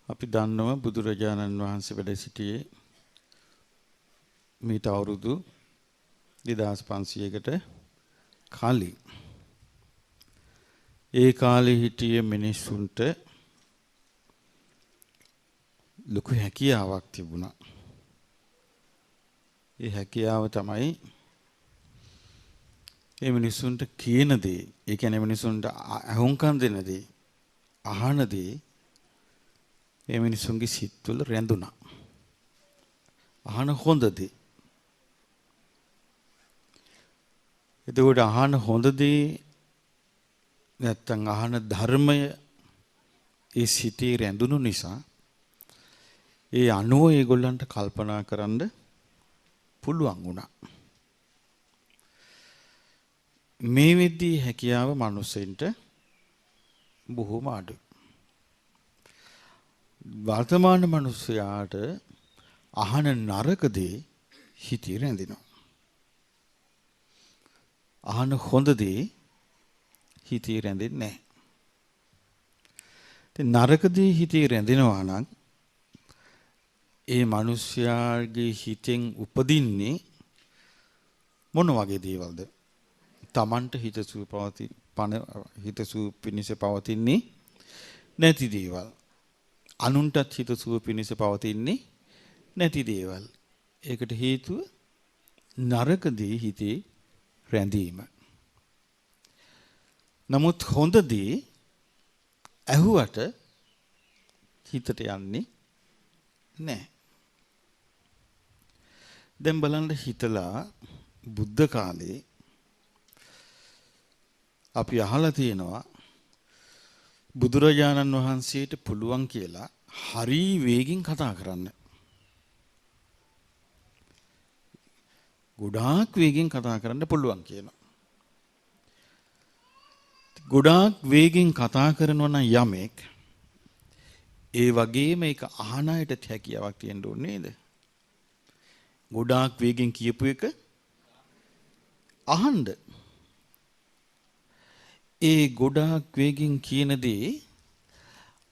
අපි දන්නවා බුදුරජාණන් වහන්සේ වැඩ සිටියේ මීට අවුරුදු 2500කට කලින්. ඒ කාලේ හිටිය මිනිස්සුන්ට ලොකු හැකියාවක් තිබුණා. ඒ හැකියාව තමයි මේ මිනිස්සුන්ට කියන දේ, ඒ කියන්නේ මිනිස්සුන්ට අහුම්කම් දෙන දේ, අහන දේ මේ මිනිස්සුන්ගේ සිත්වල රැඳුණා. අහන හොඳ දේ. එතකොට අහන හොඳ දේ නැත්තම් අහන ධර්මය ඒ සිතේ රැඳුණු නිසා ඒ අනුව ඒගොල්ලන්ට කල්පනා කරන්න පුළුවන් වුණා. මේ විදිහේ හැකියාව මිනිස්සුන්ට බොහොම අඩුයි. වර්තමාන මිනිස්සයාට අහන නරක දේ හිතේ රැඳෙනවා. අහන හොඳ දේ හිතේ රැඳෙන්නේ නැහැ. ඉතින් නරක දේ හිතේ රැඳෙනවා නම් ඒ මිනිස්යාගේ හිතෙන් උපදින්නේ මොන වගේ දේවල්ද? Tamanට හිතසුව පිණිස පවතින්නේ නැති දේවල්. අනුන්ටත් හිතසුව පිණිස පවතින්නේ නැති දේවල්. ඒකට හේතුව නරක දේ හිතේ රැඳීම. නමුත් හොඳ දේ ඇහුවට හිතට යන්නේ නැහැ. දැන් බලන්න හිතලා බුද්ධ කාලේ අපි අහලා තියෙනවා බුදුරජාණන් වහන්සේට පුළුවන් කියලා හරි වේගින් කතා කරන්න. ගොඩාක් වේගින් කතා කරන්න පුළුවන් කියනවා. ගොඩාක් වේගින් කතා කරනවා නම් යමෙක් ඒ වගේම ඒක අහන අයට හැකියාවක් තියෙන්න ඕනේ නේද? ගොඩාක් වේගෙන් කියපු එක අහන්න. ඒ ගොඩාක් වේගෙන් කියන දේ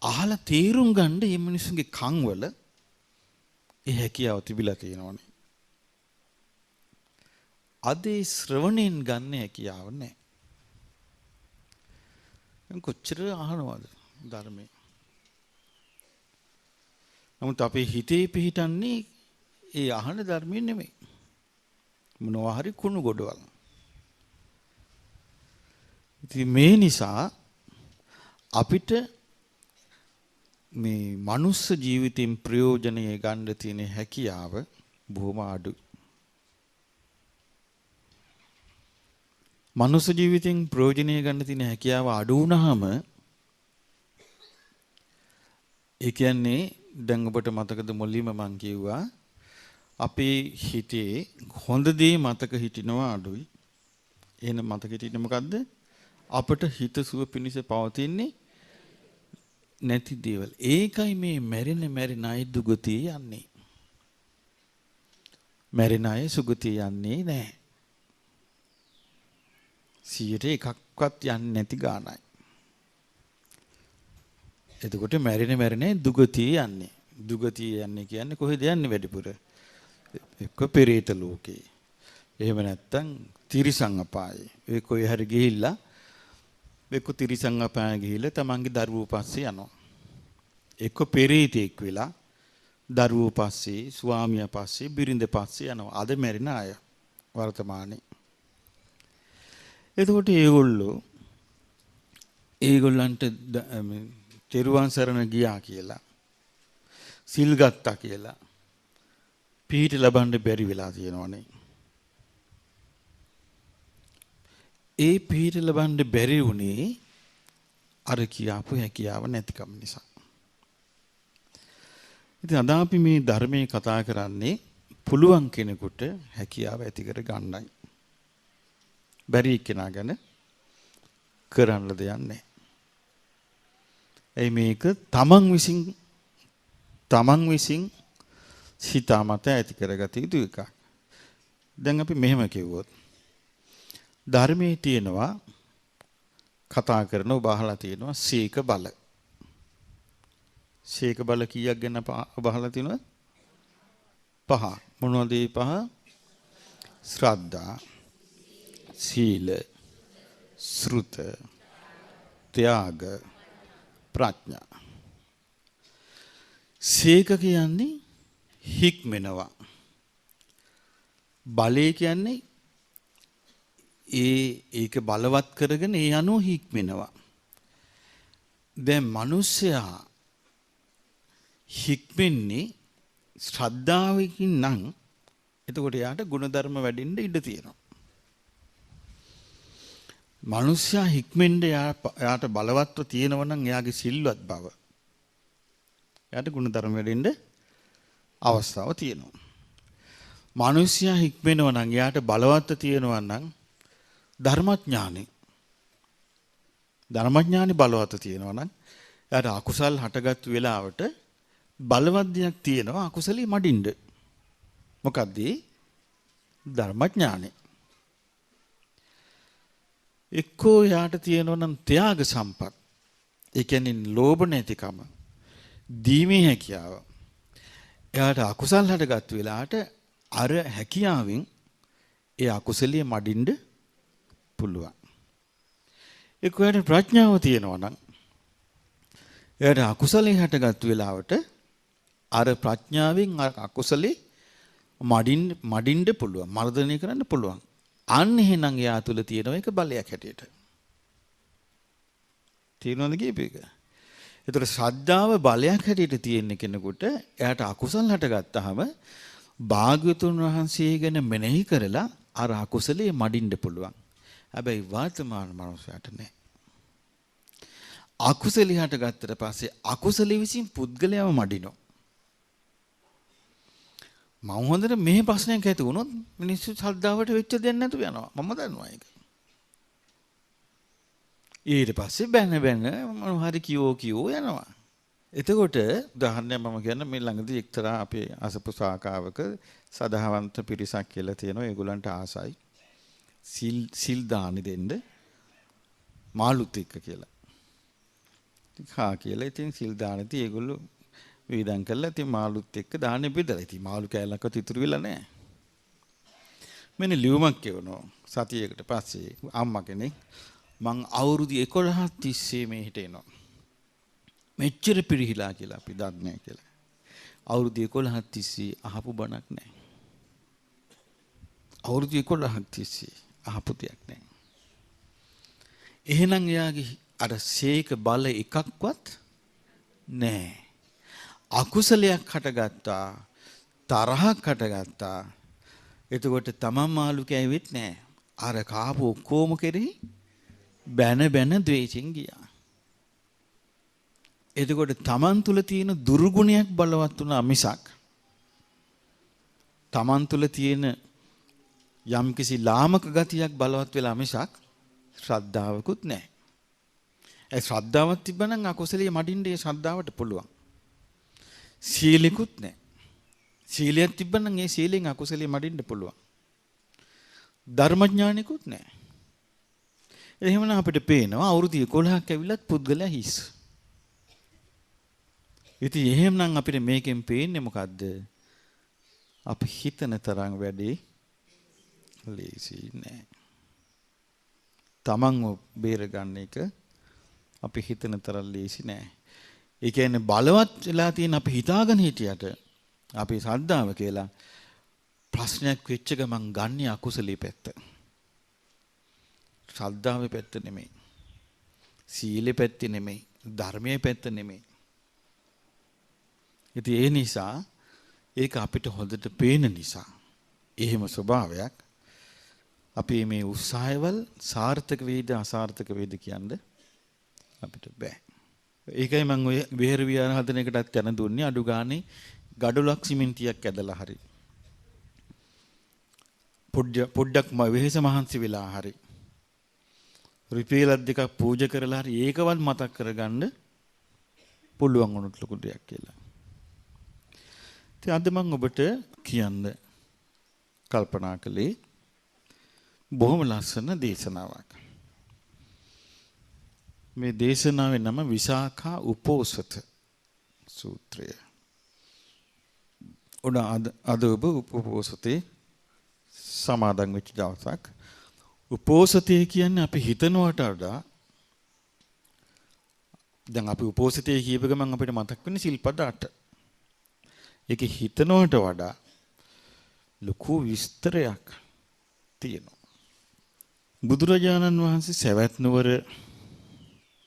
අහලා තේරුම් ගන්න මේ මිනිස්සුන්ගේ කන් වල ඒ හැකියාව තිබිලා තියෙනවනේ. අද ඒ ශ්‍රවණයෙන් ගන්න හැකියාව නැහැ. කොච්චර අහනවද ධර්මයේ? නමුත් අපේ හිතේ පිහිටන්නේ ඒ අහන ධර්මයේ නෙමෙයි. මොනවා හරි කුණු ගොඩවල්. ඉතින් මේ නිසා අපිට මේ මනුස්ස ජීවිතෙන් ප්‍රයෝජනය ගන්න තියෙන හැකියාව බොහොම අඩුයි. මනුස්ස ජීවිතෙන් ප්‍රයෝජනය ගන්න තියෙන හැකියාව අඩු වුණාම ඒ කියන්නේ දැන් ඔබට මතකද මුලින්ම මම කිව්වා අපේ හිතේ හොඳ දේ මතක හිටිනවා අඩුයි. එහෙනම් මතක හිටින්නේ මොකද්ද? අපට හිතසුව පිණිස පවතින්නේ නැති දේවල්. ඒකයි මේ මැරෙන අය දුගතිය යන්නේ. මැරෙන අය සුගතිය යන්නේ නැහැ. 100%ක්වත් යන්නේ නැති ගානයි. එතකොට මැරෙන දුගතිය යන්නේ. දුගතිය යන්නේ කියන්නේ කොහෙද යන්නේ වැඩිපුර? එක්ක පෙරේත ලෝකේ. එහෙම නැත්නම් තිරිසන් අපායේ. ඒ කොයි හරි ගිහිල්ලා එක්ක තිරිසන් අපායේ ගිහිල්ලා තමන්ගේ දරුවෝ පස්සේ යනවා. එක්ක පෙරේතෙක් වෙලා දරුවෝ පස්සේ, ස්වාමියා පස්සේ, බිරිඳ පස්සේ යනවා. අද මැරෙන අය වර්තමානයේ. එතකොට ඒගොල්ලන්ට තෙරුවන් සරණ ගියා කියලා, සිල් ගත්තා කියලා පිහිට ලබන්න බැරි වෙලා තියෙනවනේ. ඒ පිහිට ලබන්න බැරි වුණේ අර කියාපු හැකියාව නැතිකම නිසා. ඉතින් අද අපි මේ ධර්මයේ කතා කරන්නේ පුළුවන් කෙනෙකුට හැකියාව ඇති කර ගන්නයි. බැරි කෙනා ගැන කරන්න දෙයක් නැහැ. ඒ මේක තමන් විසින් හිතාමත ඇති කරගත යුතු එකක්. දැන් අපි මෙහෙම කිව්වොත් ධර්මයේ තියෙනවා කතා කරන ඔබ අහලා තියෙනවා සීක බල. සීක බල කීයක් ගැන ඔබ අහලා තියෙනවද? 5. මොනවද මේ 5? ශ්‍රද්ධා, සීල, ශ්‍රුත, ත්‍යාග, ප්‍රඥා. සීක කියන්නේ හික්මෙනවා. බලය කියන්නේ ඒක බලවත් කරගෙන ඒ අනුව හික්මෙනවා. දැන් මිනිස්සයා හික්මෙන්නේ ශ්‍රද්ධාවකින් නම් එතකොට යාට ගුණධර්ම වැඩිෙන්න ඉඩ තියෙනවා. මිනිස්සයා හික්මෙන්න යාට බලවත්ව තියෙනවා නම් එයාගේ සිල්වත් බව. යාට ගුණධර්ම වැඩිෙන්න අවස්ථාව තියෙනවා. මිනිස්සයා හික්මෙනවා නම් යාට බලවත්ව තියෙනවා නම් ධර්මඥානෙ බලවත්ව තියෙනවා නම් යාට අකුසල් හටගත් වෙලාවට බලවත් දෙයක් තියෙනවා අකුසලී මඩින්න. මොකද්ද? ධර්මඥානෙ. එක්කෝ යාට තියෙනවා නම් ත්‍යාග සම්පත්. ඒ කියන්නේ ලෝභ නැතිකම, දීමේ හැකියාව. එයාට අකුසල් හටගත් වෙලාවට අර හැකියාවෙන් ඒ අකුසලිය මඩින්න පුළුවන්. එක්කෝ යාට ප්‍රඥාව තියෙනවා නම් එයාට අකුසලේ හටගත් වෙලාවට අර ප්‍රඥාවෙන් අකුසලේ මඩින්න පුළුවන්, මර්ධනය කරන්න පුළුවන්. අන්න එහෙනම් එයා තුල තියෙන එක බලයක් හැටියට. තේරෙනවද කියපේක? ඒතර ශ්‍රද්ධාව බලයක් හැටියට තියෙන කෙනෙකුට එයාට අකුසල් හටගත්තාම භාග්‍යතුන් වහන්සේ ගැන මෙනෙහි කරලා අර අකුසලේ මඩින්න පුළුවන්. හැබැයි වර්තමාන මනුස්සයාට නෑ. අකුසලී හටගත්තට පස්සේ අකුසලී විසින් පුද්ගලයාව මඩිනවා. මම හොඳට මේ ප්‍රශ්නයක් ඇති වුණොත් මිනිස්සු ශ්‍රද්ධාවට වෙච්ච දෙයක් නැතුව යනවා. මම දන්නවා ඒක. ඊට පස්සේ බැන මොනවා හරි කියෝ යනවා. එතකොට උදාහරණයක් මම කියන්න මේ ළඟදී එක්තරා අපේ අසපු ශාඛාවක සදහවන්ත පිරිසක් කියලා තියෙනවා. ඒගොල්ලන්ට ආසයි සිල් දානි දෙන්න මාළුත් එක්ක කියලා. කියලා ඉතින් සිල් දානදී ඒගොල්ලෝ විදන් කළා. ඉතින් මාළුත් එක්ක දාන්නේ බෙදලා. ඉතින් මාළු කෑල්ලක්වත් ඉතුරු වෙලා නැහැ. මෙන්න ලියුමක් කියවනවා. සතියකට පස්සේ අම්මා කෙනෙක් මං අවුරුදු 11ක් තිස්සේ මේ හිටේනවා. මෙච්චර පිරිහිලා කියලා අපි දන්නේ කියලා. අවුරුදු 11ක් තිස්සේ අහපු බණක් නැහැ. අවුරුදු 11ක් තිස්සේ අහපු දෙයක් නැහැ. එහෙනම් එයාගේ අර සීක බල එකක්වත් නැහැ. අකුසලයක් හටගත්තා, තරහක් හටගත්තා. එතකොට තමන් මාළු කෑවෙත් නැහැ. අර කාපු ඔක්කොම කෙරෙහි බැන ද්වේෂෙන් ගියා. එතකොට තමන් තුල තියෙන දුර්ගුණයක් බලවත් වුණා මිසක් තමන් තුල තියෙන යම්කිසි ලාමක ගතියක් බලවත් වෙලා මිසක් ශ්‍රද්ධාවකුත් නැහැ. ඒ ශ්‍රද්ධාවක් තිබ්බනම් අකුසලිය මඩින්න ඒ ශ්‍රද්ධාවට පුළුවන්. සීලෙකුත් නැහැ. සීලයක් තිබ්බනම් ඒ සීලෙන් අකුසලිය මඩින්න පුළුවන්. ධර්මඥානිකුත් නැහැ. එහෙමනම් අපිට පේනවා අවුරුදු 11ක් ඇවිලත් පුද්ගලයා හිස්. ඉතින් එහෙමනම් අපිට මේකෙන් පේන්නේ මොකද්ද? අපි හිතන තරම් වැඩි ලේසි නෑ. තමන්ව බේරගන්න එක අපි හිතන තරම් ලේසි නෑ. ඒ කියන්නේ බලවත් වෙලා තියෙන අපි හිතාගෙන හිටියට අපි ශ්‍රද්ධාව කියලා ප්‍රශ්නයක් වෙච්ච ගමන් ගන්නේ අකුසලී පැත්ත. ශ්‍රද්ධාවේ පැත්ත නෙමෙයි. සීලේ පැත්ත නෙමෙයි. ධර්මයේ පැත්ත නෙමෙයි. ඉතින් ඒ නිසා ඒක අපිට හොඳට පේන නිසා එහෙම ස්වභාවයක් අපි මේ උත්සාහවල සාර්ථක වේද අසාර්ථක වේද කියන්නේ අපිට බෑ. ඒකයි මම ඔය විහෙර විහාර හදන එකටත් යන දුන්නේ අඩු ගානේ ගඩොලක් සිමෙන්තියක් ඇදලා හරි. පොඩ්ඩක් වෙහෙස මහන්සි වෙලා හරි. රිපීලක් දෙකක් පූජා කරලා හරි ඒකවත් මතක් කරගන්න පුළුවන් වුණොත් ලොකු දෙයක් කියලා. ඉතින් අද මම ඔබට කියන්න කල්පනා කළේ බොහොම ලස්සන දේශනාවක්. මේ දේශනාවේ නම විසාඛා උපෝසත සූත්‍රය. උන අද ඔබ උපෝසතේ සමාදන් වෙච්ච දවසක්. උපෝසතේ කියන්නේ අපි හිතනවට වඩා දැන් අපි උපෝසතේ කියප ගමන් අපිට මතක් වෙන්නේ සිල්පද 8. ඒකේ හිතනවට වඩා ලොකු විස්තරයක් තියෙනවා. බුදුරජාණන් වහන්සේ සවැත් නුවර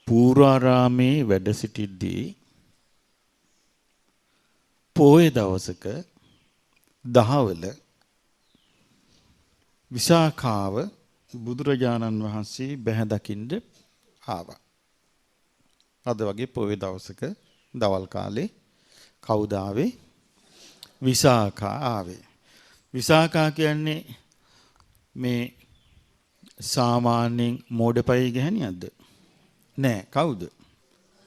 පූර්වාරාමේ වැඩ සිටිද්දී පොය දවසක දහවල විසාඛාව බුදුරජාණන් වහන්සේ බැහැ දකින්න ආවා. අද වගේ පොය දවසක දවල් කාලේ කවුද ආවේ? විසාඛා ආවේ. විසාඛා කියන්නේ මේ සාමාන්‍යයෙන් මෝඩපයි ගැහණියක්ද? නෑ. කවුද?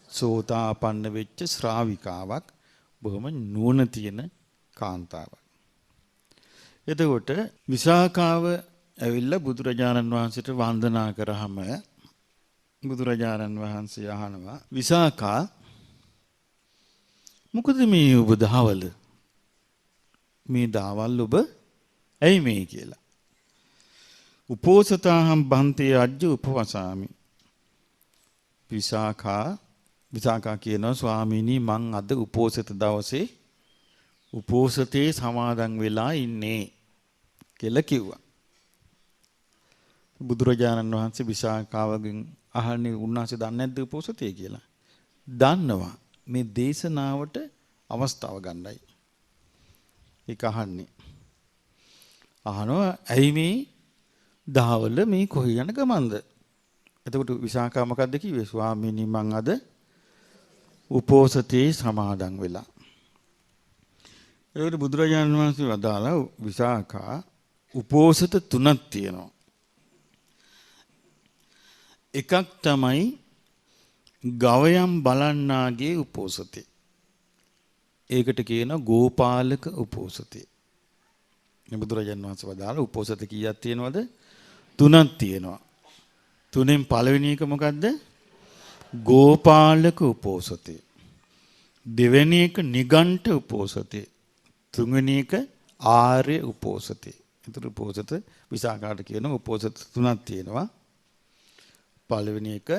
සෝතාපන්න වෙච්ච ශ්‍රාවිකාවක්, බොහොම නුවණ තියෙන කාන්තාවක්. එතකොට විසාඛාව ඇවිල්ලා බුදුරජාණන් වහන්සේට වන්දනා කරාම බුදුරජාණන් වහන්සේ අහනවා, විසාඛා මොකද මේ ඔබ දහවල මේ දහවල් ඔබ ඇයි මේ කියලා. උපෝසතාහම් බන්තේ අජ්ජ උපවසාමි. විසාඛා කියනවා, ස්වාමීනි මං අද උපෝසත දවසේ උපෝසතේ සමාදන් වෙලා ඉන්නේ කියලා කිව්වා. බුදුරජාණන් වහන්සේ විසාඛාවගෙන් අහන්නේ උන්වහන්සේ දන්නේ නැද්ද උපෝසතේ කියලා? දන්නවා. මේ දේශනාවට අවස්ථාව ගන්නයි. ඒක අහන්නේ. අහනවා ඇයි මේ දහවල මේ කොහේ යන ගමන්ද? එතකොට විසාඛා මොකද්ද කිව්වේ? ස්වාමීනි මං අද උපෝසතේ සමාදන් වෙලා. ඒකට බුදුරජාණන් වහන්සේ වදාලා විසාඛා උපෝසත 3ක් තියෙනවා. එකක් තමයි ගවයන් බලන්නාගේ උපෝසතේ. ඒකට කියනවා ගෝපාලක උපෝසතේ. බුදුරජාණන් වහන්සේ වදාලා උපෝසත කීයක් තියෙනවද? 3ක් තියෙනවා. 3න් පළවෙනි එක මොකද්ද? ගෝපාලක උපෝසතේ. දෙවෙනි එක නිගණ්ඨ උපෝසතේ. තුන්වෙනි එක ආර්ය උපෝසතේ. ඒතර උපෝසත විසාඛාට කියන උපෝසත 3ක් තියෙනවා. පළවෙනි එක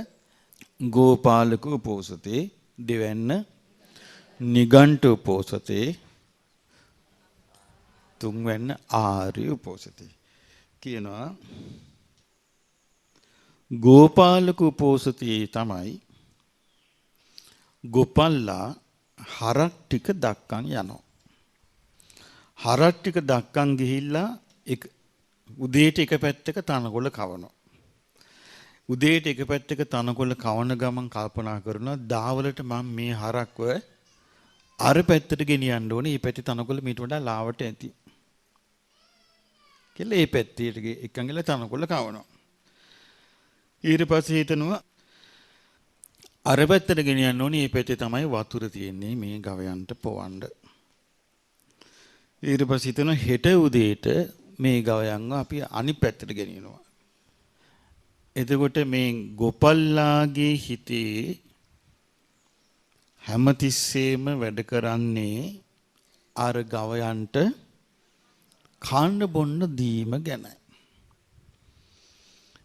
ගෝපාලක උපෝසතේ, දෙවැන්න නිගණ්ඨ උපෝසතේ, තුන්වැන්න ආර්ය උපෝසතේ. කියනවා ගෝපාලක උපෝසතේ තමයි ගොපල්ලා හරක් ටික දක්කන් යනවා. හරක් ටික දක්කන් ගිහිල්ලා උදේට එක පැත්තක තනකොළ කවනවා. උදේට එක පැත්තක තනකොළ කවන ගමන් කල්පනා කරනවා, දහවලට මම මේ හරක්ව අර පැත්තට ගෙනියන්න ඕනේ. මේ පැත්තේ තනකොළ මීට වඩා ලාවට ඇති කියලා මේ පැත්තට එකන් ගිහලා තනකොළ කවනවා. ඊට පස්සේ හිතනවා අර පැත්තට ගෙනියන්න ඕනේ. මේ පැත්තේ තමයි වතුර තියෙන්නේ මේ ගවයන්ට පොවන්න. ඊට පස්සේ හිතනවා හෙට උදේට මේ ගවයන්ව අපි අනිත් පැත්තට ගෙනියනවා. එතකොට මේ ගොපල්ලාගේ හිතේ හැමතිස්සෙම වැඩ කරන්නේ අර ගවයන්ට කන්න බොන්න දීම ගැනයි.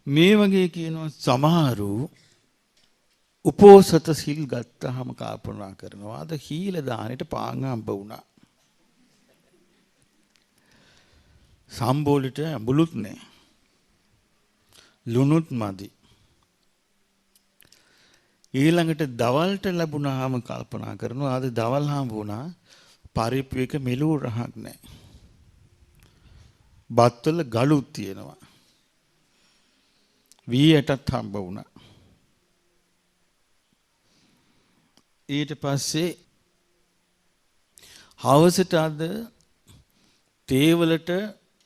මේ වගේ කියනවා සමහරු උපෝසත සිල් ගත්තාම කල්පනා කරනවා අද හීල දානෙට පාන් හම්බ වුණා. සම්බෝලෙට අඹුලුත් නැහැ. ලුණුත් මදි. ඊළඟට දවල්ට ලැබුණාම කල්පනා කරනවා අද දවල් හම්බ වුණා පරිප්පු එක මෙලෝ රහක් නැහැ. බත්වල ගලුත් තියෙනවා. වී ඇටත් හම්බ වුණා. ඊට පස්සේ හවසට අද තේවලට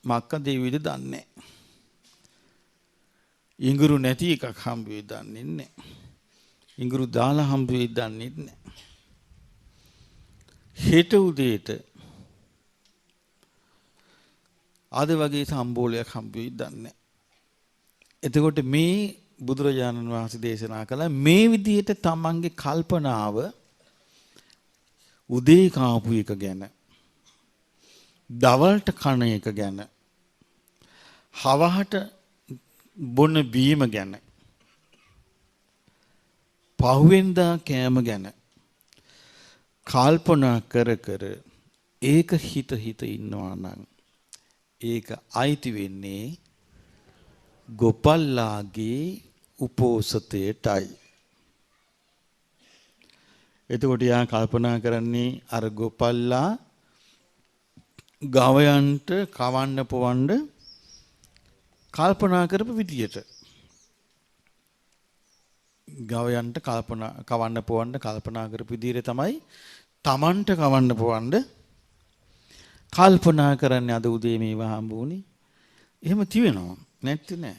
මක්ක දෙවිද දන්නේ. ඉඟුරු නැති එකක් හම්බ වෙයි දන්නේ නැහැ. ඉඟුරු දාලා හම්බ වෙයි දන්නේ නැහැ. හෙට උදේට අද වගේ සම්බෝලයක් හම්බ වෙයි දන්නේ නැහැ. එතකොට මේ බුදුරජාණන් වහන්සේ දේශනා කළා මේ විදිහට තමන්ගේ කල්පනාව උදේ කාපු එක ගැන, දවල්ට කන එක ගැන, හවහට බොන බීම ගැන, පහුවෙන්දා කෑම ගැන කල්පනා කර කර ඒක හිත හිත ඉන්නවා නම් ඒක අයිති වෙන්නේ ගොපල්ලාගේ උපෝසතයටයි. එතකොට යා කල්පනා කරන්නේ අර ගොපල්ලා ගවයන්ට කවන්න පොවන්න කල්පනා කරපු විදියට. ගවයන්ට කවන්න පොවන්න කල්පනා කරපු විදියට තමයි Tamanට කවන්න පොවන්න කල්පනා කරන්නේ. අද උදේ මේවා හම්බුනේ. එහෙම තියනවා නැත්te නෑ.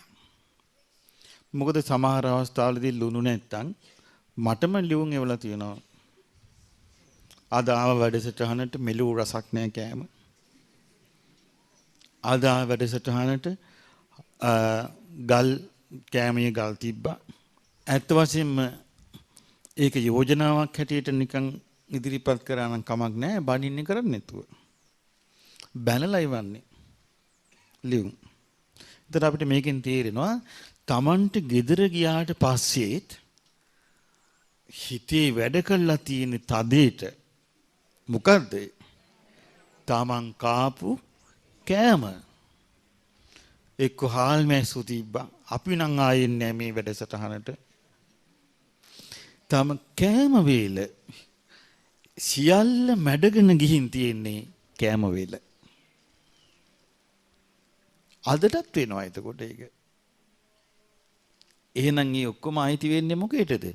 මොකද සමහර අවස්ථාවලදී ලුණු නැත්තම් මටම ලියුම් එවලා තියෙනවා. අද ආව වැඩසටහනට මෙලු රසක් නෑ කෑම. අද ආව වැඩසටහනට ගල් කෑමේ ගල් තිබ්බා. ඇත්ත වශයෙන්ම ඒක යෝජනාවක් හැටියට නිකන් ඉදිරිපත් කරා නම් කමක් නෑ. බණින්නේ කරන්නේ නැතුව. බැනලා ඉවන්නේ. ලියුම්. එතකොට අපිට මේකෙන් තේරෙනවා Tamanට ගෙදර ගියාට පස්සෙත් හිතේ වැඩ කළා තියෙන තදේට මොකද්ද? Taman කාපු කෑම. එක්ක හාල් මැස්සු තිබ්බා. අපි නම් ආයෙත් නෑ මේ වැඩසටහනට. තම කෑම වේල සියල්ල මැඩගෙන ගිහින් තියෙන්නේ කෑම වේල. අදටත් වෙනවා එතකොට ඒක. එහෙනම් මේ ඔක්කොම අයිති වෙන්නේ මොකේටද?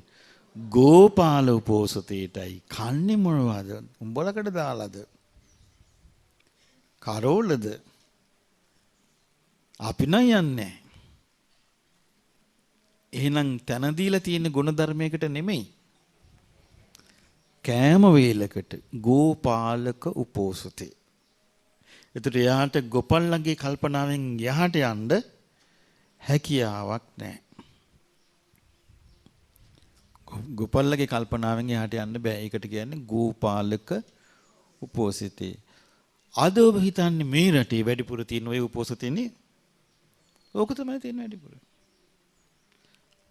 ගෝපාල උපෝසතේටයි. කන්නේ මොනවද? උඹලකට දාලාද? කරෝලද? අපි නම් යන්නේ. එහෙනම් තන දීලා තියෙන ගුණ ධර්මයකට නෙමෙයි. කෑම වේලකට ගෝපාලක උපෝසතේ. එතකොට එයාට ගොපල්ලගේ කල්පනාවෙන් යහට යන්න හැකියාවක් නැහැ. ගොපල්ලගේ කල්පනාවෙන් එහාට යන්න බෑ. ඒකට කියන්නේ ගෝපාලක උපෝසතේ. අද ඔබ හිතන්නේ මේ රටේ වැඩිපුර තියෙන ওই උපෝසතේනේ. ඕක තමයි තියෙන වැඩිපුර.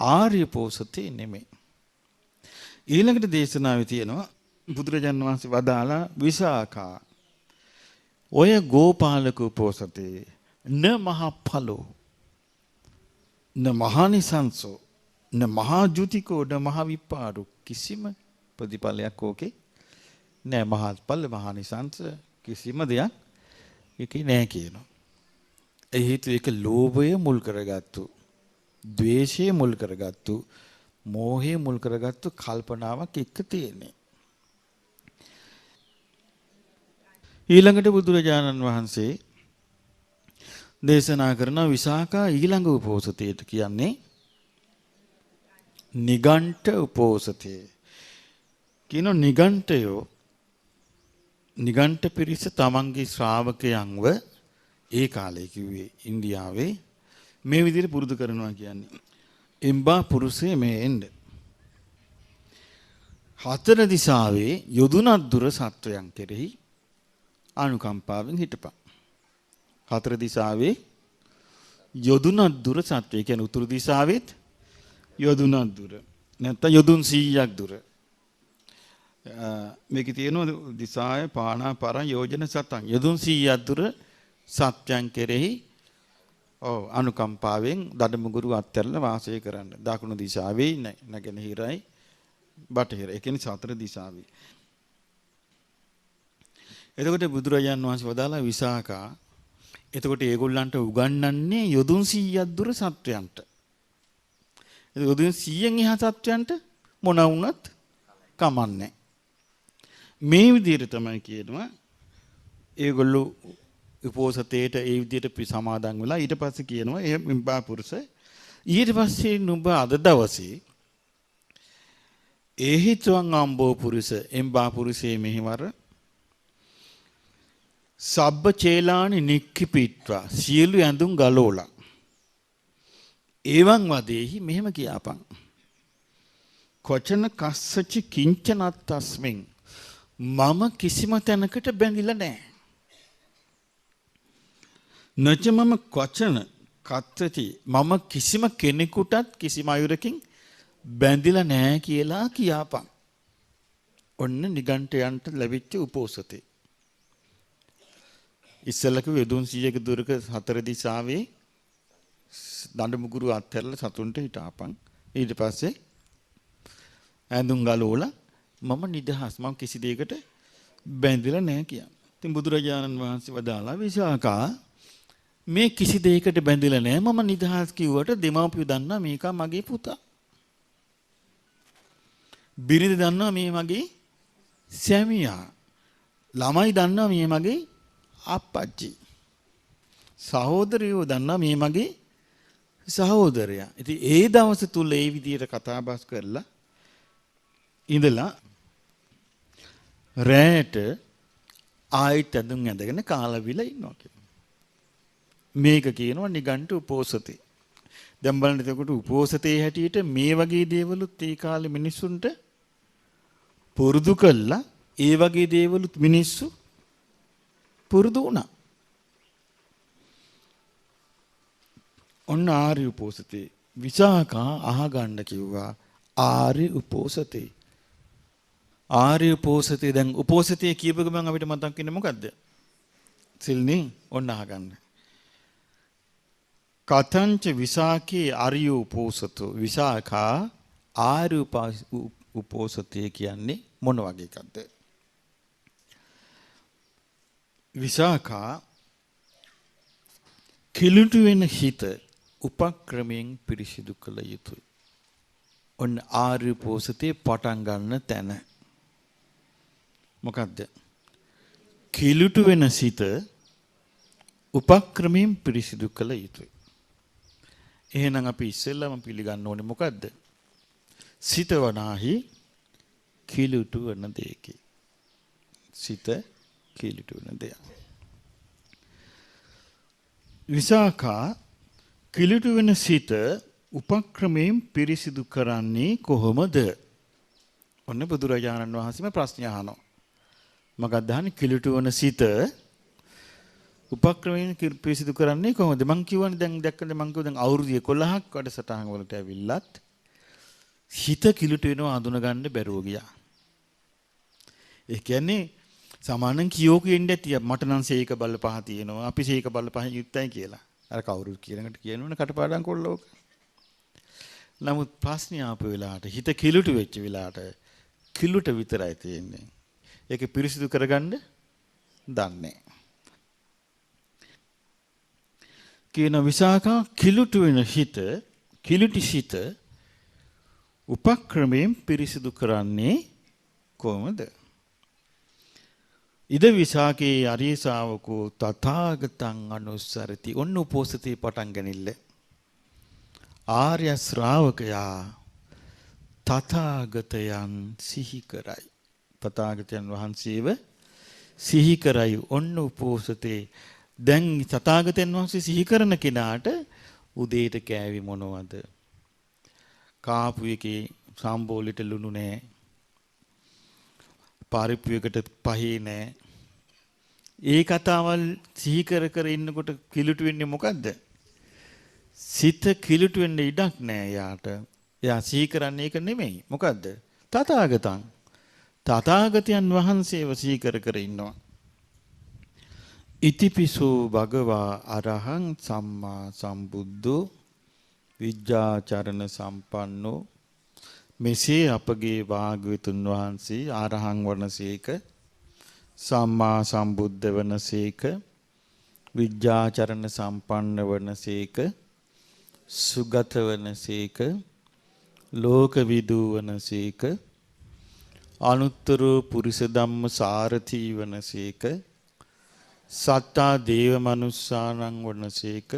ආර්ය උපෝසතේ නෙමෙයි. ඊළඟට දේශනාවේ තියෙනවා බුදුරජාණන් වහන්සේ වදාලා විසාකා ඔය ගෝපාලක උපෝසතේ න මහඵලෝ න මහානිසංසෝ න මහාජුතිකෝ න මහවිපාරු කිසිම ප්‍රතිඵලයක් ඕකේ නෑ. මහත්ඵල මහානිසංස කිසිම දෙයක් ඒකේ නෑ කියනවා. ඒ හේතුව ඒක ලෝභය මුල් කරගත්තු, ද්වේෂය මුල් කරගත්තු, මෝහය මුල් කරගත්තු කල්පනාවක් එක්ක තියෙන්නේ. ඊළඟට බුදුරජාණන් වහන්සේ දේශනා කරන විසාකා ඊළඟ උපෝසතයට කියන්නේ නිගණ්ඨ උපෝසතේ. කියන නිගණ්ඨයෝ නිගණ්ඨ පිරිස තමන්ගේ ශ්‍රාවකයන්ව ඒ කාලේ කිව්වේ ඉන්දියාවේ මේ විදිහට පුරුදු කරනවා කියන්නේ. එම්බා පුරුෂේ මේ එන්න. හතර දිසාවේ යොදුනක් දුර සත්වයන් කෙරෙහි අනුකම්පාවෙන් හිටපන්. හතර දිසාවේ යොදුනක් දුර සත්වය කියන්නේ උතුරු දිසාවෙත් යොදුනක් දුර. නැත්නම් යොදුන් 100ක් දුර. මේකේ තියෙනවා දිසාය පානා පරං යෝජන සතං යොදුන් 100ක් දුර සත්‍යයන් කෙරෙහි අනුකම්පාවෙන් දඩමුගුරු අත්හැරලා වාසය කරන්න. දකුණු දිශාවේ නැගෙනහිරයි බටහිර. ඒ කියන්නේ සතර දිශාවේ. එතකොට බුදුරජාන් වහන්සේ වදාලා විසාකා එතකොට ඒගොල්ලන්ට උගන්වන්නේ යොදුන් 100ක් දුර සත්‍යයන්ට. යොදුන් 100න් එහා සත්‍යයන්ට මොන වුණත් කමන්නේ. මේ විදිහට තමයි කියනවා ඒගොල්ලෝ උපෝසතේට ඒ විදිහට සමාදන් වෙලා ඊට පස්සේ කියනවා එම්බා පුරුෂ ඊට පස්සේ නුඹ අද දවසේ ඒහිත්වං අම්බෝ පුරුෂ එම්බා පුරුෂේ මෙහිවර සබ්බ චේලානි නික්ඛිපිත්වා සියලු ඇඳුම් ගලෝලා එවං වදේහි මෙහෙම කියාපන් කොචන කස්සචි කිංචනත්තස්මින් මම කිසිම තැනකට බැඳිලා නැහැ. නච මම වචන කත්තති මම කිසිම කෙනෙකුටත් කිසිම අයුරකින් බැඳිලා නැහැ කියලා කියාපන්. ඔන්න නිගණ්ඨයන්ට ලැබිච්ච උපෝසතේ. ඉස්සලක වෙදුන් 100ක දුරක හතර දිශාවේ දඬුමුගුරු අත්හැරලා සතුන්ට හිටාපන්. ඊට පස්සේ ඇඳුම් ගලවලා මම නිදහස් මම කිසි දෙයකට බැඳිලා නැහැ කියලා. ඉතින් බුදුරජාණන් වහන්සේ වදාලා විසාකා මේ කිසි දෙයකට බැඳිලා නැහැ මම නිදහස් කිව්වට දෙමාපියෝ දන්නා මේක මගේ පුතා. බිරිඳ දන්නා මේ මගේ සැමියා. ළමයි දන්නා මේ මගේ අප්පච්චි. සහෝදරයෝ දන්නා මේ මගේ සහෝදරයා. ඉතින් ඒ දවස් තුල ඒ විදිහට කතා බස් කරලා ඉඳලා රැට ආයිත් ඇඳුම් ඇඳගෙන කාලා විලා ඉන්නවා කියලා. මේක කියනවා නිගණ්ඨ උපෝසතේ. දැන් බලන්න එතකොට උපෝසතේ හැටියට මේ වගේ දේවලුත් ඒ කාලේ මිනිස්සුන්ට පුරුදු කළා. ඒ වගේ දේවලුත් මිනිස්සු පුරුදු වුණා. ඔන්න ආර්ය උපෝසතේ විසාකා අහගන්න කිව්වා ආර්ය උපෝසතේ. ආර්ය උපෝසතේ දැන් උපෝසතේ කියපු ගමන් අපිට මතක් වෙන්නේ මොකද්ද? සිල්නේ ඔන්න අහගන්න. කතංච විසාකේ ආර්ය උපෝසතෝ විසාකා ආර්ය උපෝසතේ කියන්නේ මොන වගේ එකක්ද? විසාකා කිලුටු වෙන හිත උපක්‍රමයෙන් පිරිසිදු කළ යුතුයි. ඔන්න ආර්ය උපෝසතේ පටන් ගන්න තැන. මොකද්ද? කිලුටු වෙන සිත උපක්‍රමයෙන් පිරිසිදු කළ යුතුයි. එහෙනම් අපි ඉස්සෙල්ලාම පිළිගන්න ඕනේ මොකද්ද? සිත වනාහි කිලුටු වෙන දෙයකි. සිත කිලුටු වෙන දෙයක්. විසාකා කිලුටු වෙන සිත උපක්‍රමයෙන් පිරිසිදු කරන්නේ කොහොමද? ඔන්න බුදුරජාණන් වහන්සේම ප්‍රශ්න අහනවා. මොකක්ද අහන්නේ? කිලුටු වෙන සිත උපක්‍රමයෙන් පිරිසිදු කරන්නේ කොහොමද? මං කියවනේ දැන් දැක්කද මං කිව්වා දැන් අවුරුදු 11ක් වැඩසටහන් වලට ඇවිල්ලත් හිත කිලුටු වෙනවා අඳුන ගන්න බැරුව ගියා. ඒ කියන්නේ සමානං කියෝ කියන්නේ ඇති මට නම් සීක බල පහ තියෙනවා අපි සීක බල පහ යුක්තයි කියලා. අර කවුරුත් කියනකට කියනවනේ කටපාඩම් කොල්ලෝක. නමුත් ප්‍රශ්නේ ආපු වෙලාවට හිත කිලුටු වෙච්ච වෙලාවට කිලුට විතරයි තියෙන්නේ. ඒක පිරිසිදු කරගන්න දන්නේ. කියන විසාකා කිලුටු වෙන හිත කිලුටි සිත උපක්‍රමයෙන් පිරිසිදු කරන්නේ කොහොමද? ඉද විසාකේ අරිය ශාවකෝ තථාගතං අනුස්සරති. ඔන්න උපෝසතේ පටන් ගනිල්ල. ආර්ය ශ්‍රාවකයා තථාගතයන් සිහි කරයි. තථාගතයන් වහන්සේව සිහි කරයි. ඔන්න උපෝසතේ. දැන් තථාගතයන් වහන්සේ සිහි කරන කෙනාට උදේට කෑවි මොනවද? කාපු එකේ සම්බෝලෙට ලුණු නැහැ. පාරිප්පුවකට පහේ නැහැ. ඒ කතාවල් සිහි කර කර ඉන්නකොට කිලුටු වෙන්නේ මොකද්ද? සිත කිලුටු වෙන්න ඉඩක් නැහැ යාට. එයා සිහි කරන්නේ ඒක නෙමෙයි. මොකද්ද? තථාගතං. තථාගතයන් වහන්සේව සිහි කර කර ඉන්නවා. ඉතිපිසෝ භගවා අරහං සම්මා සම්බුද්ධෝ විජ්ජාචරණ සම්පන්නෝ. මෙසේ අපගේ භාග්‍යවතුන් වහන්සේ ආරහං වනසේක සම්මා සම්බුද්ධ වනසේක විජ්ජාචරණ සම්පන්න වනසේක සුගත වනසේක ලෝකවිදු වනසේක අනුත්තර පුරිස ධම්ම සාරථි වනසේක සත්තා දේව මනුස්සානං වනසේක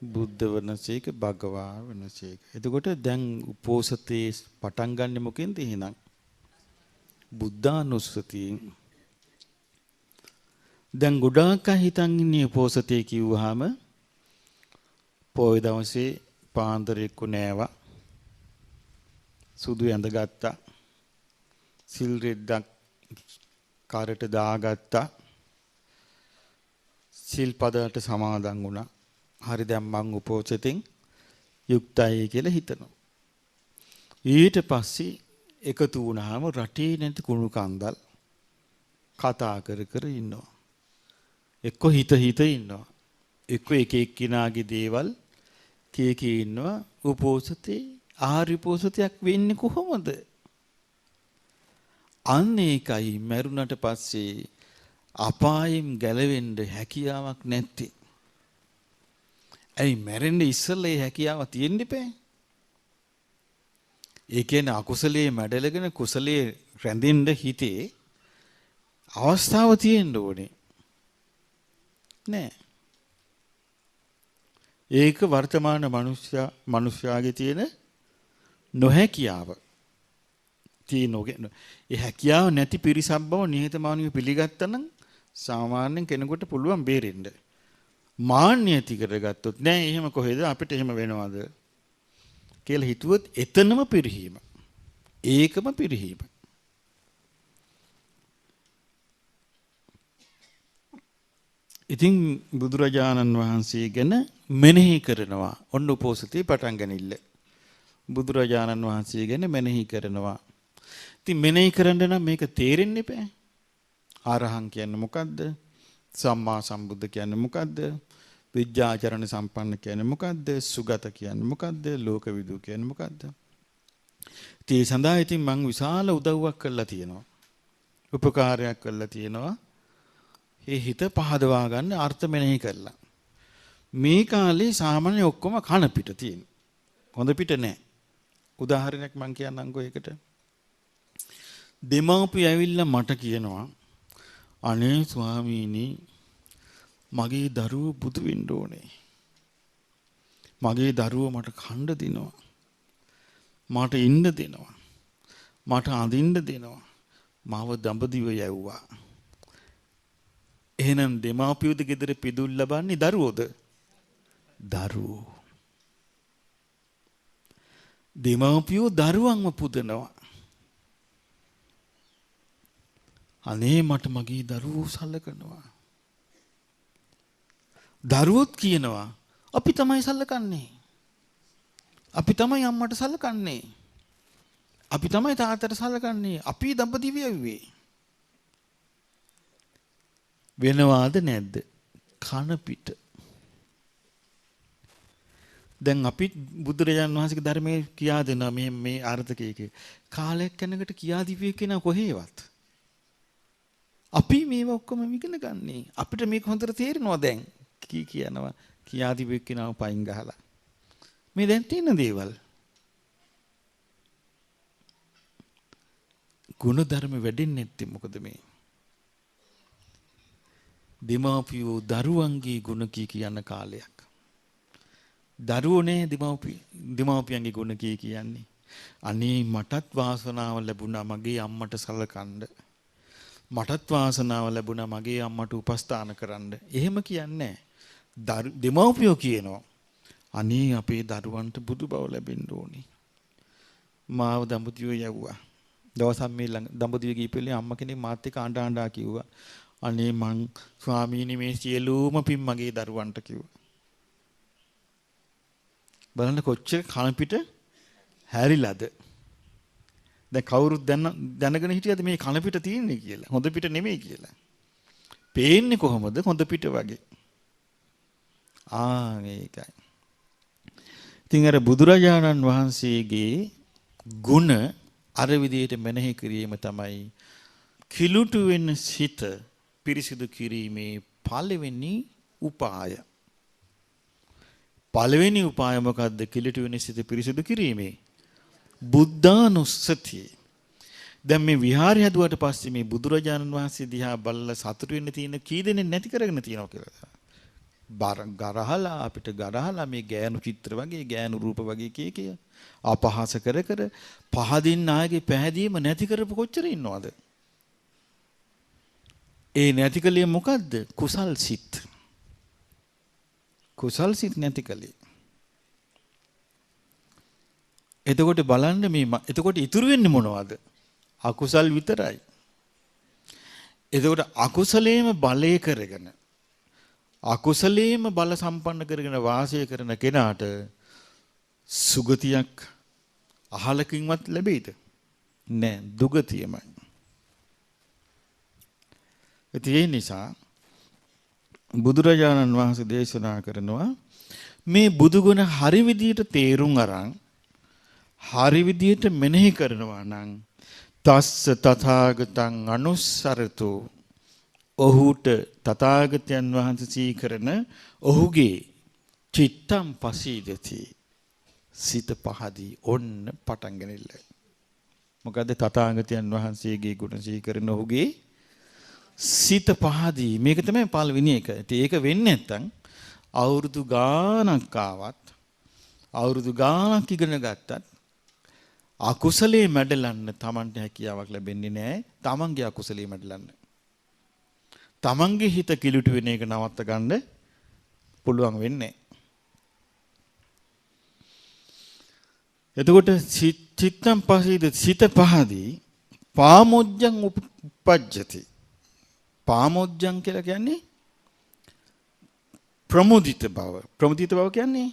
බුද්ධ වනසේක භගවා වනසේක. එතකොට දැන් උපෝසතේ පටන් ගන්න මොකෙන්ද එහෙනම්? බුද්ධානුස්සතියෙන්. දැන් ගොඩාක් අය හිතන් ඉන්නේ උපෝසතේ කිව්වහම පොය දවසේ පාන්දර එක්ක නෑවා. සුදු ඇඳගත්තා. සිල් රෙද්දක් කාරට දාගත්තා. සිල්පදයට සමාදන් වුණා. හරි දැන් මං උපෝසතෙන් යුක්තයි කියලා හිතනවා. ඊට පස්සේ එකතු වුණාම රටේ නැති කුණු කන්දල් කතා කර කර ඉන්නවා. එක්ක හිත ඉන්නවා. එක්ක එක එක්කිනාගේ දේවල් කී ඉන්නවා. උපෝසතේ ආහාර උපෝසතයක් වෙන්නේ කොහොමද? අන්න ඒකයි මරුණට පස්සේ අපායෙන් ගැලවෙන්න හැකියාවක් නැත්තේ. ඇයි මැරෙන්න ඉස්සෙල්ලා ඒ හැකියාව තියෙන්න ඉපේ? ඒ කියන්නේ අකුසලයේ මැඩලගෙන කුසලයේ රැඳෙන්න හිතේ අවස්ථාව තියෙන්න ඕනේ. නෑ. ඒක වර්තමාන මනුෂ්‍යයාගේ තියෙන නොහැකියාව. ඒ හැකියාව නැති පිරිසක් බව නිහතමානීව පිළිගත්තා නම් සාමාන්‍යයෙන් කෙනෙකුට පුළුවන් බේරෙන්න. මාන්නය ඇති කරගත්තොත් නෑ එහෙම කොහෙද අපිට එහෙම වෙනවද කියලා හිතුවොත් එතනම පිරිහීම. ඒකම පිරිහීම. ඉතින් බුදුරජාණන් වහන්සේ ගැන මෙනෙහි කරනවා. ඔන්න උපෝසතේ පටන් ගනිල්ල. බුදුරජාණන් වහන්සේ ගැන මෙනෙහි කරනවා. ඉතින් මෙනෙහි කරන්න නම් මේක තේරෙන්න එපා. ආරහං කියන්නේ මොකද්ද? සම්මා සම්බුද්ධ කියන්නේ මොකද්ද? විද්‍යාචරණ සම්පන්න කියන්නේ මොකද්ද? සුගත කියන්නේ මොකද්ද? ලෝකවිදු කියන්නේ මොකද්ද? ඉතින් ඒ සඳහා ඉතින් මම විශාල උදව්වක් කළා තියෙනවා. උපකාරයක් කළා තියෙනවා. ඒ හිත පහදවා ගන්න අර්ථ මෙනෙහි කළා. මේ කාලේ සාමාන්‍ය ඔක්කොම කන පිට තියෙන. හොඳ පිට නැහැ. උදාහරණයක් මම කියන්නම්කෝ ඒකට. දෙමව්පිය ඇවිල්ලා මට කියනවා අනේ ස්වාමීනි මගේ දරුවෝ බුදු වෙන්න ඕනේ. මගේ දරුවෝ මට කන්න දෙනවා. මට ඉන්න දෙනවා. මට අඳින්න දෙනවා. මාව දඹදිව යවුවා. එහෙනම් දෙමාපියෝද ගෙදර පිදුල් ලබන්නේ දරුවෝද? දරුවෝ. දෙමාපියෝ දරුවන්ව පුදනවා. අනේ මට මගේ දරුවෝ සලකනවා. දරුවොත් කියනවා අපි තමයි සලකන්නේ. අපි තමයි අම්මට සලකන්නේ. අපි තමයි තාත්තට සලකන්නේ. අපි දඹදිව යවුවේ. වෙනවාද නැද්ද? කන පිට. දැන් අපි බුදුරජාණන් වහන්සේගේ ධර්මයේ කියා දෙනවා මේ අර්ථකයක. කාලයක් යනකොට කියා දිවිය කෙනා කොහේවත්. අපි මේව ඔක්කොම ඉගෙන ගන්නේ. අපිට මේක හොඳට තේරෙනවා දැන්. කියනවා කියා දිවිය කෙනාව පයින් ගහලා. මේ දැන් තියෙන දේවල්. ගුණ ධර්ම වැඩෙන්නේ නැත්තේ මොකද මේ? දෙමාපියෝ දරුවන්ගේ ගුණ කියන කාලයක්. දරුවෝ නේ දෙමාපියන්ගේ ගුණ කියන්නේ. අනේ මටත් වාසනාව ලැබුණා මගේ අම්මට සලකන්න. මටත් වාසනාව ලැබුණා මගේ අම්මට උපස්ථාන කරන්න. එහෙම කියන්නේ දෙමාපියෝ කියනවා අනේ අපේ දරුවන්ට බුදු බව ලැබෙන්න ඕනි. මාව දඹදිව යවුවා. දවසක් මේ දඹදිව ගිහිපෙලේ අම්මා කෙනෙක් මාත් එක්ක අඬා කිව්වා. අනේ මං ස්වාමීනි මේ සියලුම පින් මගේ දරුවන්ට කිව්වා. බලන්න කොච්චර කන පිට හැරිලාද. දැන් කවුරුත් දැනගෙන හිටියද මේ කන පිට තියෙන්නේ කියලා. හොඳ පිට නෙමෙයි කියලා. පේන්නේ කොහොමද? හොඳ පිට වගේ. මේකයි. ඉතින් අර බුදුරජාණන් වහන්සේගේ ගුණ අර විදිහට මෙනෙහි කිරීම තමයි කිලුටු වෙන සිත පිරිසිදු කිරීමේ පළවෙනි උපාය. පළවෙනි උපාය මොකද්ද? කිලුටු වෙන සිත පිරිසිදු කිරීමේ බුද්ධානුස්සතිය. දැන් මේ විහාරය හැදුවට පස්සේ මේ බුදුරජාණන් වහන්සේ දිහා බලලා සතුටු වෙන්න තියෙන කී දෙනෙක් නැති කරගෙන තියෙනවා කියලා. ගරහලා අපිට ගරහලා මේ ගෑනු චිත්‍ර වගේ ගෑනු රූප වගේ කිය අපහාස කර කර පහදින්න ආගේ පැහැදීම නැති කරපු කොච්චර ඉන්නවද? ඒ නැති කලේ මොකද්ද? කුසල් සිත්. කුසල් සිත් නැති කලේ. එතකොට බලන්න එතකොට ඉතුරු වෙන්නේ මොනවද? අකුසල් විතරයි. එතකොට අකුසලයේම බලය කරගෙන අකුසලයේම බල සම්පන්න කරගෙන වාසය කරන කෙනාට සුගතියක් අහලකින්වත් ලැබෙයිද? නෑ, දුගතියමයි. ඒ නිසා බුදුරජාණන් වහන්සේ දේශනා කරනවා මේ බුදුගුණ හරි විදියට තේරුම් අරන් හරි විදියට මෙනෙහි කරනවා නම් තස්ස තථාගතං අනුස්සරතු, ඔහුට තථාගතයන් වහන්සේ සීකරන ඔහුගේ චිත්තම් පසීදති, සිත පහදී ඔන්න පටන් ගනිල්ල. මොකද තථාගතයන් වහන්සේගේ ගුණ සීකරන ඔහුගේ සිත පහදී, මේක තමයි පළවෙනි එක. ඒක වෙන්නේ නැත්නම් අවුරුදු ගාණක් ආවත් අවුරුදු ගාණක් ඉගෙන ගත්තත් අකුසලයේ මැඩලන්න Tamanට හැකියාවක් ලැබෙන්නේ නැහැ. Tamanගේ අකුසලයේ මැඩලන්න. Tamanගේ හිත කිලුට වෙන එක නවත්ත ගන්න පුළුවන් වෙන්නේ. එතකොට චිත්තම් පසීද, සිත පහදී පාමොජ්ජං උපජ්ජති. පාමොජ්ජං කියලා කියන්නේ ප්‍රමුදිත බව. ප්‍රමුදිත බව කියන්නේ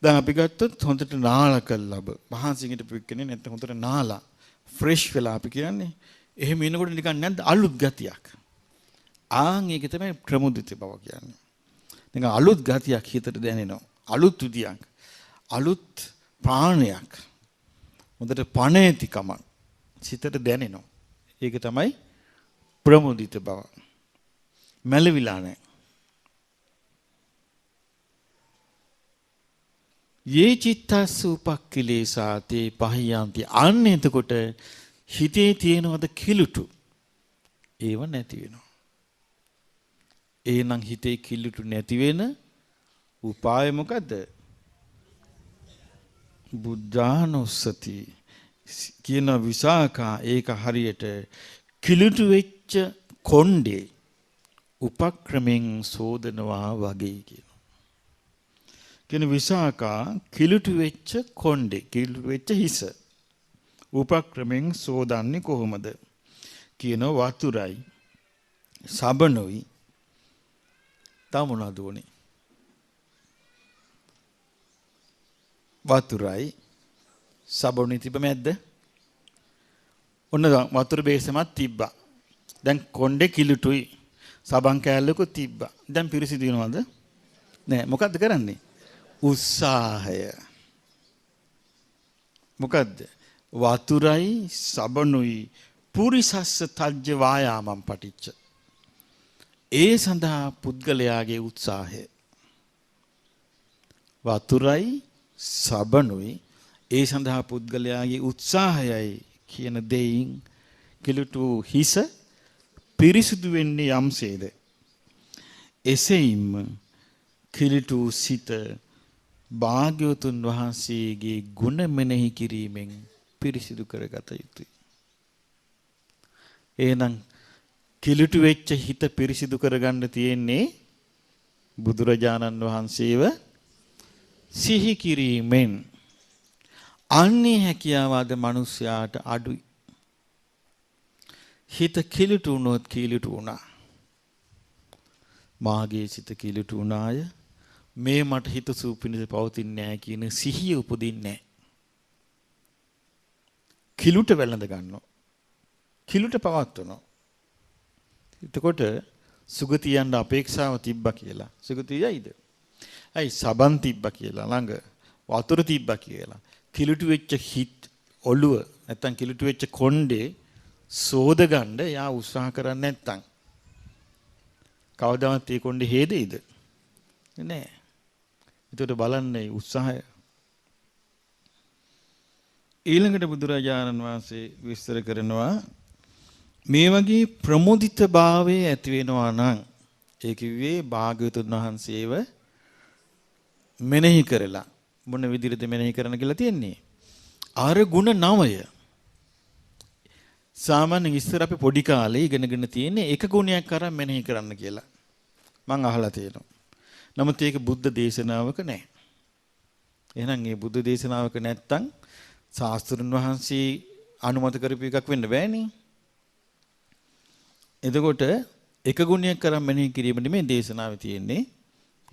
දැන් අපි ගත්තොත් හොඳට නාලා කළා බ. මහන්සියට පිටින්නේ නැත්නම් හොඳට නාලා ෆ්‍රෙෂ් වෙලා අපි කියන්නේ. එහෙම ඉනකොට නිකන් නැද්ද අලුත් ගතියක්. ඒක තමයි ප්‍රමුදිත බව කියන්නේ. නිකන් අලුත් ගතියක් හිතට දැනෙනවා. අලුත් විදියක්. අලුත් ප්‍රාණයක්. හොඳට පණේතිකම සිතට දැනෙනවා. ඒක තමයි ප්‍රමුදිත බව. මැලවිලා නැහැ. යේ චිත්තස් උපක්ඛිලේසාතේ පහියන්ති. අන්න එතකොට හිතේ තියෙනවද කිලුටු? ඒව නැති වෙනවා. එහෙනම් හිතේ කිලුටු නැති වෙන උපාය මොකද්ද? බුද්ධානුස්සති කියන විසාකා. ඒක හරියට කිලුටු වෙච්ච කොණ්ඩේ උපක්‍රමෙන් සෝදනවා වගේ කියනවා. කියන විසාකා කිලුටු වෙච්ච කොණ්ඩේ, කිලුටු වෙච්ච හිස උපක්‍රමෙන් සෝදන්නේ කොහොමද? කියන වතුරයි සබනුයි තව මොනවද උනේ? වතුරයි සබනුයි තිබ්බ මැද්ද? ඔන්න වතුර බේසමක් තිබ්බා. දැන් කොණ්ඩේ කිලුටුයි සබන් කෑල්ලකුත් තිබ්බා. දැන් පිරිසිදු වෙනවද? නෑ. මොකද්ද කරන්නේ? උත්සාහය. මොකද්ද? වතුරයි සබනුයි පුරිසස්ස තජ්ජ වායාමම් පටිච්ච. ඒ සඳහා පුද්ගලයාගේ උත්සාහය. වතුරයි සබනුයි ඒ සඳහා පුද්ගලයාගේ උත්සාහයයි කියන දෙයින් කිලුටු හිස පිරිසුදු වෙන්නේ යම්සේද එසේයින්ම කිලුටු සිත භාග්‍යවතුන් වහන්සේගේ ගුණ මෙනෙහි කිරීමෙන් පිරිසිදු කරගත යුතුයි. එහෙනම් කිලුටු වෙච්ච හිත පිරිසිදු කරගන්න තියෙන්නේ බුදුරජාණන් වහන්සේව සිහි කිරීමෙන්. අන්නේ හැකියාව අද මිනිස්යාට අඩුයි. හිත කිලුටු වුණොත් කිලුටු වුණා. මාගේ සිත කිලුටු වුණාය. මේ මට හිත සූපිනිස පවතින්නේ නැහැ කියන සිහිය උපදින්නේ නැහැ. කිලුට වැළඳ ගන්නවා. කිලුට පවත්වනවා. එතකොට සුගතිය යන්න අපේක්ෂාව තිබ්බා කියලා. සුගතිය යයිද? අයි සබන් තිබ්බා කියලා ළඟ වතුර තිබ්බා කියලා. කිලුට වෙච්ච හිත ඔළුව නැත්තම් කිලුට වෙච්ච කොණ්ඩේ සෝද ගන්න යා උත්සාහ කරන්නේ නැත්තම් කවදාවත් ඒ කොණ්ඩේ හේදෙයිද? නෑ. ඒකට බලන්නේ උත්සාහය. ඊළඟට බුදුරජාණන් වහන්සේ විස්තර කරනවා මේ වගේ ප්‍රමුදිත භාවයේ ඇති වෙනවා නම් ඒ කිව්වේ භාග්‍යවතුන් වහන්සේව මෙනෙහි කරලා මොන විදිහටද මෙනෙහි කරන්න කියලා තියෙන්නේ? අර ගුණ 9. සාමාන්‍යයෙන් ඉස්සර අපි පොඩි කාලේ ඉගෙනගෙන තියෙන්නේ එක ගුණයක් අරන් මෙනෙහි කරන්න කියලා. මම අහලා තියෙනවා. නමුත් ඒක බුද්ධ දේශනාවක නැහැ. එහෙනම් මේ බුද්ධ දේශනාවක නැත්තම් ශාස්ත්‍රඥ වහන්සේ අනුමත කරපු එකක් වෙන්න බෑනේ. එතකොට එක ගුණයක් කරන් මෙනෙහි කිරීමනේ මේ දේශනාවේ තියෙන්නේ.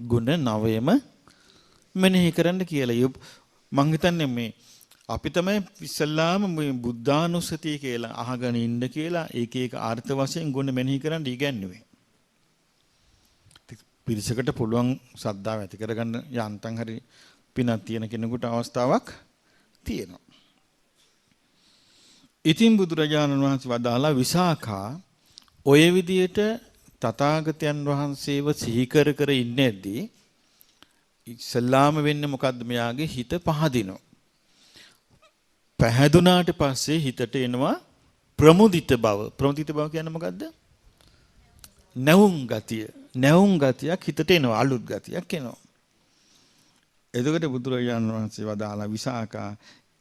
ගුණ 9ම මෙනෙහි කරන්න කියලා. මං හිතන්නේ මේ අපි තමයි ඉස්සල්ලාම මේ බුද්ධානුස්සතිය කියලා අහගෙන ඉන්න කියලා ඒක අර්ථ වශයෙන් ගුණ මෙනෙහි කරන්න ඉගැන්නුවේ. පිරිසකට පුළුවන් ශ්‍රද්ධාව ඇති කරගන්න යන්තම් හරි පිනක් තියෙන කෙනෙකුට අවස්ථාවක් තියෙනවා. ඉතින් බුදුරජාණන් වහන්සේ වදාලා විසාඛා ඔය විදියට තථාගතයන් වහන්සේව සිහි කර කර ඉන්නේදී ඉස්ලාම වෙන්නේ මොකද්ද? මෙයාගේ හිත පහදිනවා. පහදුනාට පස්සේ හිතට එනවා ප්‍රමුදිත බව. ප්‍රමුදිත බව කියන්නේ මොකද්ද? නැවුම් ගතිය. නැවුම් ගතියක් හිතට එනවා. අලුත් ගතියක් එනවා. එතකොට බුදුරජාණන් වහන්සේ වදාලා විසාකා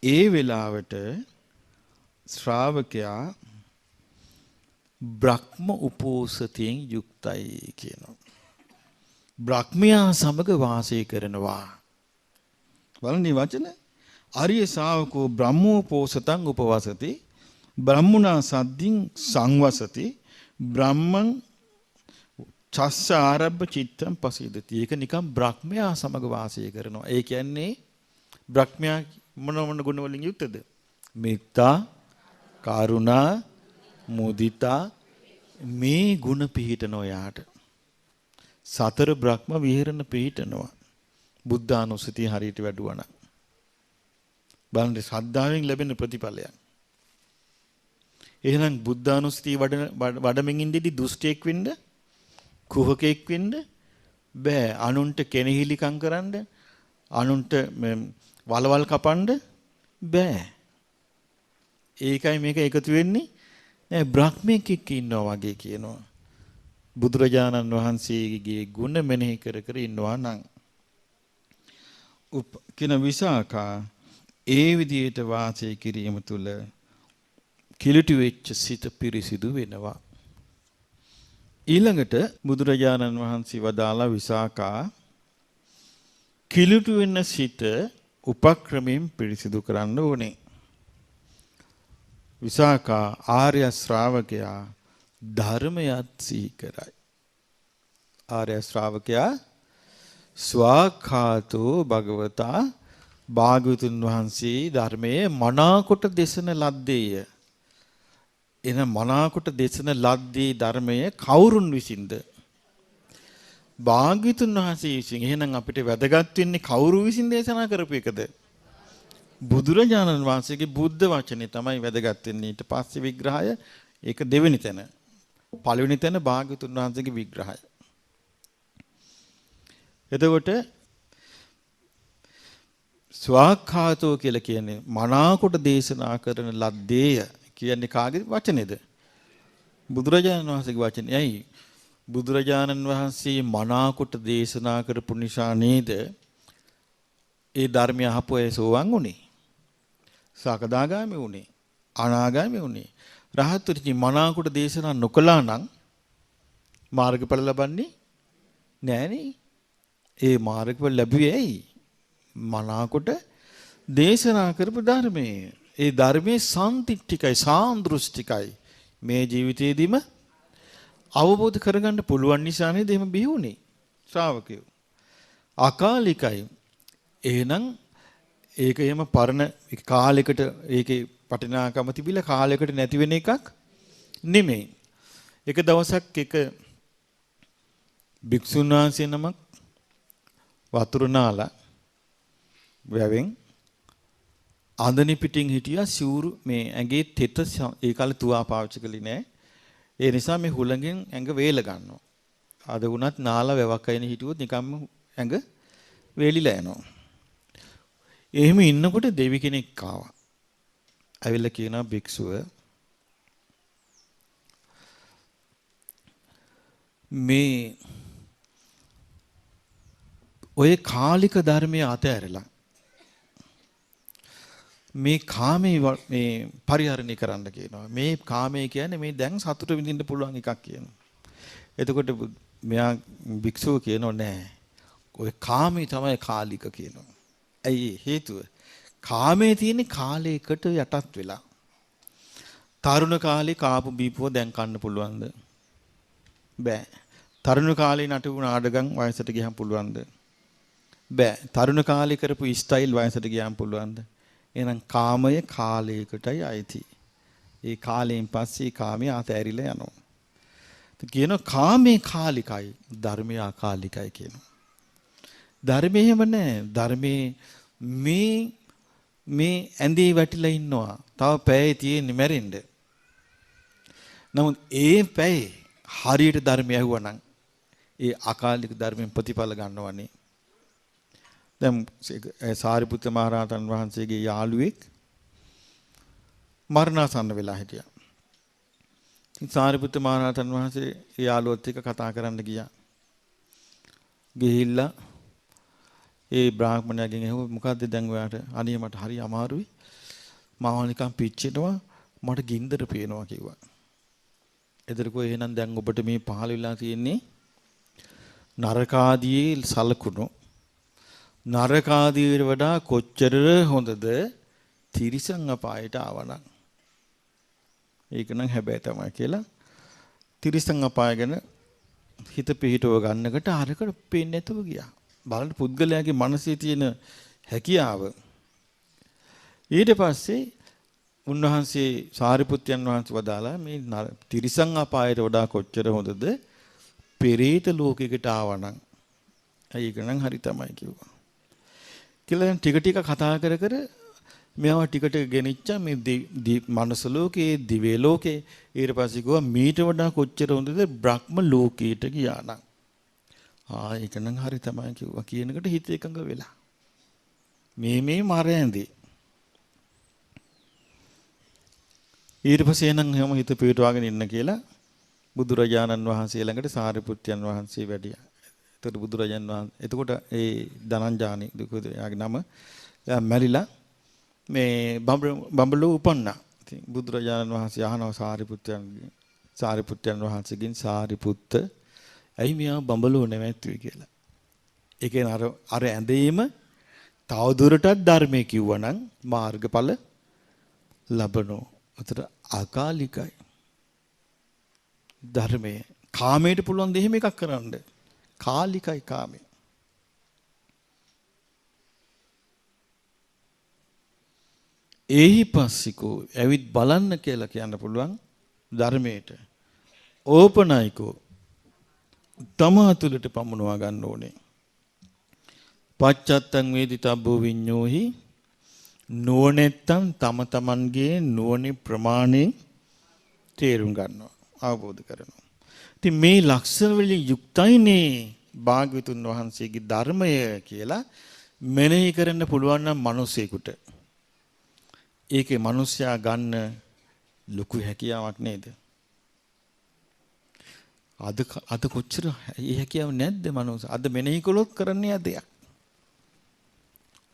ඒ වෙලාවට ශ්‍රාවකයා බ්‍රහ්ම උපෝසතයෙන් යුක්තයි කියනවා. බ්‍රහ්මයා සමග වාසය කරනවා. බලන්න මේ වචන. ආර්ය ශාවකෝ බ්‍රහ්මෝපෝසතං උපවසති බ්‍රහ්මුණා සද්දින් සංවසති බ්‍රහ්මං චස්ස ආරබ්බ චිත්තං පසීදති. ඒක නිකන් බ්‍රහ්මයා සමග වාසය කරනවා. ඒ කියන්නේ බ්‍රහ්මයා මොන ගුණ වලින් යුක්තද? මෙත්තා, කරුණා, මුදිතා මේ ගුණ පිහිටනවා යාට. සතර බ්‍රහ්ම විහරණ පිහිටනවා. බුද්ධානුස්සතිය හරියට වැඩුවා නම්. බලන්න ශ්‍රද්ධාවෙන් ලැබෙන ප්‍රතිඵලයක්. එහෙනම් බුද්ධානුස්සතිය වඩමින් ඉඳිදී දුෂ්ටයෙක් වෙන්න, කුහකෙක් වෙන්න බෑ. අනුන්ට කෙනෙහිලිකම් කරන්න, අනුන්ට වලවල් කපන්න බෑ. ඒකයි මේක එකතු වෙන්නේ. නෑ බ්‍රහ්මෙක් එක්ක ඉන්නවා වගේ කියනවා. බුදුරජාණන් වහන්සේගේ ගුණ මෙනෙහි කර කර ඉන්නවා නම් කින විසාකා ඒ විදිහට වාසය කිරීම තුළ කිලිටි වෙච්ච සිත පිරිසිදු වෙනවා. ඊළඟට බුදුරජාණන් වහන්සේ වදාලා විසාකා කිලිටි වෙන සිත උපක්‍රමයෙන් පිරිසිදු කරන්න ඕනේ. විසාකා ආර්ය ශ්‍රාවකයා ධර්මයත් සිහි කරයි. ආර්ය ශ්‍රාවකයා ස්වාඛාතෝ භගවතා භාග්‍යවතුන් වහන්සේ ධර්මයේ මනාකොට දේශන ලද්දේය. එන මනාකොට දේශන ලද්දේ ධර්මයේ කවුරුන් විසින්ද? භාග්‍යවතුන් වහන්සේ විසින්. එහෙනම් අපිට වැදගත් වෙන්නේ කවුරු විසින් දේශනා කරපු එකද? බුදුරජාණන් වහන්සේගේ බුද්ධ වචනේ තමයි වැදගත් වෙන්නේ. ඊට පස්සේ විග්‍රහය ඒක දෙවෙනි තැන. පළවෙනි තැන භාග්‍යවතුන් වහන්සේගේ විග්‍රහය. එතකොට ස්වාඛාතෝ කියලා කියන්නේ මනාකොට දේශනා කරන ලද්දේය කියන්නේ කාගේ වචනේද? බුදුරජාණන් වහන්සේගේ වචනේ. ඇයි? බුදුරජාණන් වහන්සේ මනාකොට දේශනා කරපු නිසා නේද ඒ ධර්මය අහපු අය සෝවන් උනේ. සකදාගාමී උනේ. අනාගාමී උනේ. රහත්තුනි මනාකොට දේශනා නොකළා නම් මාර්ගඵල ලබන්නේ නෑනේ. ඒ මාර්ගඵල ලැබුවේ ඇයි? මනාකොට දේශනා කරපු ධර්මයේ. ඒ ධර්මයේ සම්තිට්ඨිකයි සාන්දෘෂ්ටිකයි. මේ ජීවිතේදීම අවබෝධ කරගන්න පුළුවන් නිසා නේද එහෙම බිහි වුනේ ශ්‍රාවකයෝ. අකාලිකයි. එහෙනම් ඒක එහෙම පරණ කාලයකට ඒකේ පටිනාකම තිබිලා කාලයකට නැති වෙන එකක් නෙමෙයි. එක දවසක් එක භික්ෂුන් වහන්සේ නමක් වතුර නාලා වැවෙන් අඳනි පිටින් හිටියා සිවුරු මේ ඇඟේ තෙත ඒ කාලේ තුවා පාවිච්චි කළේ නෑ. ඒ නිසා මේ හුළඟෙන් ඇඟ වේල ගන්නවා. අද වුණත් නාලා වැවක් අයින හිටියොත් නිකම්ම ඇඟ වේලිලා යනවා. එහෙම ඉන්නකොට දෙවි කෙනෙක් ආවා. ඇවිල්ලා කියනවා භික්ෂුව මේ ඔය කාලික ධර්මයේ අතහැරලා මේ කාමේ මේ පරිහරණය කරන්න කියනවා. මේ කාමයේ කියන්නේ මේ දැන් සතුට විඳින්න පුළුවන් එකක් කියනවා. එතකොට මෙයා භික්ෂුව කියනවා නෑ. ඔය කාමේ තමයි කාලික කියනවා. ඇයි හේතුව? කාමයේ තියෙන කාලයකට යටත් වෙලා. තරුණ කාලේ කාපු බීපුව දැන් කන්න පුළුවන්ද? බෑ. තරුණ කාලේ නටපු නාටකම් වයසට ගියහම පුළුවන්ද? බෑ. තරුණ කාලේ කරපු ස්ටයිල් වයසට ගියහම පුළුවන්ද? එහෙනම් කාමය කාලයකටයි අයිති. ඒ කාලයෙන් පස්සේ කාමයේ ආතෑරිලා යනවා. කියනවා කාමේ කාලිකයි ධර්මය අකාලිකයි කියනවා. ධර්මයේ එහෙම නැහැ. ධර්මයේ මේ ඇඳේ වැටිලා ඉන්නවා. තව පැයේ තියෙන්නේ මැරෙන්න. නමුත් ඒ පැයේ හරියට ධර්මය ඇහුවනම් ඒ අකාලික ධර්මයෙන් ප්‍රතිඵල ගන්නවනේ. දැන් සාරිපුත්ත මහ රහතන් වහන්සේගේ යාළුවෙක් මරණාසන්න වෙලා හිටියා. සාරිපුත්ත මහ රහතන් වහන්සේ යාළුවොත් එක්ක කතා කරන්න ගියා. ගිහිල්ලා ඒ බ්‍රාහ්මණයාගෙන් ඇහුවා මොකද්ද දැන් ඔයාට? අනේ මට හරි අමාරුයි. මාව නිකන් පිච්චෙනවා. මට ගින්දර පේනවා කිව්වා. එතකොට එහෙනම් දැන් ඔබට මේ පහළ වෙලා තියෙන්නේ නරකාදී සලකුණු. නරකාදීට වඩා කොච්චර හොඳද තිරිසන් අපායට ආවනම්. ඒක නම් හැබැයි තමයි කියලා තිරිසන් අපාය ගැන හිත පිහිටව ගන්නකට අරකට පේන්නේ නැතුව ගියා. බලන්න පුද්ගලයාගේ මනසේ තියෙන හැකියාව. ඊට පස්සේ උන්වහන්සේ සාරිපුත්යන් වහන්සේ වදාලා මේ තිරිසන් අපායට වඩා කොච්චර හොඳද පෙරේත ලෝකයකට ආවනම්. ඒක නම් හරි තමයි කිව්වා. කියලා ටික ටික කතා කර කර මේවා ටික ටික ගෙනිච්චා මේ මනස ලෝකේ දිව්‍ය ලෝකේ ඊට පස්සේ ගියා මීට වඩා කොච්චර හොඳද බ්‍රහ්ම ලෝකයට ගියා නම්. ඒක නම් හරි තමයි කිව්වා කියනකට හිත එකඟ වෙලා. මේ මාරෑන්දී ඊට පස්සේ එනං හැම හිත පිටවාගෙන ඉන්න කියලා බුදුරජාණන් වහන්සේ ළඟට සාරිපුත්යන් වහන්සේ වැඩියා. එතකොට බුදුරජාණන් වහන්සේ එතකොට ඒ ධනංජානි යාගේ නම මැරිලා මේ බඹලෝ උපන්නා. ඉතින් බුදුරජාණන් වහන්සේ අහනවා සාරිපුත්යන් වහන්සේගෙන් සාරිපුත්ත ඇයි මෙයා බඹලෝ නැවැත්තුවේ කියලා. ඒ කියන්නේ අර ඇඳීම තවදුරටත් ධර්මයේ කිව්වනම් මාර්ගඵල ලබනෝ. අතට අකාලිකයි. ධර්මයේ කාමයට පුළුවන් දෙහිම එකක් කරන්න. කාලිකයි කාමේ. එහි පස්සිකෝ ඇවිත් බලන්න කියලා කියන්න පුළුවන් ධර්මයට. ඕපනයිකෝ තමා තුළට පමුණවා ගන්න ඕනේ. පච්චත්තං වේදිතබ්බෝ විඤ්ඤෝහි නුවණැත්තන් තම තමන්ගේ නුවණේ ප්‍රමාණයෙන් තේරුම් ගන්නවා අවබෝධ කරනවා. ඉතින් මේ ලක්ෂණ වලින් යුක්තයිනේ භාග්‍යවතුන් වහන්සේගේ ධර්මය කියලා මෙනෙහි කරන්න පුළුවන් නම් මිනිසෙකුට ඒකේ මිනිසයා ගන්න ලොකු හැකියාවක් නේද? අද කොච්චර ඒ හැකියාව නැද්ද මනෝස? අද මෙනෙහි කළොත් කරන්නේ දෙයක්.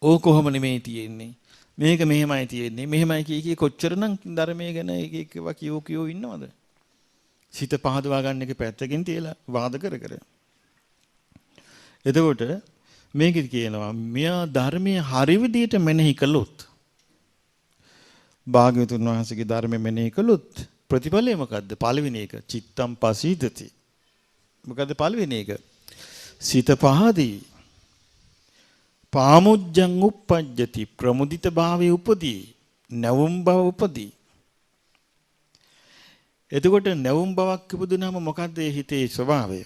ඕක කොහොම නෙමෙයි තියෙන්නේ. මේක මෙහෙමයි තියෙන්නේ. මෙහෙමයි කී කොච්චරනම් ධර්මයේ ගැන එක කියෝ ඉන්නවද? සිත පහදවා ගන්න එක පැත්තකින් තියලා වාද කර කර. එතකොට මේකෙදි කියනවා මෙයා ධර්මයේ හරි විදියට මෙනෙහි කළොත් භාග්‍යවතුන් වහන්සේගේ ධර්මයේ මෙනෙහි කළොත් ප්‍රතිඵලය මොකද්ද? පළවෙනි එක චිත්තම් පසීදති. මොකද්ද පළවෙනි එක? සිත පහදී. පාමුජ්ජං උප්පජ්ජති ප්‍රමුදිත භාවයේ උපදී. නැවුම් බව උපදී. එතකොට නැවුම් බවක් ඉපදුනම මොකද්ද ඒ හිතේ ස්වභාවය?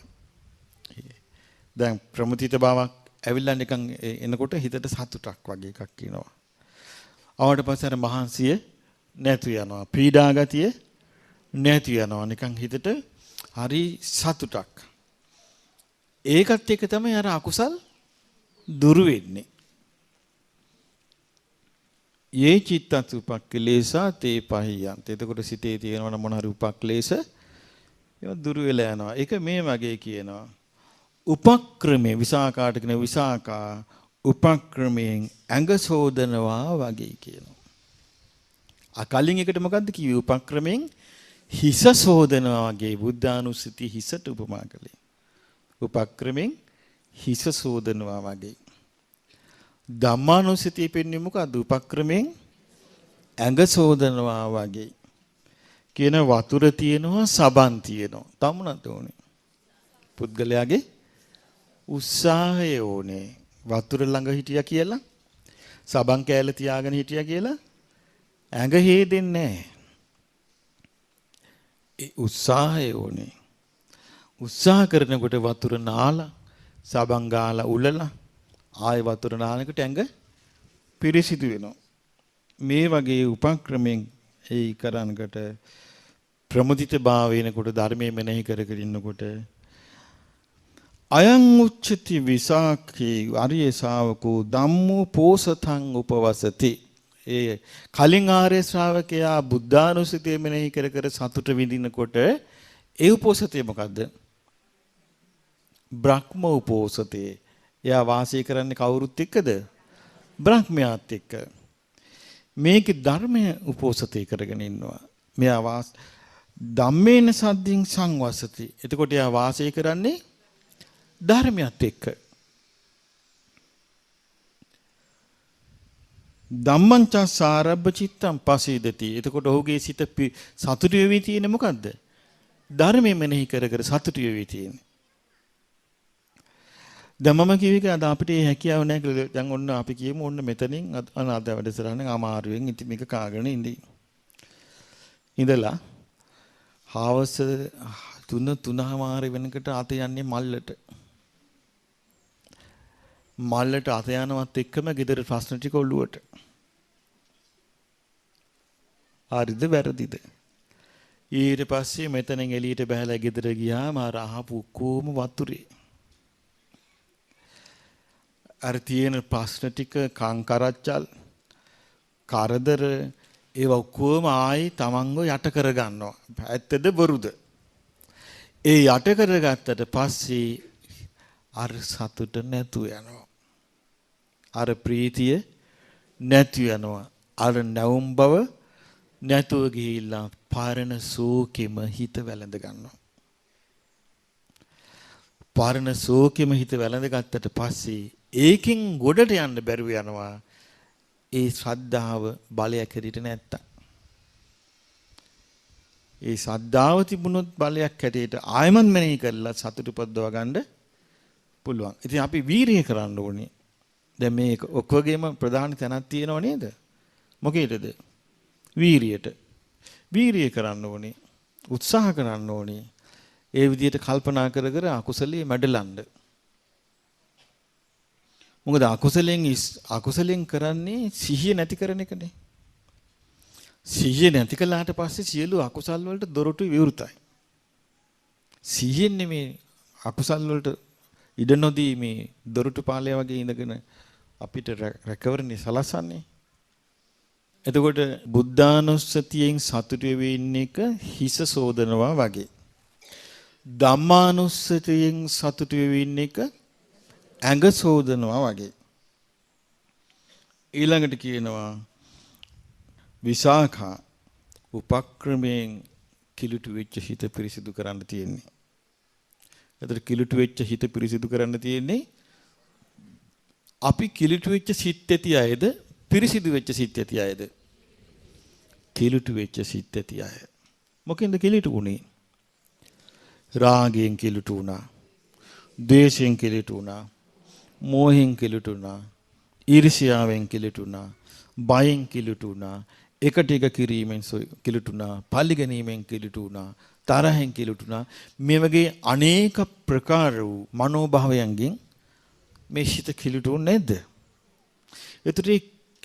දැන් ප්‍රමුදිත භාවයක් ඇවිල්ලා නිකන් එනකොට හිතට සතුටක් වගේ එකක් එනවා. ආවට පස්සේ අර මහන්සිය නැතු යනවා. පීඩා ගතිය නැති යනවා. නිකන් හිතට හරි සතුටක්. ඒකත් එක්ක තමයි අර අකුසල් දුරු වෙන්නේ. යේ චිත්තත් උපක්ඛලේසා තේ පහියන්ත. එතකොට සිතේ තියෙනවා මොන හරි උපක්ලේශ ඒවා දුරු වෙලා යනවා. ඒක මේ වගේ කියනවා. උපක්‍රමයේ විසාකාට කියන විසාකා උපක්‍රමයෙන් ඇඟ සෝදනවා වගේ කියනවා. කලින් එකට මොකද්ද කිව්වේ? උපක්‍රමයෙන් හිස සෝදනවා වගේ බුද්ධානුස්සති හිසට උපමා කළේ. උපක්‍රමයෙන් හිස සෝදනවා වගේ. ධම්මානුස්සතිය පෙන්වන්නේ මොකද්ද? උපක්‍රමයෙන් ඇඟ සෝදනවා වගේ. කියන වතුර තියෙනවා සබන් තියෙනවා. තමුණත් ඕනේ. පුද්ගලයාගේ උත්සාහය ඕනේ. වතුර ළඟ හිටියා කියලා සබන් කෑල්ල තියාගෙන හිටියා කියලා ඇඟ හේදෙන්නේ නැහැ. ඒ උත්සාහය ඕනේ. උත්සාහ කරනකොට වතුර නාලා සබන් ගාලා උලලා ආයෙ වතුර නානකොට ඇඟ පිරිසිදු වෙනවා. මේ වගේ උපක්‍රමෙන් ඒ කරනකොට ප්‍රමුදිත භාවයනකොට ධර්මයේ මෙනෙහි කර කර ඉන්නකොට අයං උච්චති විසාඛේ ආර්ය ශාවකෝ ධම්මෝ පෝසතං උපවසති. ඒ කලින් ආර්ය ශ්‍රාවකයා බුද්ධානුස්සතිය මෙනෙහි කර කර සතුට විඳිනකොට ඒ උපෝසතේ මොකද්ද? බ්‍රහ්ම උපෝසතේ. එයා වාසය කරන්නේ කවුරුත් එක්කද? බ්‍රහ්මයාත් එක්ක. මේකේ ධර්මය උපෝසතේ කරගෙන ඉන්නවා. මෙයා ධම්මේන සද්දින් සංවසති. එතකොට එයා වාසය කරන්නේ ධර්මයත් එක්ක. ධම්මංචස්සාරබ්බ චිත්තං පසීදති. එතකොට ඔහුගේ සිත සතුටු වෙවි තියෙන්නේ මොකද්ද? ධර්මයෙන් මෙනෙහි කර කර සතුටු වෙවි තියෙන්නේ. දැන් මම කියවික අද අපිට මේ හැකියාව නැහැ කියලා. දැන් ඔන්න අපි කියමු ඔන්න මෙතනින් අනාද වැඩසටහන අමාරුවෙන් ඉති මේක කාගෙන ඉඳලා හවස 3:00 වෙනකොට අත යන්නේ මල්ලට. මල්ලට අත යනවත් එක්කම ගෙදර ප්‍රශ්න ටික ඔළුවට. හරිද වැරදිද? ඊට පස්සේ මෙතනින් එළියට බහලා ගෙදර ගියාම අර අහපු කොම වතුරේ. අර තියෙන ප්‍රශ්න ටික කංකරච්චල් කරදර ඒව ඔක්කොම ආයි තමන්ව යට කර ගන්නවා. ඇත්තද බොරුද? ඒ යට කරගත්තට පස්සේ අර සතුට නැතු යනවා. අර ප්‍රීතිය නැති යනවා. අර නැවුම් බව නැතුව ගිහිල්ලා පරණ සෝකෙම හිත වැළඳ ගන්නවා. පරණ සෝකෙම හිත වැළඳ ගත්තට පස්සේ ඒකෙන් ගොඩට යන්න බැරුව යනවා. ඒ ශ්‍රද්ධාව බලයක් හැටියට නැත්තම්. ඒ ශ්‍රද්ධාව තිබුණොත් බලයක් හැටියට ආයමන් මෙනෙහි කරලා සතුට උපදව ගන්න පුළුවන්. ඉතින් අපි වීරිය කරන්න ඕනේ. දැන් මේ ඔක්කොගේම ප්‍රධාන තැනක් තියෙනව නේද? මොකේද? වීරියට. වීරිය කරන්න ඕනේ. උත්සාහ කරන්න ඕනේ. ඒ විදිහට කල්පනා කර කර අකුසලයේ මැඩලන්න. මොකද අකුසලෙන් කරන්නේ සිහිය නැති කරන එකනේ. සිහිය නැති කළාට පස්සේ සියලු අකුසල් වලට දොරටු විවෘතයි. සිහියෙන් නෙමේ අකුසල් වලට ඉඩ නොදී මේ දොරටු පාලය වගේ ඉඳගෙන අපිට රැකවරණේ සලසන්නේ. එතකොට බුද්ධානුස්සතියෙන් සතුටු වෙවි ඉන්න එක හිස සෝදනවා වගේ. ධම්මානුස්සතියෙන් සතුටු වෙවි ඉන්න එක ඇඟ සෝදනවා වගේ. ඊළඟට කියනවා විසාඛා උපක්‍රමයෙන් කිලුට වෙච්ච හිත පිරිසිදු කරන්න තියෙන්නේ. එතකොට කිලුට වෙච්ච හිත පිරිසිදු කරන්න තියෙන්නේ අපි කිලුට වෙච්ච සිත් ඇති අයද පිරිසිදු වෙච්ච සිත් ඇති අයද? කිලුට වෙච්ච සිත් ඇති අය. මොකෙන්ද කිලුට උනේ? රාගයෙන් කිලුට උනා. ද්වේෂයෙන් කිලුට උනා. මෝහෙන් කිලුට උනා. ඊර්ෂ්‍යාවෙන් කිලුට උනා. බයෙන් කිලුට උනා. එකට එක කිරීමෙන් කිලුට උනා. පල්ලි ගැනීමෙන් කිලුට උනා. තරහෙන් කිලුට උනා. මේ වගේ අනේක ප්‍රකාර වූ මනෝභාවයන්ගෙන් මේ හිත කිලුට උන්නේ නැද්ද? ඒතර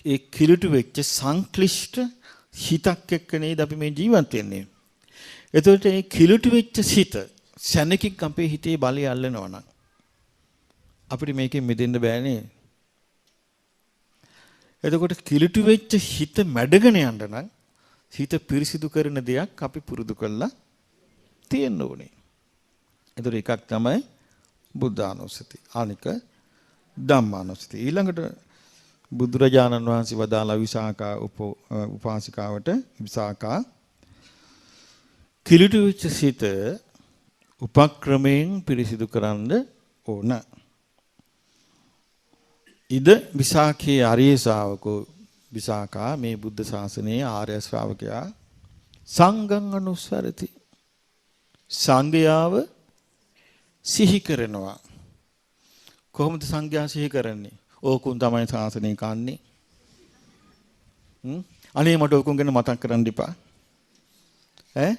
ඒ කිලුට වෙච්ච සංක්ලිෂ්ඨ හිතක් එක්ක නේද අපි මේ ජීවත් වෙන්නේ. ඒතකොට ඒ කිලුට වෙච්ච සිත සැනකින් අපේ හිතේ බලය අල්ලනවා නම් අපිට මේකෙන් මිදෙන්න බෑනේ. එතකොට කිලුට වෙච්ච හිත මැඩගෙන යන්න නම් හිත පිරිසිදු කරන දෙයක් අපි පුරුදු කරලා තියෙන්න ඕනේ. ඒතර එකක් තමයි බුද්ධානුස්සති. අනික ධම්මානුස්සති. ඊළඟට බුදුරජාණන් වහන්සේ වදාළා විසාකා උපාසිකාවට විසාකා කිලුට වෙච්ච සිත උපක්‍රමයෙන් පිරිසිදු කරන්න ඕන. ඉද විසාඛේ ආර්ය ශ්‍රාවකෝ විසාකා මේ බුද්ධ ශාසනයේ ආර්ය ශ්‍රාවකයා සංඝං අනුස්සරති. සංඝයාව සිහි කරනවා. කොහොමද සංඝයා සිහි කරන්නේ? ඕකුන් තමයි සාසනේ කන්නේ. අනේ මට ඕකුන් ගැන මතක් කරන්න එපා. ඈ?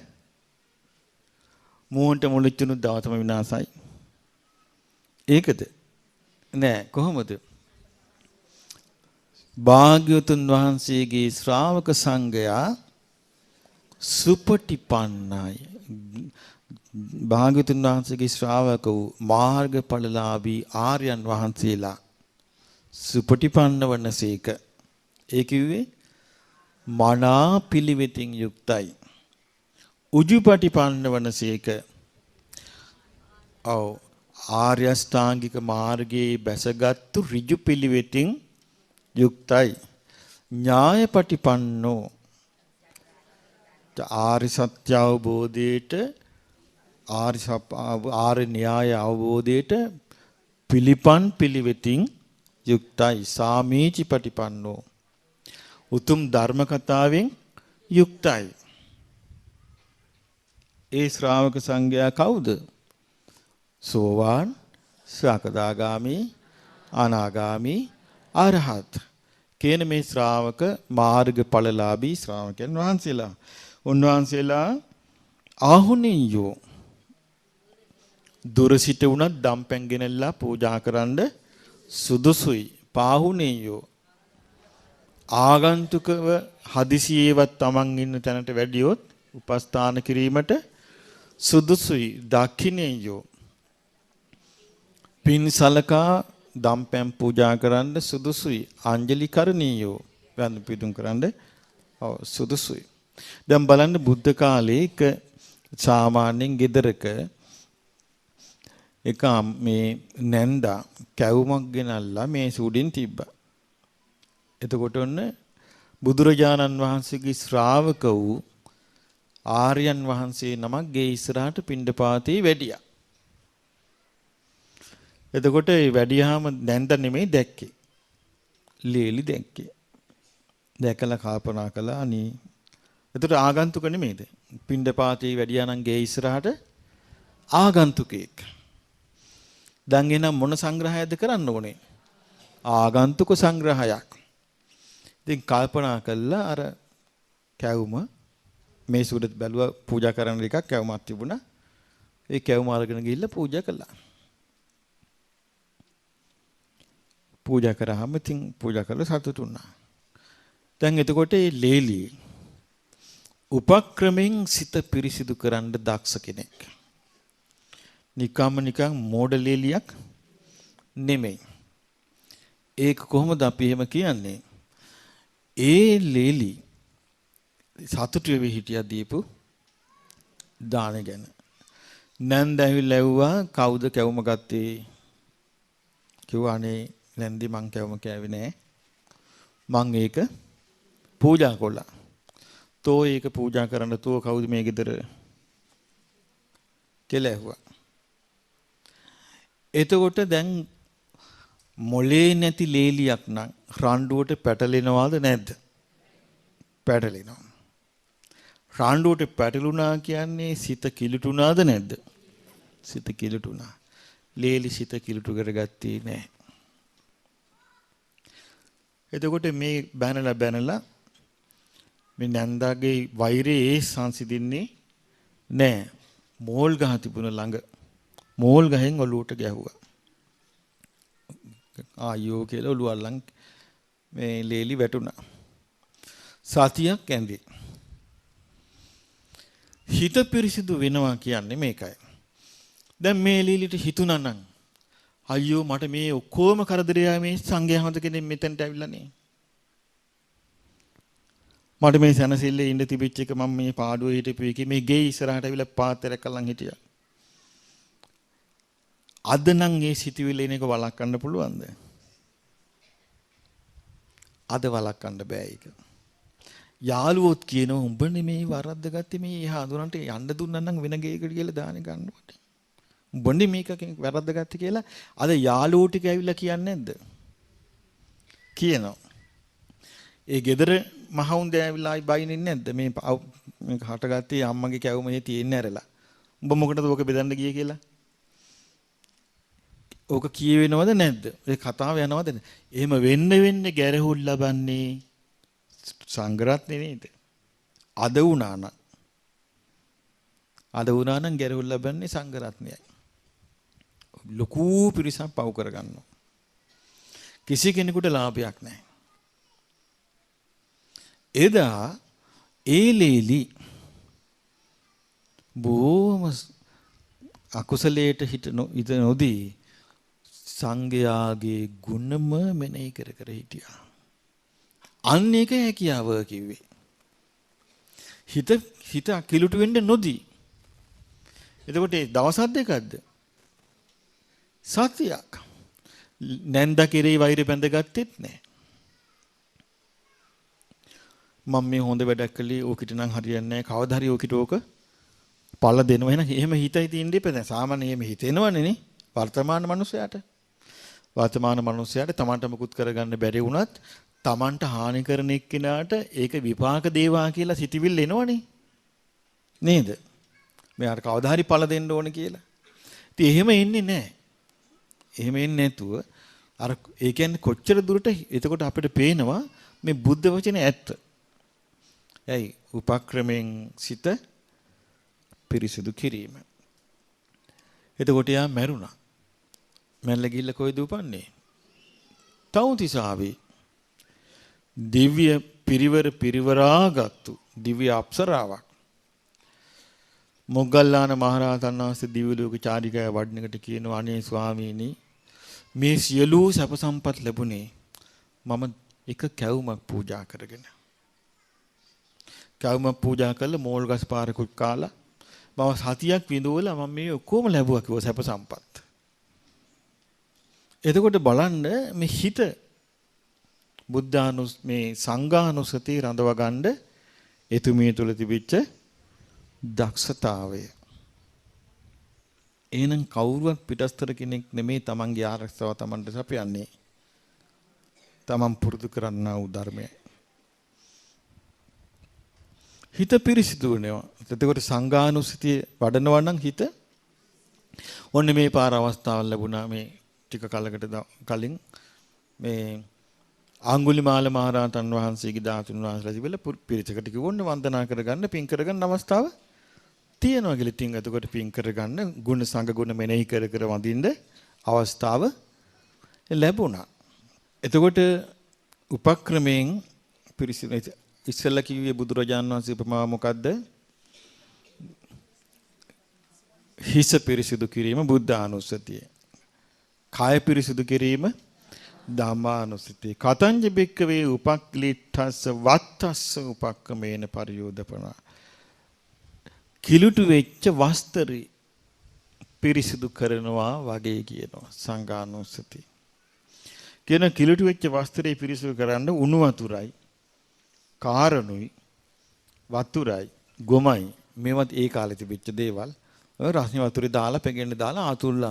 මූන්ට මුලිච්චුණු දවසම විනාසයි. ඒකද? නෑ කොහොමද? භාග්‍යවතුන් වහන්සේගේ ශ්‍රාවක සංඝයා සුපටිපන්නයි. භාග්‍යවතුන් වහන්සේගේ ශ්‍රාවක වූ මාර්ගඵලලාභී ආර්යයන් වහන්සේලා සුපටිපන්න වනසේක. ඒ කිව්වේ මනා පිළිවෙතින් යුක්තයි. උජුපටිපන්න වනසේක. ඔව් ආර්ය අෂ්ටාංගික මාර්ගයේ බැසගත්තු ඍජු පිළිවෙතින් යුක්තයි. ඥායපටිපන්නෝ ආර්ය සත්‍ය අවබෝධයට ආර්ය න්‍යාය අවබෝධයට පිළිපන් පිළිවෙතින් යුක්තයි. සාමීචි පටිපන්නෝ උතුම් ධර්ම කතාවෙන් යුක්තයි. ඒ ශ්‍රාවක සංඝයා කවුද? සෝවාන්, සකදාගාමි, අනාගාමි, අරහත් කියන මේ ශ්‍රාවක මාර්ගඵලලාභී ශ්‍රාවකයන් වහන්සේලා. උන්වහන්සේලා ආහුනියෝ දුර සිට උනත් දම්පැන් ගෙනල්ලා පූජා කරන්න සුදුසුයි. පාහුනියෝ ආගන්තුකව හදිසියේවත් Taman ඉන්න තැනට වැඩියොත් උපස්ථාන කිරීමට සුදුසුයි. දක්ඛිනේයෝ පින් සලකා දම්පැන් පූජා කරන්න සුදුසුයි. අංජලි කරණීයෝ වන්ද පිටුම් කරන්න සුදුසුයි. දැන් බලන්න බුද්ධ කාලේ එක සාමාන්‍යයෙන් ගෙදරක එක මේ නැන්දා කැවුමක් ගෙනල්ලා මේ සුඩින් තිබ්බා. එතකොට ඔන්න බුදුරජාණන් වහන්සේගේ ශ්‍රාවක වූ ආර්යයන් වහන්සේ නමක් ගේ ඉස්සරහට පිණ්ඩපාතේ වැඩියා. එතකොට ඒ වැඩියාම නැන්ද නෙමෙයි දැක්කේ. ලේලි දැක්කේ. දැකලා කල්පනා කළා අනේ. එතකොට ආගන්තුක නෙමෙයිද? පිණ්ඩපාතේ වැඩියා නම් ගේ ඉස්සරහට ආගන්තුකෙක්. දැන් එනම් මොන සංග්‍රහයක්ද කරන්න ඕනේ? ආගන්තුක සංග්‍රහයක්. ඉතින් කල්පනා කළා අර කැවුම මේ සුඩත් බැලුවා පූජා කරන්න එකක් කැවුමක් තිබුණා. ඒ කැවුම අරගෙන ගිහිල්ලා පූජා කළා. පූජා කරාම ඉතින් පූජා කරලා සතුටු වුණා. දැන් එතකොට මේ ලේලි උපක්‍රමෙන් සිත පිරිසිදු කරන්න දක්ෂ කෙනෙක්. නිකන් මෝඩ ලේලියක් නෙමෙයි. ඒක කොහොමද අපි එහෙම කියන්නේ? ඒ ලේලි සතුටු වෙවි හිටියා දීපු දාන ගැන. නැන්ද ඇවිල්ලා ඇව්වා කවුද කැවුම ගත්තේ? කිව්වා අනේ නැන්දි මං කැවුම කෑවේ නෑ. මං ඒක පූජා කළා. තෝ ඒක පූජා කරන්න තෝ කවුද මේ ගෙදර කියලා ඇහුවා. එතකොට දැන් මොලේ නැති ලේලියක් නම් රණ්ඩුවට පැටලෙනවද නැද්ද? පැටලෙනවා. රණ්ඩුවට පැටලුණා කියන්නේ සිත කිලුටුණාද නැද්ද? සිත කිලුටුණා. ලේලි සිත කිලුටු කරගත්තේ නැහැ. එතකොට මේ බැනලා මේ නන්දාගේ වෛරේ ඒ සංසිඳින්නේ නැහැ. මෝල් ගහ තිබුණ ළඟ මෝල් ගහෙන් ඔලුවට ගැහුවා. ආයෝ කියලා ඔලුව අල්ලන් මේ ලේලි වැටුණා. සතියක් ඇඳේ. හිත පිරිසිදු වෙනවා කියන්නේ මේකයි. දැන් මේ ලීලිට හිතුණා නම් අයියෝ මට මේ ඔක්කොම කරදරය මේ සංඝයා හොඳ කෙනෙක් මෙතනට ඇවිල්ලානේ. මට මේ සනසිල්ලේ ඉඳ තිබිච්ච එක මම මේ පාඩුවේ හිටපු එකේ මේ ගේ ඉස්සරහට ඇවිල්ලා පාත්‍රයක් අල්ලන් හිටියා. අද නම් මේ සිටිවිල්ල එන එක වළක්වන්න පුළුවන්ද? අද වළක්වන්න බෑ ඒක. යාළුවොත් කියනවා උඹනේ මේ වරද්ද ගත්තේ මේ හඳුනන්ට යන්න දුන්නා නම් වෙන ගේකට කියලා දාන ගන්නවට. උඹනේ මේකකින් වරද්ද ගත්තේ කියලා අද යාළුවෝ ටික ඇවිල්ලා කියන්නේ නැද්ද? කියනවා. ඒ ගෙදර මහවුන් දැවිලා ආයි බයින්නේ නැද්ද? මේ මේක හටගත්තේ අම්මගේ කැවුමේ තියෙන්නේ ඇරලා. උඹ මොකටද ඔක බෙදන්න ගියේ කියලා? ඕක කියවෙනවද නැද්ද? ඒ කතාව යනවද නැද්ද? එහෙම වෙන්නේ ගැරහුල් ලබන්නේ සංඝරත්නේ නේද? අද වුණා නම් ගැරහුල් ලබන්නේ සංඝරත්නයයි. ලොකු පිරිසක් පව් කරගන්නවා. කිසි කෙනෙකුට ලාභයක් නැහැ. එදා ඒලේලි බොහොම අකුසලයට හිත නොදී සංඝයාගේ ගුණම මෙනෙහි කර කර හිටියා. අන්න ඒක හැකියාව කිව්වේ. හිත කිලුට වෙන්න නොදී. එතකොට දවස් දෙකක්ද? සතියක්. නැන්ද කෙරේ වෛර බැඳගත්තෙත් නැහැ. මම මේ හොඳ වැඩක් කළේ ඕකිට නම් හරියන්නේ නැහැ. කවදා හරි ඕකිට ඕක පළ දෙනවා. එහෙම හිතයි තියෙන්න ඉපද. සාමාන්‍ය එහෙම හිතෙනවනේ නේ. වර්තමාන මනුස්සයාට තමන්ට මුකුත් කරගන්න බැරි වුණත් තමන්ට හානි කරන එක්කිනාට ඒක විපාක දේවා කියලා සිටිවිල් එනවනේ. නේද? මෙයාට කවදා හරි පළ දෙන්න ඕන කියලා. ඉතින් එහෙම එන්නේ නැහැ. එහෙම එන්නේ නැතුව අර ඒ කියන්නේ කොච්චර දුරට එතකොට අපිට පේනවා මේ බුද්ධ වචනේ ඇත්ත. ඇයි? උපක්‍රමෙන් සිත පිරිසිදු කිරීම. එතකොට යා මැරුණා. මැරලා ගිහිල්ලා කොයිද උපන්නේ? තවුතිසාවේ. දිව්‍ය පිරිවරාගත්තු දිව්‍ය අප්සරාවක්. මොග්ගල්ලාන මහරහතන් වහන්සේ දිව්‍ය ලෝක චාරිකාව වඩනකට කියනවා අනේ ස්වාමීනි මේ සියලු සැප සම්පත් ලැබුණේ මම එක කැවුමක් පූජා කරගෙන. කැවුමක් පූජා කළා මෝල් ගස් පාරකුත් කාලා මම සතියක් විඳවලා මම මේ ඔක්කොම ලැබුවා කිව්වා සැප සම්පත්. එතකොට බලන්න මේ හිත මේ සංඝානුස්සතිය රඳව ගන්න එතුමිය තුල තිබිච්ච දක්ෂතාවය. එහෙනම් කවුරුවත් පිටස්තර කෙනෙක් නෙමේ තමන්ගේ ආරක්ෂාව තමන්ට සපයන්නේ. තමන් පුරුදු කරන්නා වූ ධර්මය. හිත පිරිසිදු වෙනවා. එතකොට සංඝානුස්සතිය වඩනවා නම් හිත ඔන්න මේ පාර අවස්ථාවක් ලැබුණා මේ ටික කලකට කලින් මේ ආඟුලිමාල මහරහතන් වහන්සේගේ ධාතුන් වහන්සේලා තිබිලා පිරිසකට කිව්වොත් වන්දනා කරගන්න පින් කරගන්න අවස්ථාව තියෙනවා කියලා. ඉතින් එතකොට පින් කරගන්න ගුණ සංඝ ගුණ මෙනෙහි කර කර වඳින්න අවස්ථාව ලැබුණා. එතකොට උපක්‍රමයෙන් පිරිසිදු ඉස්සෙල්ලා කිව්වේ බුදුරජාණන් වහන්සේ උපමාව මොකද්ද? හිස පිරිසිදු කිරීම බුද්ධානුස්සතිය. කාය පිරිසිදු කිරීම ධම්මානුස්සතිය. කතංජ බික්කවේ උපක්ලිට්ඨස්ස වත්තස්ස උපක්කමේන පරියෝදපනා. කිලුට වෙච්ච වස්ත්‍රය පිරිසිදු කරනවා වගේ කියනවා සංඝානුස්සතිය. කියන කිලුට වෙච්ච වස්ත්‍රය පිරිසිදු කරන්න උණු වතුරයි කාරණුයි වතුරයි ගොමයි මේවත් ඒ කාලේ තිබිච්ච දේවල් රස්නි වතුරේ දාලා පෙගෙන්න දාලා අතුල්ල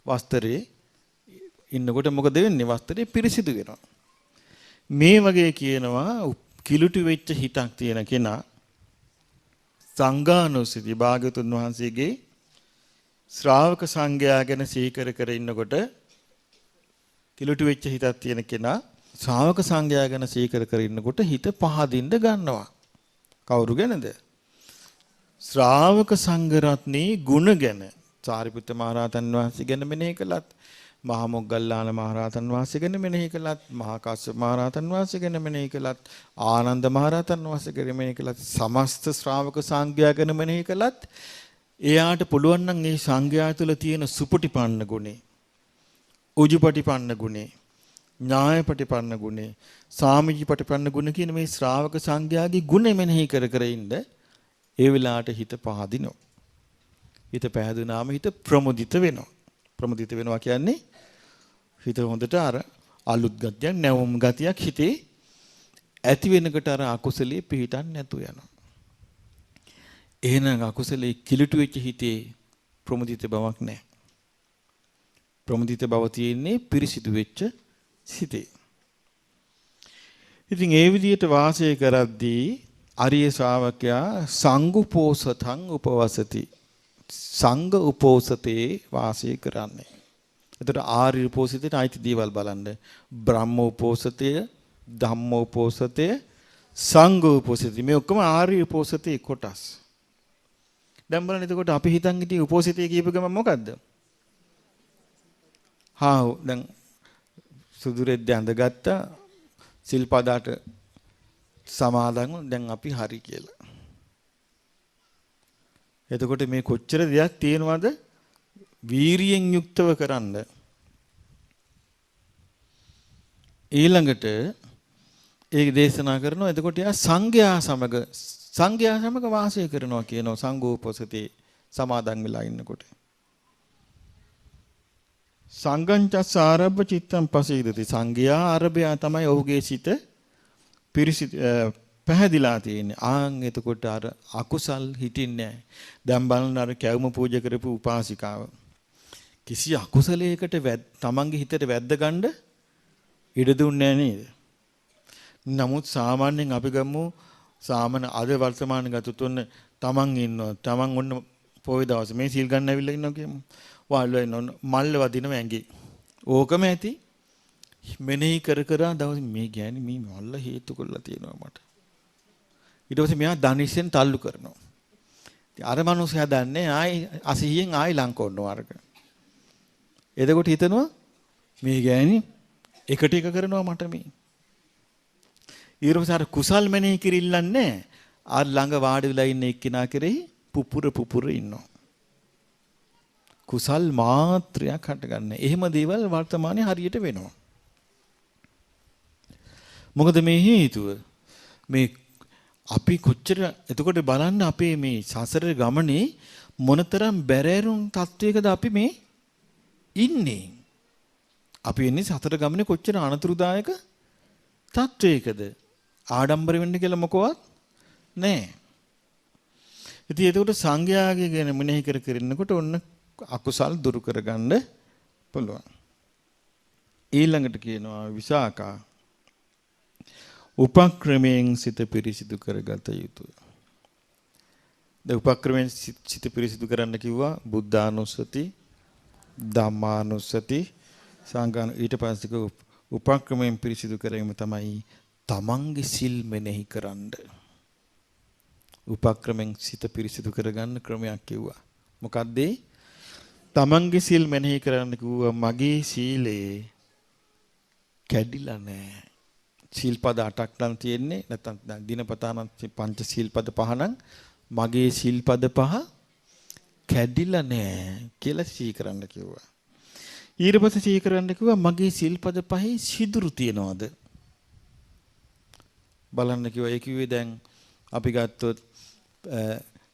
වස්ත්‍රේ ඉන්නකොට මොකද වෙන්නේ? වස්ත්‍රේ පිරිසිදු වෙනවා. මේ වගේ කියනවා කිලුටු වෙච්ච හිතක් තියෙන කෙනා සංඝානුස්සතිය භාග්‍යවතුන් වහන්සේගේ ශ්‍රාවක සංඝයා ගැන සීකර කර ඉන්නකොට කිලුටු වෙච්ච හිතක් තියෙන කෙනා ශ්‍රාවක සංඝයා ගැන සීකර කර ඉන්නකොට හිත පහදින්න ගන්නවා. කවුරු ගැනද? ශ්‍රාවක සංඝ රත්නේ ගුණ ගැන. සාරිපුත්ත මහරහතන් වහන්සේ ගැන මෙනෙහි කළත්, මහා මොග්ගල්ලාන මහරහතන් වහන්සේ ගැන මෙනෙහි කළත්, මහා කාශ්‍යප මහරහතන් වහන්සේ ගැන මෙනෙහි කළත්, ආනන්ද මහරහතන් වහන්සේ ගැන මෙනෙහි කළත්, සමස්ත ශ්‍රාවක සංඝයා ගැන මෙනෙහි කළත්, එයාට පුළුවන් නම් මේ සංඝයා තුළ තියෙන සුපටිපන්න ගුණේ, උජුපටිපන්න ගුණේ, ඥායපටිපන්න ගුණේ, සාමිජිපටිපන්න ගුණ කියන මේ ශ්‍රාවක සංඝයාගේ ගුණ මෙනෙහි කර කර ඉන්න ඒ වෙලාවට හිත පහදිනවා. හිත පහදුනාම හිත ප්‍රමුදිත වෙනවා. ප්‍රමුදිත වෙනවා කියන්නේ හිත හොඳට අර අලුත් ගතියක් නැවුම් ගතියක් හිතේ ඇති වෙනකොට අර අකුසලයේ පිහිටන් නැතු යනවා. එහෙනම් අකුසලයේ කිලිටු වෙච්ච හිතේ ප්‍රමුදිත බවක් නැහැ. ප්‍රමුදිත බව තියෙන්නේ පිරිසිදු වෙච්ච සිතේ. ඉතින් ඒ විදිහට වාසය කරද්දී අරිය ශ්‍රාවකයා සංඝුපෝසතං උපවසති. සංඝ උපෝසතේ වාසය කරන්නේ. එතකොට ආර්ය උපෝසතයට අයිති දේවල් බලන්න. බ්‍රහ්ම උපෝසතය, ධම්ම උපෝසතය, සංඝ උපෝසතය. මේ ඔක්කොම ආර්ය උපෝසතයේ කොටස්. දැන් බලන්න එතකොට අපි හිතන් හිටියේ උපෝසතය කියපු ගමන් මොකද්ද? දැන් සුදුරෙද්ද ඇඳගත්තා සිල්පදාට සමාදන් දැන් අපි හරි කියලා. එතකොට මේ කොච්චර දෙයක් තියෙනවද වීරියෙන් යුක්තව කරන්න. ඊළඟට ඒක දේශනා කරනවා. එතකොට යා සංඝයා සමග වාසය කරනවා කියනවා සංඝෝපසතේ සමාදන් වෙලා ඉන්නකොට. සංගංචස් ආරබ්බ චිත්තම් පසීදති. සංඝයා ආරබ්බයා තමයි ඔහුගේ සිත පැහැදිලා තියෙන්නේ. එතකොට අර අකුසල් හිටින්නේ නැහැ. දැන් බලන්න අර කැවුම පූජා කරපු උපාසිකාව. කිසි අකුසලයකට තමන්ගේ හිතට වැද්ද ගන්න ඉඩ දුන්නේ නේද? නමුත් සාමාන්‍යයෙන් අපි ගමු අද වර්තමාන ගතොත් ඔන්න තමන් ඉන්නවා. තමන් ඔන්න පොයි දවසේ මේ සීල් ගන්න ඇවිල්ලා ඉන්නවා කියමු. වාල්ලා ඉන්න මල්ල වදිනව ඇඟේ. ඕකම ඇති. මෙනෙහි කර දවස් මේ ගෑණි මේ මල්ල හේතු කරලා තියෙනවා මට. ඊට පස්සේ මෙයා ධනිෂෙන් තල්ලු කරනවා. ඉතින් අර මිනිස්සයා දන්නේ ආයි 80න් ආයි ලංකොන්නවා අරක. එතකොට හිතනවා මේ ගෑණි එකට එක කරනවා මට මේ. ඊට පස්සේ අර කුසල් මෙනෙහි කිරිල්ලන්නේ ආ ළඟ වාඩි වෙලා ඉන්න එක්කිනා කෙරෙහි පුපුර ඉන්නවා. කුසල් මාත්‍රයක් හටගන්න. එහෙම දේවල් වර්තමානයේ හරියට වෙනවා. මොකද මේ හේතුව මේ අපි කොච්චර එතකොට බලන්න අපේ මේ සසර ගමනේ මොනතරම් බැරෑරුම් තත්වයකද අපි මේ ඉන්නේ. අපි ඉන්නේ සතර ගමනේ කොච්චර අනතුරුදායක තත්වයකද. ආඩම්බර වෙන්න කියලා මොකවත් නැහැ. ඉතින් එතකොට සංඝයාගේ ගැන මෙනෙහි කර ඉන්නකොට ඔන්න අකුසල් දුරු කරගන්න පුළුවන්. ඊළඟට කියනවා විසාකා උපක්‍රමයෙන් සිත පිරිසිදු කරගත යුතුය. දැන් උපක්‍රමයෙන් සිත පිරිසිදු කරන්න කිව්වා බුද්ධානුස්සති, ධම්මානුස්සති, සංඝාන. ඊට පස්සේ උපක්‍රමයෙන් පිරිසිදු කිරීම තමයි තමන්ගේ සිල් මෙනෙහි කරන්න. උපක්‍රමයෙන් සිත පිරිසිදු කරගන්න ක්‍රමයක් කිව්වා. මොකද්ද? තමන්ගේ සිල් මෙනෙහි කරන්න කිව්වා මගේ සීලේ කැඩිලා නැහැ. සීල්පද 8ක් නම් තියෙන්නේ. නැත්නම් දිනපතා නම් පංච සීල්පද 5 නම් මගේ සීල්පද 5 කැඩිලා නැහැ කියලා සිහි කරන්න කිව්වා. ඊට පස්සේ සිහි කරන්න කිව්වා මගේ සීල්පද 5 සිදුරු තියනවාද බලන්න කිව්වා. ඒ කිව්වේ දැන් අපි ගත්තොත්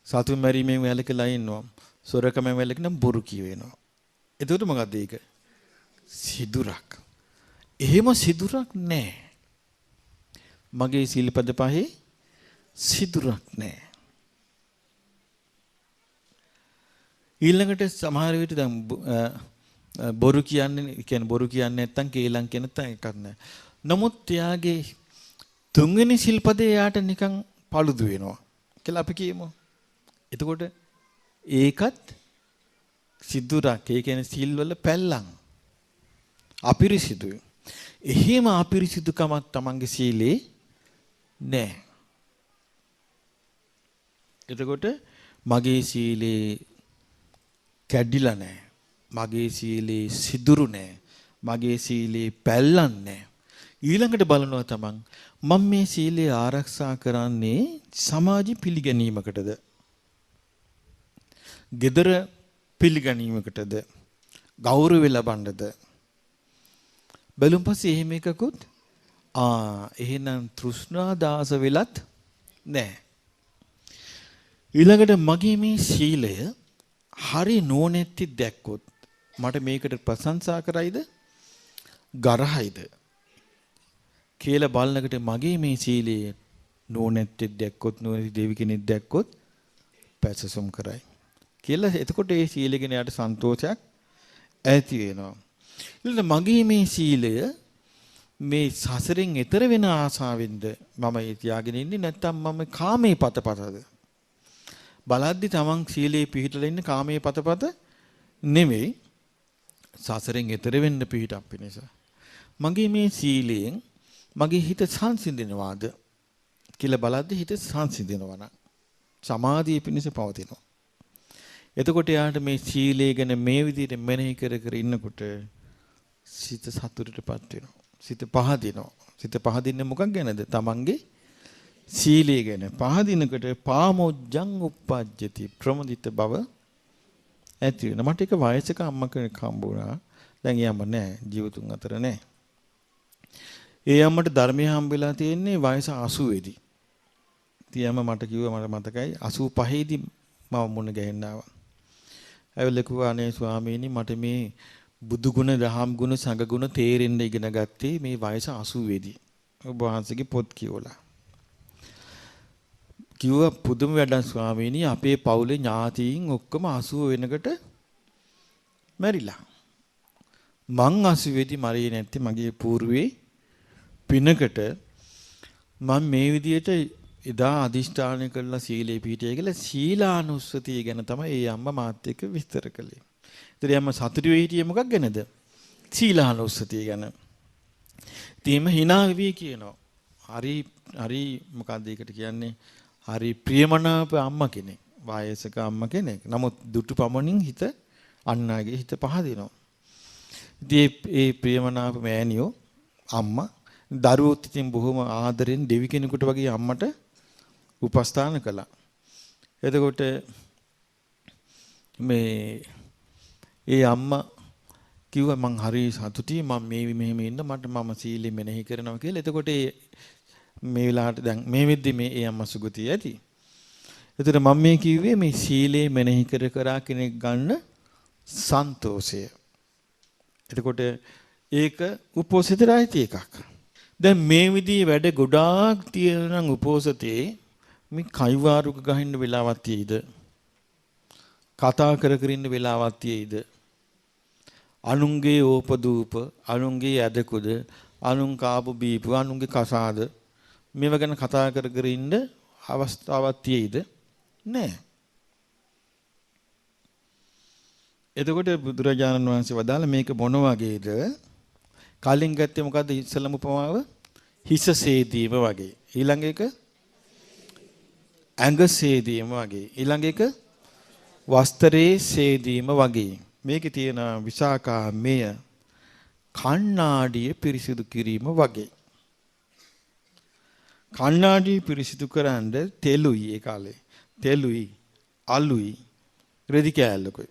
සතුන් මැරීමෙන් වැළකීලා ඉන්නවා. සොරකමෙන් වැළකීනම් බොරු කියවෙනවා. එතකොට මොකද්ද ඒක? සිදුරක්. එහෙම සිදුරක් නැහැ. මගේ සීල්පද 5 සිදුරක් නැහැ. ඊළඟට සමහර විට දැන් බොරු කියන්නේ බොරු කියන්නේ නැත්තම් කේලම් කියන නැත්තම් එකක් නැහැ. නමුත් එයාගේ තුන්වෙනි සිල්පදේ යාට නිකන් paludu වෙනවා කියලා අපි කියමු. එතකොට ඒකත් සිදුරක්. ඒ කියන්නේ සිල් වල පැල්ලම් අපිරිසිදුයි. එහෙම අපිරිසිදුකමක් තමන්ගේ සීලේ නැහැ. එතකොට මගේ සීලේ කැඩිලා නැහැ. මගේ සීලේ සිදුරු නැහැ. මගේ සීලේ පැල්ලම් නැහැ. ඊළඟට බලනවා තමන් මම මේ සීලය ආරක්ෂා කරන්නේ සමාජ පිළිගැනීමකටද? gedara පිළිගැනීමකටද? ගෞරවය ලබන්නද? බැලුම් පස්සේ එහෙම එකකුත් එහෙනම් තෘෂ්ණා දාස වෙලත් නැහැ. ඊළඟට මගේ මේ සීලය හරි නොනැති දැක්කොත් මට මේකට ප්‍රශංසා කරයිද? ගරහයිද? කියලා බලනකොට මගේ මේ සීලය නොනැති දැක්කොත් නොනැති දෙවි කෙනෙක් දැක්කොත් පැසසුම් කරයි. කියලා එතකොට ඒ සීලය ගැන යට සන්තෝෂයක් ඇති වෙනවා. ඊළඟ මගේ මේ සීලය මේ සසරෙන් එතර වෙන ආසාවෙන්ද මම ඒ තියාගෙන ඉන්නේ නැත්නම් මම කාමයේ පතපතද? බලද්දි තමන් සීලේ පිහිටලා ඉන්නේ කාමයේ පතපත නෙමෙයි සසරෙන් එතර වෙන්න පිහිටක් පිණිස. මගේ මේ සීලයෙන් මගේ හිත සංසිඳනවාද කියලා බලද්දි හිත සංසිඳනවා නම් සමාධිය පිණිස පවතිනවා. එතකොට යාට මේ සීලය ගැන මේ විදිහට මෙනෙහි කර කර ඉන්නකොට සිත සතුටටපත් වෙනවා. සිත පහදිනවා. සිත පහදින්නේ මොකක් ගැනද? තමන්ගේ සීලය ගැන. පහදිනකොට පාමොජ්ජං uppajjati ප්‍රමුදිත බව ඇති වෙනවා. මට එක වයසක අම්මා කෙනෙක් හම්බුණා. දැන් ඒ අම්ම නැහැ. ජීවිතුන් අතර නැහැ. ඒ අම්මට ධර්මය හම්බෙලා තියෙන්නේ වයස 80 දී. ඉතින් අම්ම මට කිව්වා මට මතකයි 85 දී මම මුණ ගැහෙන්න ආවා. ඇවිල්ලා කිව්වා අනේ ස්වාමීනි මට මේ බුදු ගුණ, දහම් ගුණ, සංඝ ගුණ තේරෙන්න ඉගෙන ගත්තේ මේ වයස 80 දී. ඔබ වහන්සේගේ පොත් කියවලා. කිව්වා පුදුම වැඩක් ස්වාමීනි අපේ පවුලේ ඥාතීන් ඔක්කොම 80 වෙනකොට මැරිලා. මං 80 දී මරියේ නැත්තේ මගේ పూర్වේ පිනකට මම මේ විදියට එදා අදිෂ්ඨානය කළා සීලේ පිහිටිය කියලා සීලානුස්සතිය ගැන තමයි ඒ අම්මා මාත් එක්ක විස්තර කළේ. ඉතින් අම්මා සතුටු වෙ හිටියේ මොකක් ගැනද? සීලානුස්සතිය ගැන. ඉතින් හිනා වෙවි කියනවා. හරි මොකක්ද ඒකට කියන්නේ? හරි ප්‍රියමනාප අම්මා කෙනෙක්. වයසක අම්මා කෙනෙක්. නමුත් දුටු පමණින් හිත අන්නාගේ හිත පහදිනවා. ඉතින් ඒ ප්‍රියමනාප මෑණියෝ අම්මා දරුවොත් ඉතින් බොහොම ආදරෙන් දෙවි කෙනෙකුට වගේ අම්මට උපස්ථාන කළා. එතකොට ඒ අම්මා කිව්වා මං හරි සතුටුයි මම මෙහෙම ඉන්න මම සීලෙ මෙනෙහි කරනවා කියලා. එතකොට මේ වෙලාවට දැන් මේ වෙද්දි ඒ අම්මා සුගතිය ඇති. එතකොට මම මේ කිව්වේ මේ සීලේ මෙනෙහි කරා කෙනෙක් ගන්න සන්තෝෂය. එතකොට ඒක උපෝසථයයි එකක්. දැන් මේ විදිහේ වැඩ ගොඩාක් තියෙන උපෝසතේ මේ කයිවාරුක ගහින්න වෙලාවක් තියෙයිද? කතා කර කර ඉන්න වෙලාවක් තියෙයිද? අනුන්ගේ ඕපදූප, අනුන්ගේ ඇදකුද, අනුන් කාපු බීපු, අනුන්ගේ කසාද මේව ගැන කතා කර කර ඉන්න අවස්ථාවක් තියෙයිද? නැහැ. එතකොට බුදුරජාණන් වහන්සේ වදාළ මේක මොන වගේද? කලින් ගත්තේ මොකද්ද ඉස්සලම උපමාව? හිස සේදීම වගේ. ඊළඟ එක ඇඟ සේදීම වගේ. ඊළඟ එක වස්ත්‍රයේ සේදීම වගේ. මේකේ තියෙන විසාකා මෙය කණ්ණාඩිය පිරිසිදු කිරීම වගේ. කණ්ණාඩිය පිරිසිදු කරන්න තෙලුයි ඒ කාලේ. තෙලුයි අලුයි රෙදි කෑල්ලකුයි.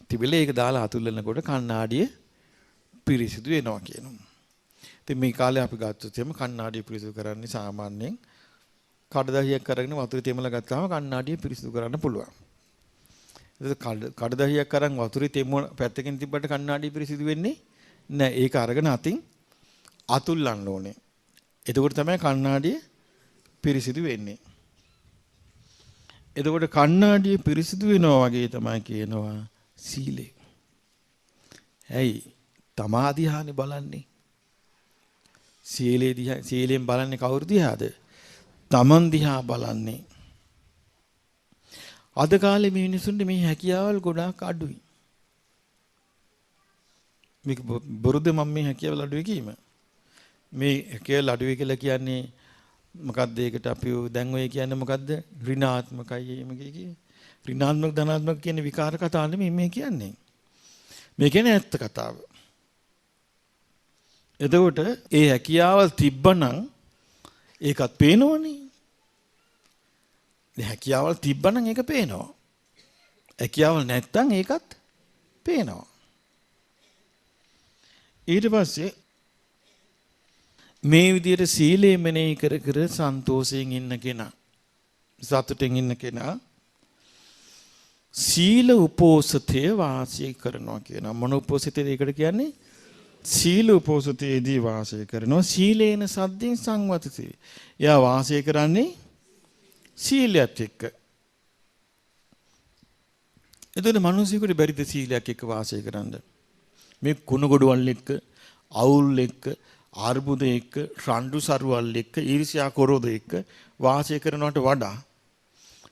තිබිලා ඒක දාලා අතුල්ලනකොට කණ්ණාඩිය පිරිසිදු වෙනවා කියනවා. ඉතින් මේ කාලේ අපි ගත්තොත් එම කණ්ණාඩිය පිරිසිදු කරන්නේ සාමාන්‍යයෙන් කඩදාසියක් අරගෙන වතුරේ තෙමලා ගත්තාම කණ්ණාඩිය පිරිසිදු කරන්න පුළුවන්. ඒක කඩදාසියක් අරන් වතුරේ තෙම පැත්තකින් තිබ්බට කණ්ණාඩිය පිරිසිදු වෙන්නේ නැහැ. ඒක අරගෙන අතින් අතුල්ලන්න ඕනේ. එතකොට තමයි කණ්ණාඩිය පිරිසිදු වෙන්නේ. එතකොට කණ්ණාඩිය පිරිසිදු වෙනවා වගේ තමයි කියනවා සීලය. ඇයි? තමා දිහානේ බලන්නේ. සීලයෙන් බලන්නේ කවුරු දිහාද? තමන් දිහා බලන්නේ. අද කාලේ මේ මිනිසුන්ට මේ හැකියාවල් ගොඩාක් අඩුයි. මේක බොරුද මම මේ හැකියාවල් අඩුයි කීම? මේ හැකියාවල් අඩුයි කියලා කියන්නේ මොකද්ද? ඒකට අපි දැන් ඔය කියන්නේ මොකද්ද? ඍණාත්මකයි මේ කියන්නේ. ඍණාත්මක ධනාත්මක කියන විකාර කතා නෙමෙයි මේ කියන්නේ. මේ කියන්නේ ඇත්ත කතාව. එතකොට ඒ හැකියාවල් තිබ්බනම් ඒකත් පේනවනේ. ඒ හැකියාවල් තිබ්බනම් ඒක පේනවා. හැකියාවල් නැත්තම් ඒකත් පේනවා. ඊට පස්සේ මේ විදිහට සීලය මෙනෙහි කර කර සන්තෝෂයෙන් ඉන්න කෙනා, සතුටින් ඉන්න කෙනා සීල උපෝසතේ වාසය කරනවා කියනවා. මොන උපෝසතේද ඒකට කියන්නේ? සීල උපෝසතේදී වාසය කරනවා. සීලේන සද්දෙන් සංවතති. එයා වාසය කරන්නේ සීලයක් එක්ක. එතකොට මිනිස්සුන්ට බැරිද සීලයක් එක්ක වාසය කරන්න? මේ කුණ ගොඩවල් එක්ක, අවුල් එක්ක, අර්බුද එක්ක, රණ්ඩු සරුවල් එක්ක, ඊර්ෂ්‍යා කරෝධ එක්ක වාසය කරනවට වඩා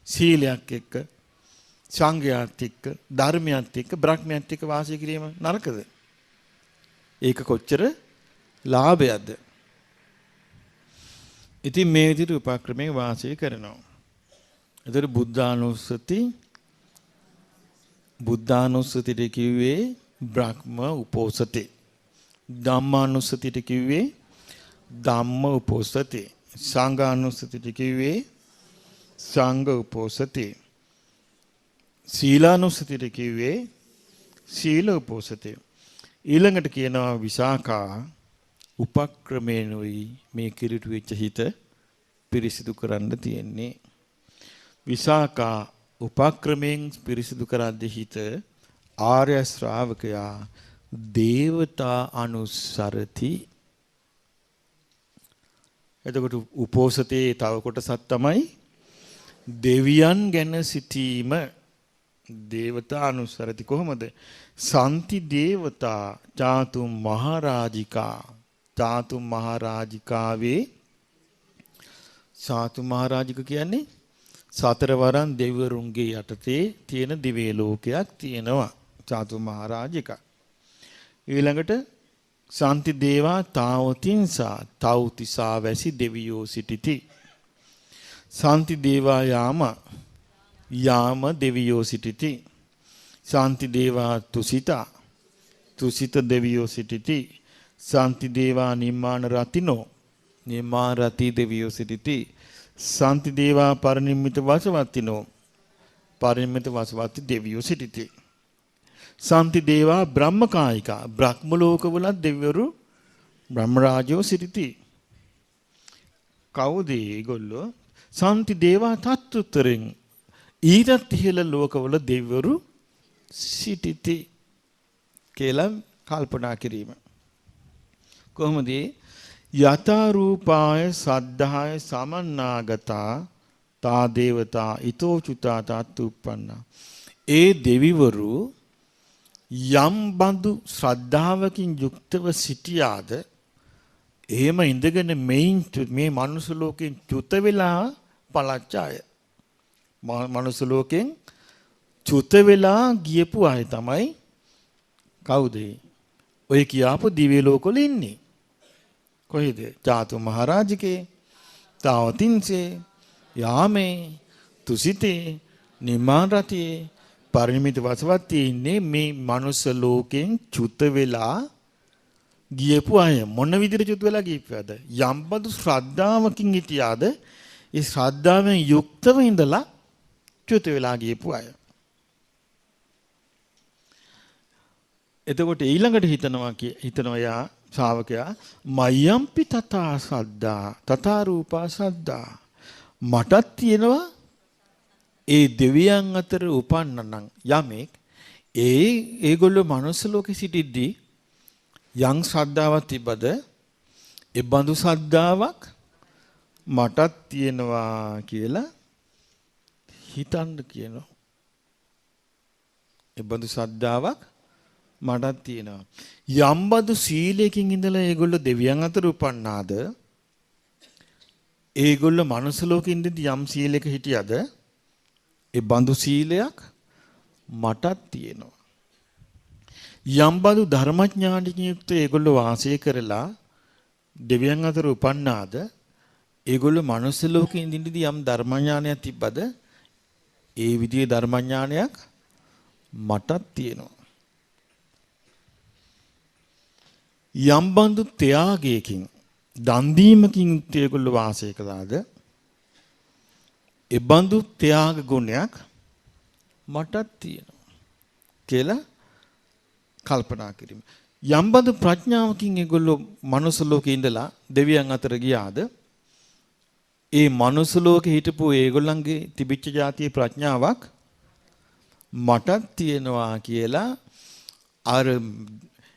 සීලයක් එක්ක, සංඝයාත් එක්ක, ධර්මයත් එක්ක, බ්‍රහ්මයත් එක්ක වාසය කිරීම නරකද? ඒක කොච්චර ලාභයක්ද? ඉතින් මේ විදිහට උපක්‍රමයේ වාසය කරනවා. ඒතර බුද්ධානුස්සතිට කිව්වේ බ්‍රහ්ම උපෝසතේ. ධම්මානුස්සතිට කිව්වේ ධම්ම උපෝසතේ. සංඝානුස්සතිට කිව්වේ සංඝ උපෝසතේ. සීලානුස්සතිට කිව්වේ සීල උපෝසතේ. ඊළඟට කියනවා විසාකා උපක්‍රමේනුයි මේ කිරිටු වෙච්ච හිත පිරිසිදු කරන්න තියෙන්නේ. විසාකා උපක්‍රමයෙන් පිරිසිදු කරද්දී හිත ආර්ය ශ්‍රාවකයා දේවතා අනුසරති. එතකොට උපෝසතේ තව කොටසක් තමයි දෙවියන් ගැන සිටීම. දේවතා අනුසරති කොහොමද? සම්ති දේවතා චාතු මහරජිකා. චාතු මහරජිකාවේ චාතු මහරජික කියන්නේ සතරවරන් දෙවිවරුන්ගේ යටතේ තියෙන දිව්‍ය ලෝකයක් තියෙනවා. චාතු මහරජිකා. ඊළඟට සම්ති දේවා තාවතින්සා තෞතිසා වැසි දෙවියෝ සිටිති. සම්ති දේවා යාම දෙවියෝ සිටිති. සම්ති දේවා තුසිතා තුසිත දෙවියෝ සිටිති. සම්ති දේවා නිම්මාන රතිනෝ නිම්මාන රති දෙවියෝ සිටිති. සම්ති දේවා පරිනිම්මිත වසවත්තිනෝ පරිනිම්මිත වසවත්ති දෙවියෝ සිටිති. සම්ති දේවා බ්‍රහ්මකායිකා බ්‍රහ්ම ලෝකවල දෙවිවරු බ්‍රහ්ම රාජයෝ සිටිති. කවුද ඒගොල්ලෝ? සම්ති දේවා තත්තුතරෙන් ඊටත් ඉහළ ලෝකවල දෙවිවරු සිටිති කියලා කල්පනා කිරීම. කොහොමද? යතා රූපාය සද්ධාය සමන්නාගතා තා දේවතා ඊතෝ චුතා තත්තුප්පන්නා. ඒ දෙවිවරු යම් බඳු ශ්‍රද්ධාවකින් යුක්තව සිටියාද එහෙම ඉඳගෙන මේ මනුස්ස ලෝකෙන් චුත වෙලා පළච්ච අය. මනුස්ස ලෝකෙන් චුත වෙලා ගියපු අය තමයි කවුද? ඔය කියාපු දිව්‍ය ලෝකවල ඉන්නේ. කොහෙද? චාතු මහරජිකේ, තාවතින්සේ, යාමේ, තුසිතේ, නිම්මාන රතියේ, පරිනිමිත වසවත්තේ ඉන්නේ මේ මනුස්ස ලෝකෙන් චුත වෙලා ගියපු අය. මොන විදිහට චුත වෙලා ගියපුවද? යම්බදු ශ්‍රද්ධාවකින් හිටියාද ඒ ශ්‍රද්ධාවෙන් යුක්තව ඉඳලා චුත වෙලා ගියපු අය. එතකොට ඊළඟට හිතනවා යා ශ්‍රාවකයා මයම්පි තථා සද්දා තථා රූපා සද්දා. මටත් තියෙනවා ඒ දෙවියන් අතර උපන්නනම් යමෙක් ඒගොල්ලෝ මනුස්ස ලෝකෙ සිටිද්දී යම් ශ්‍රද්ධාවක් තිබ්බද ඒ බඳු ශ්‍රද්ධාවක් මටත් තියෙනවා කියලා හිතන්න කියනවා. ඒ බඳු ශ්‍රද්ධාවක් මටත් තියෙනවා. යම් බඳු සීලයකින් ඉඳලා ඒගොල්ලෝ දෙවියන් අතර උපන්නාද ඒගොල්ලෝ මනුස්ස ලෝකෙ ඉඳිද්දී යම් සීලයක හිටියද ඒ බඳු සීලයක් මටත් තියෙනවා. යම් බඳු ධර්මඥානකින් යුක්ත ඒගොල්ලෝ වාසය කරලා දෙවියන් අතර උපන්නාද ඒගොල්ලෝ මනුස්ස ලෝකෙ ඉඳිද්දී යම් ධර්මඥානයක් තිබ්බද ඒ විදිහේ ධර්මඥානයක් මටත් තියෙනවා. යම් බඳු ත්‍යාගයකින් දන් දීමකින් යුක්ත ඒගොල්ලෝ වාසය කළාද ඒ බඳු ත්‍යාග ගුණයක් මටත් තියෙනවා කියලා කල්පනා කිරීම. යම් බඳු ප්‍රඥාවකින් ඒගොල්ලෝ මනුස්ස ලෝකේ ඉඳලා දෙවියන් අතර ගියාද ඒ මනුස්ස ලෝකේ හිටපු ඒගොල්ලන්ගේ තිබිච්ච જાතියේ ප්‍රඥාවක් මටත් තියෙනවා කියලා අර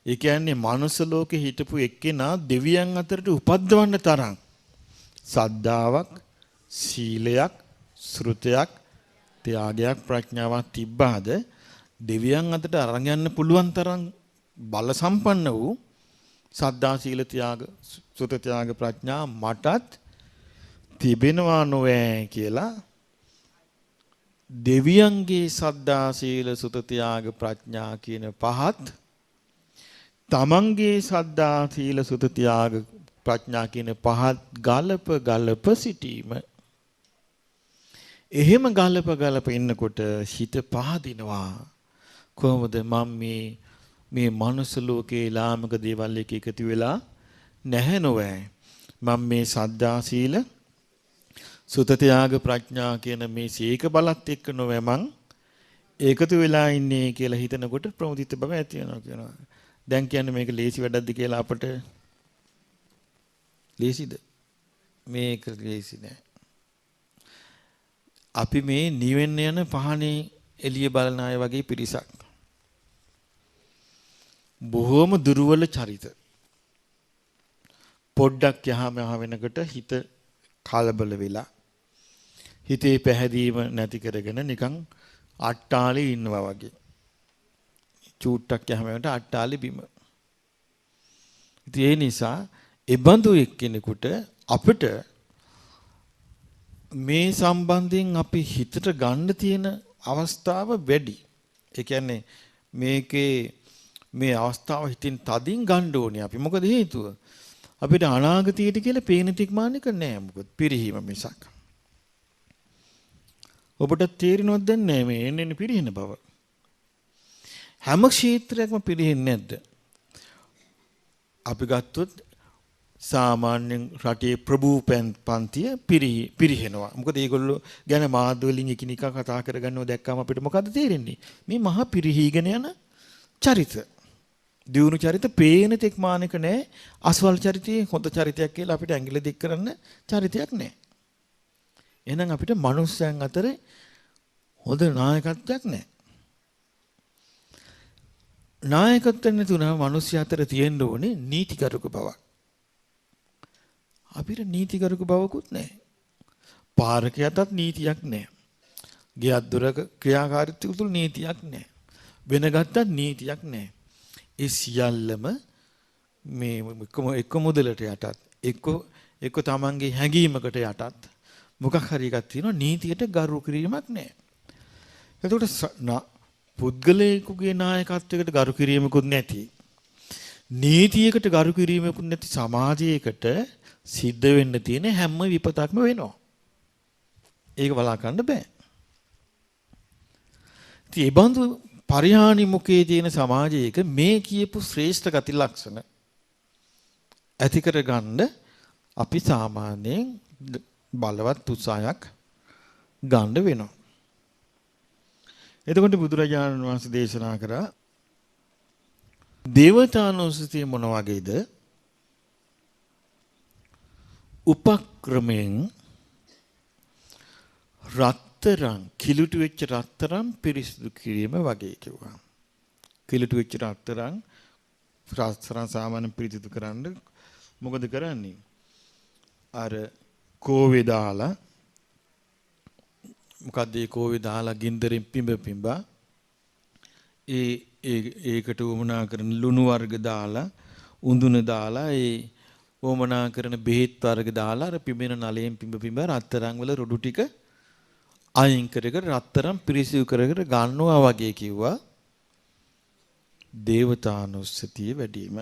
ඒ කියන්නේ මනුස්ස ලෝකේ හිටපු එක්කෙනා දෙවියන් අතරට උපද්දවන්න තරම් සද්ධාාවක්, සීලයක්, ශ්‍රුතයක්, ත්‍යාගයක්, ප්‍රඥාවක් තිබ්බාද දෙවියන් අතරට අරන් යන්න පුළුවන් තරම් බල සම්පන්න වූ සද්ධා, සීල, ත්‍යාග, ශ්‍රුත, ත්‍යාග, ප්‍රඥා මටත් තිබෙනවා නොවේ කියලා දෙවියන්ගේ සද්ධා, සීල, ශ්‍රුත, ත්‍යාග, ප්‍රඥා කියන පහත් තමන්ගේ සද්ධා සීල සුත ත්‍යාග ප්‍රඥා කියන පහත් ගලප සිටීම. එහෙම ගලප ඉන්නකොට හිත පහදිනවා. කොහොමද මම මේ මනුස්ස ලෝකේ ලාමක දේවල් එක එකතු වෙලා නැහැ නොවේ. මම මේ සද්ධා සීල සුත ත්‍යාග ප්‍රඥා කියන මේ සීක බලත් එක්ක නොවේ මං ඒකතු වෙලා ඉන්නේ කියලා හිතනකොට ප්‍රමුදිත බව ඇති වෙනවා කියනවා. දැන් කියන්නේ මේක ලේසි වැඩක්ද කියලා අපට ලේසිද? මේක ලේසි නෑ. අපි මේ නිවෙන්න යන පහනේ එළිය බලන අය වගේ පිරිසක්. බොහොම දුර්වල චරිත. පොඩ්ඩක් යහම වෙනකොට හිත කලබල වෙලා හිතේ පැහැදීම නැති කරගෙන නිකන් අට්ටාලේ ඉන්නවා වගේ. චූට්ටක් යහම වෙනකොට අට්ටාලේ බිම. ඉතින් ඒ නිසා එබඳු එක්කෙනෙකුට අපිට මේ සම්බන්ධයෙන් අපි හිතට ගන්න තියෙන අවස්ථාව වැඩි. ඒ කියන්නේ මේ අවස්ථාව හිතින් තදින් ගන්න ඕනේ අපි. මොකද හේතුව? අපිට අනාගතයට කියලා පේන තික්මානික නෑ. මොකද පිරිහීම මිසක්. ඔබට තේරෙනවද නැහැ මේ එන්නේ පිරිහෙන බව? හැම ක්ෂේත්‍රයක්ම පිරිහෙන්නේ නැද්ද? අපි ගත්තොත් සාමාන්‍යයෙන් රටේ ප්‍රභූ පන්තිය පිරිහෙනවා. මොකද ඒගොල්ලෝ ගැන මාධ්‍ය වලින් එකිනෙකා කතා කරගන්නව දැක්කම අපිට මොකද්ද තේරෙන්නේ? මේ මහා පිරිහීගෙන යන චරිත. දියුණු චරිත පේන තෙක් මානක නැහැ. අසවල් චරිතයේ හොඳ චරිතයක් කියලා අපිට ඇඟිලි දික් කරන්න චරිතයක් නැහැ. එහෙනම් අපිට මනුස්සයන් අතර හොඳ නායකත්වයක් නැහැ. නායකත්වයෙන් තුන මිනිස්සු අතර තියෙන්න ඕනේ නීතිගරුක බවක්. අපිට නීතිගරුක බවකුත් නැහැ. පාරකයටත් නීතියක් නැහැ. ගෙයක් දොරක ක්‍රියාකාරීත්වය තුල නීතියක් නැහැ. වෙන ගත්තත් නීතියක් නැහැ. ඒ සියල්ලම මේ එක්ක මුදලට යටත් එක්ක තමන්ගේ හැඟීමකට යටත් මොකක් හරි එකක් තියෙනවා නීතියට ගරු කිරීමක් නැහැ. එතකොට පුද්ගලයෙකුගේ නායකත්වයකට ගරු කිරීමකුත් නැති නීතියකට ගරු කිරීමකුත් නැති සමාජයකට සිද්ධ වෙන්න තියෙන හැම විපතක්ම වෙනවා. ඒක වළක්වන්න බෑ. ඉතින් ඒ බඳු පරිහානි මුඛයේ තියෙන සමාජයක මේ කියපු ශ්‍රේෂ්ඨ ගති ලක්ෂණ ඇති කරගන්න අපි සාමාන්‍යයෙන් බලවත් උත්සාහයක් ගන්න වෙනවා. එතකොට බුදුරජාණන් වහන්සේ දේශනා කරා දේවතානුස්සතිය මොන වගේද? උපක්‍රමයෙන් රත්තරන් කිලුටු වෙච්ච රත්තරන් පිරිසිදු කිරීම වගේ කිව්වා. කිලුටු වෙච්ච රත්තරන් සාමාන්‍ය පිරිසිදු කරන්න මොකද කරන්නේ? අර කෝවේ දාලා මොකද ඒ කෝවේ දාලා ගින්දරෙන් පිඹා ඒකට වමනා කරන ලුණු වර්ග දාලා උඳුන දාලා ඒ වමනා කරන බෙහෙත් වර්ග දාලා අර පිඹෙන නලයෙන් පිඹ රත්තරන් වල රොඩු ටික අයින් කරගෙන රත්තරන් පිරිසිදු කරගෙන ගන්නවා වගේ කිව්වා. දේවතානුස්සතිය වැඩිම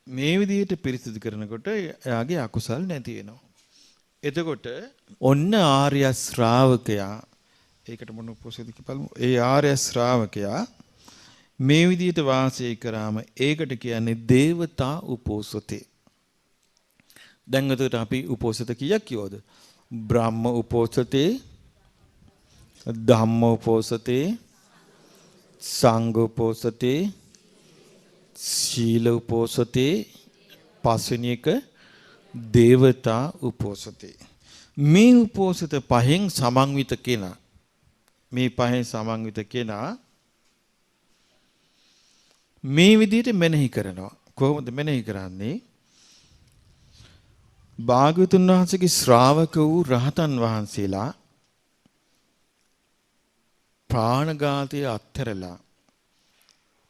මේ විදිහට පිරිසිදු කරනකොට එයාගේ අකුසල් නැති වෙනවා. එතකොට ඔන්න ආර්ය ශ්‍රාවකයා ඒකට මොන උපෝසථ බලමු. ඒ ආර්ය ශ්‍රාවකයා මේ විදිහට වාසය කරාම ඒකට කියන්නේ දේවතා උපෝසතේ. දැන් එතකොට අපි උපෝසථ කීයක් කියවද? බ්‍රහ්ම උපෝසතේ, ධම්ම උපෝසතේ, සංඝ උපෝසතේ, සීල උපෝසතේ, පස්වෙනි එක දේවතා උපෝසතේ. මේ උපෝසත පහෙන් සමන්විත කෙනා මේ විදිහට මෙනෙහි කරනවා. කොහොමද මෙනෙහි කරන්නේ? භාග්‍යවතුන් වහන්සේගේ ශ්‍රාවක වූ රහතන් වහන්සේලා ප්‍රාණඝාතය අත්හැරලා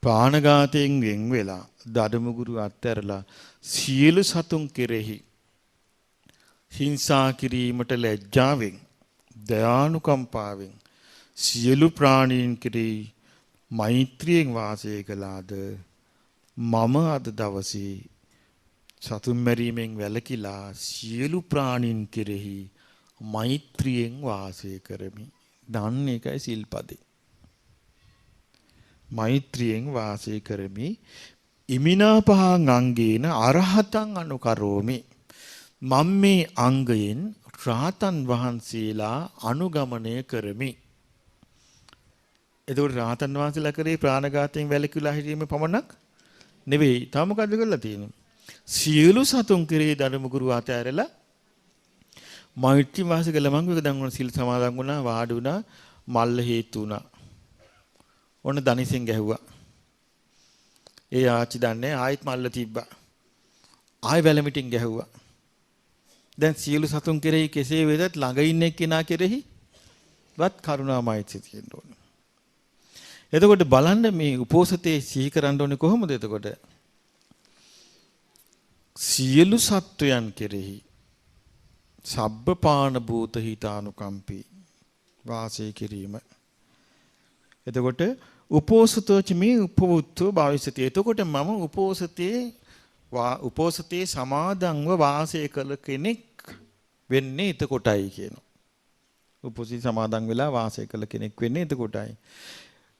ප්‍රාණඝාතයෙන් වෙන් වෙලා දඩමුගුරු අත්හැරලා සියලු සතුන් කෙරෙහි හිංසා කිරීමට ලැජ්ජාවෙන් දයානුකම්පාවෙන් සියලු ප්‍රාණීන් කෙරෙහි මෛත්‍රියෙන් වාසය කළාද මම අද දවසේ සතුන් මැරීමෙන් වැළකීලා සියලු ප්‍රාණීන් කෙරෙහි මෛත්‍රියෙන් වාසය කරමි. දන්න එකයි සිල්පදේ. මෛත්‍රියෙන් වාසය කරමි. ඉමිනා පහන් අංගේන අරහතං අනුකරෝමි. මම මේ අංගයෙන් රාතන් වහන්සේලා අනුගමනය කරමි. එතකොට රාතන් වහන්සේලා කරේ ප්‍රාණඝාතයෙන් වැළකීලා හිටීමේ පමණක් නෙවෙයි. තව මොකද්ද කරලා තියෙන්නේ? සියලු සතුන් කෙරේ දඩමුගුරු අතෑරලා මෛත්‍රී වාසය කළ මං එක දැන් උන සිල් සමාදන් වුණා, වාඩි වුණා, මල්ල හේතු වුණා. ඔන්න දනිසෙන් ගැහුවා. ඒ ආච්චි දන්නේ ආයෙත් මල්ල තිබ්බා. ආයෙ වැලමිටින් ගැහුවා. දැන් සියලු සතුන් කෙරෙහි කෙසේ වෙතත් ළඟ ඉන්න එක්කෙනා කෙරෙහි වත් කරුණා මෛත්‍රිය තියෙන්න ඕනේ. එතකොට බලන්න මේ උපෝසතේ සිහි කරන්න ඕනේ කොහොමද එතකොට? සියලු සත්වයන් කෙරෙහි සබ්බපාන භූත හිතානුකම්පී වාසය කිරීම. එතකොට උපෝසතෝච මේ උපවුත්තෝ භාවිසති. එතකොට මම උපෝසතේ සමාදන්ව වාසය කළ කෙනෙක් වෙන්නේ එතකොටයි කියනවා. උපෝසතේ සමාදන් වෙලා වාසය කළ කෙනෙක් වෙන්නේ එතකොටයි.